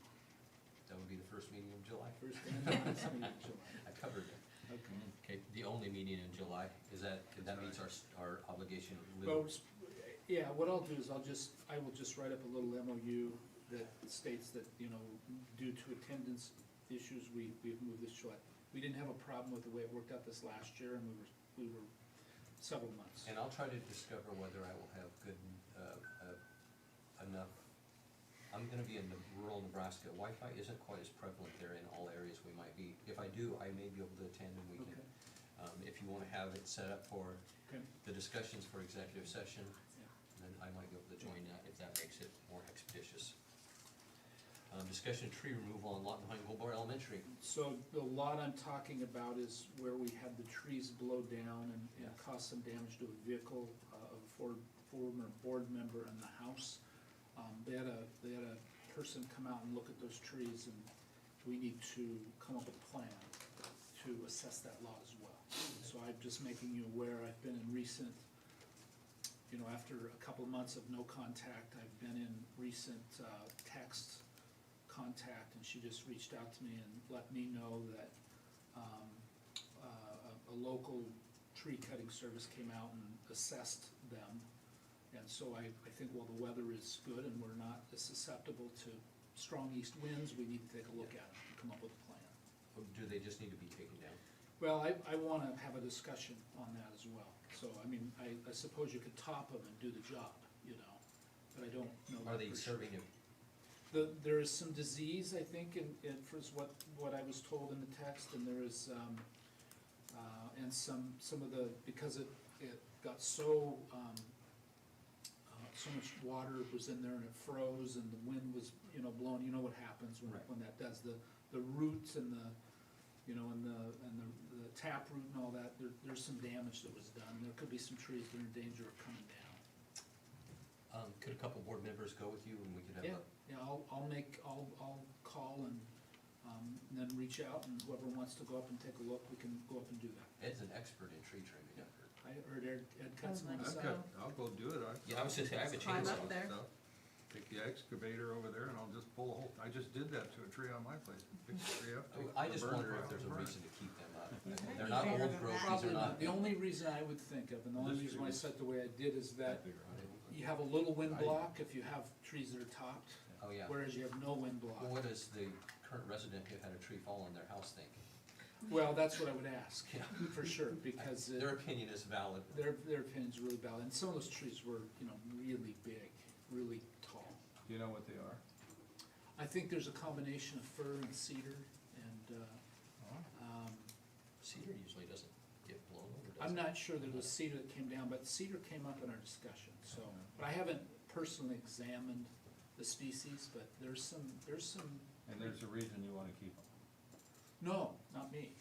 that would be the first meeting of July. First and last meeting in July. I covered it. Okay. Okay, the only meeting in July, that meets our obligation with. Well, yeah, what I'll do is I will just write up a little MOU that states that, you know, due to attendance issues, we've moved this July. We didn't have a problem with the way it worked out this last year, and we were several months. And I'll try to discover whether I will have good, enough, I'm gonna be in the rural Nebraska. Wi-Fi isn't quite as prevalent there in all areas we might be. If I do, I may be able to attend and we can, Okay. if you wanna have it set up for Okay. the discussions for executive session, Yeah. then I might be able to join that if that makes it more expeditious. discussion of tree removal on lot behind Goldbar Elementary. So the lot I'm talking about is where we had the trees blow down and cause some damage to a vehicle of a former board member in the house. They had a person come out and look at those trees, and we need to come up with a plan to assess that lot as well. So I'm just making you aware, I've been in recent, after a couple of months of no contact, I've been in recent text contact, and she just reached out to me and let me know that a local tree cutting service came out and assessed them. And so I think while the weather is good and we're not as susceptible to strong east winds, we need to take a look at it and come up with a plan. Or do they just need to be taken down? Well, I want to have a discussion on that as well. So, I mean, I suppose you could top them and do the job, but I don't know. Are that they for sure. serving him? There is some disease, I think, in what I was told in the text, and there is, and some of the, because it got so much water was in there and it froze and the wind was, blowing, what happens when that does, the roots and the, and the tap root and all that, there's some damage that was done. There could be some trees that are in danger of coming down. Could a couple board members go with you and we could have a? Yeah, I'll call and then reach out, and whoever wants to go up and take a look, we can go up and do that. Ed's an expert in tree trimming, I've heard. I heard Ed cut some on the side. I'll go do it. Yeah, I was just saying, I have a Climb chainsaw. up there. Stuff. Take the excavator over there and I'll just pull a hole. I just did that to a tree on my place. Pick the tree up. take I the just burn wonder pile if there's a and burn it. reason to keep them up. They're not old growth, these Probably are not. not. The only reason I would think of, and the only reason why I said the way I did, is that you have a little wind block if you have trees that are topped, Oh, yeah. whereas you have no wind Well, block. what does the current resident who had a tree fall on their house think? Well, that's what I would ask, Yeah. for sure, because Their opinion is valid. their opinion's really valid, and some of those trees were, really big, really tall. Do you know what they are? I think there's a combination of fir and cedar, and, Cedar usually doesn't get blown over, does it? I'm not sure that it was cedar that came down, but cedar came up in our discussion, so, but I haven't personally examined the species, but there's some, And there's a reason you wanna keep them. no, not me,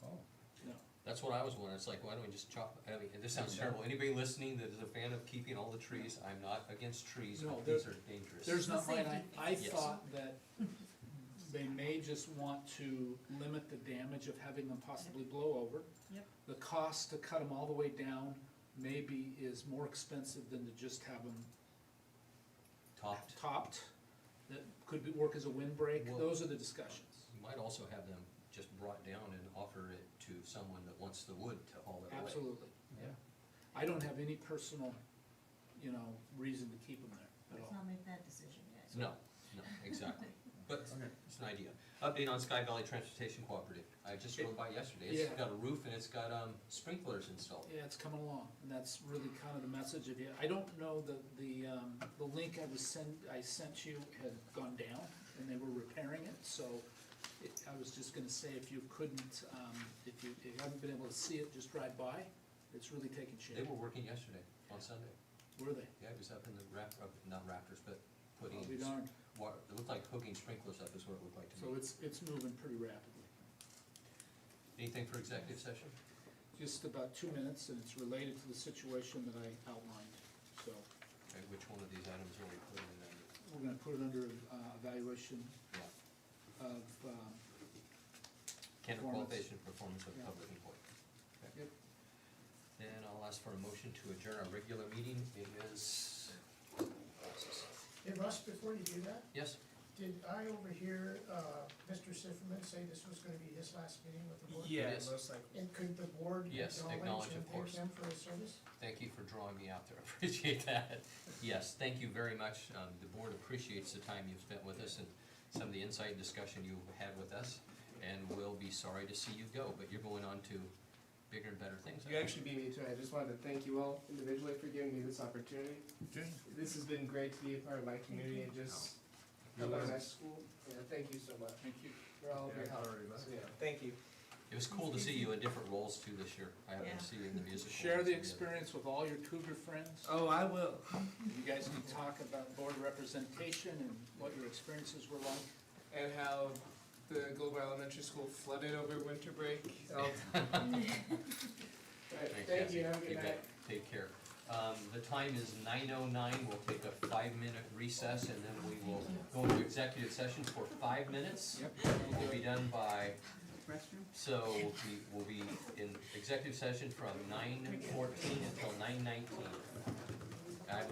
Oh. no. That's what I was wondering, it's like, why don't we just chop, I mean, this sounds terrible, anybody listening that is a fan of keeping all the trees, I'm not against trees, No, but these are dangerous. There's not mine, I Yes. thought that they may just want to limit the damage of having them possibly blow over. Yep. The cost to cut them all the way down maybe is more expensive than to just have them topped. That could work as a windbreak, Well- those are the discussions. You might also have them just brought down and offer it to someone that wants the wood to haul it away. Absolutely, yeah. I don't have any personal, reason to keep them there at Let's all. not make that decision yet. No, exactly, but it's an idea. Update on Sky Valley Transportation Cooperative, I just rode by yesterday, it's Yeah. got a roof and it's got, sprinklers installed. Yeah, it's coming along, and that's really kind of the message of it. I don't know, the link I sent you had gone down, and they were repairing it, so I was just gonna say, if you couldn't, if you haven't been able to see it, just drive by, it's really taking shape. They were working yesterday, on Sunday. Were they? Yeah, it was up in the not rafters, but putting, I'll be darned. it looked like hooking sprinklers up is what it looked like to So me. it's moving pretty rapidly. Anything for executive session? Just about 2 minutes, and it's related to the situation that I outlined, so Okay, which one of these items are we putting in there? we're gonna put it under evaluation Yeah. of, Candidate Performance. qualification, performance of Yeah. public employee. Okay. Yep. Then I'll ask for a motion to adjourn our regular meeting. It is, Hey Russ, before you do that, yes, did I overhear, Mr. Sifferman say this was gonna be his last meeting with the board? Yeah, Yes. most likely. And could the board Yes, acknowledge acknowledge, and of thank course. him for his service? thank you for drawing me out there. I appreciate that. Yes, thank you very much. The board appreciates the time you've spent with us and some of the insight and discussion you've had with us. And we'll be sorry to see you go, but you're going on to bigger and better things. You actually beat me to it. I just wanted to thank you all individually for giving me this opportunity. This has been great to be a part of my community and just help out my school. Yeah, thank you so much. thank you. For all of your Yeah, help. sorry about So, yeah, thank you. It was cool to see you in different roles too this year. I happened to see you in the musical. Share the and some other- experience with all your Cougar friends. Oh, I will. You guys can talk about board representation and what your experiences were like. and how the Goldbar Elementary School flooded over winter break. Alright, Thanks, thank Cassie. you, have a good You night. bet. Take care. The time is 9:09, we'll take a 5-minute recess, and then we will go into executive session for 5 minutes. We'll be done by, Restroom? so we'll be in executive session from 9:14 until 9:19. I have a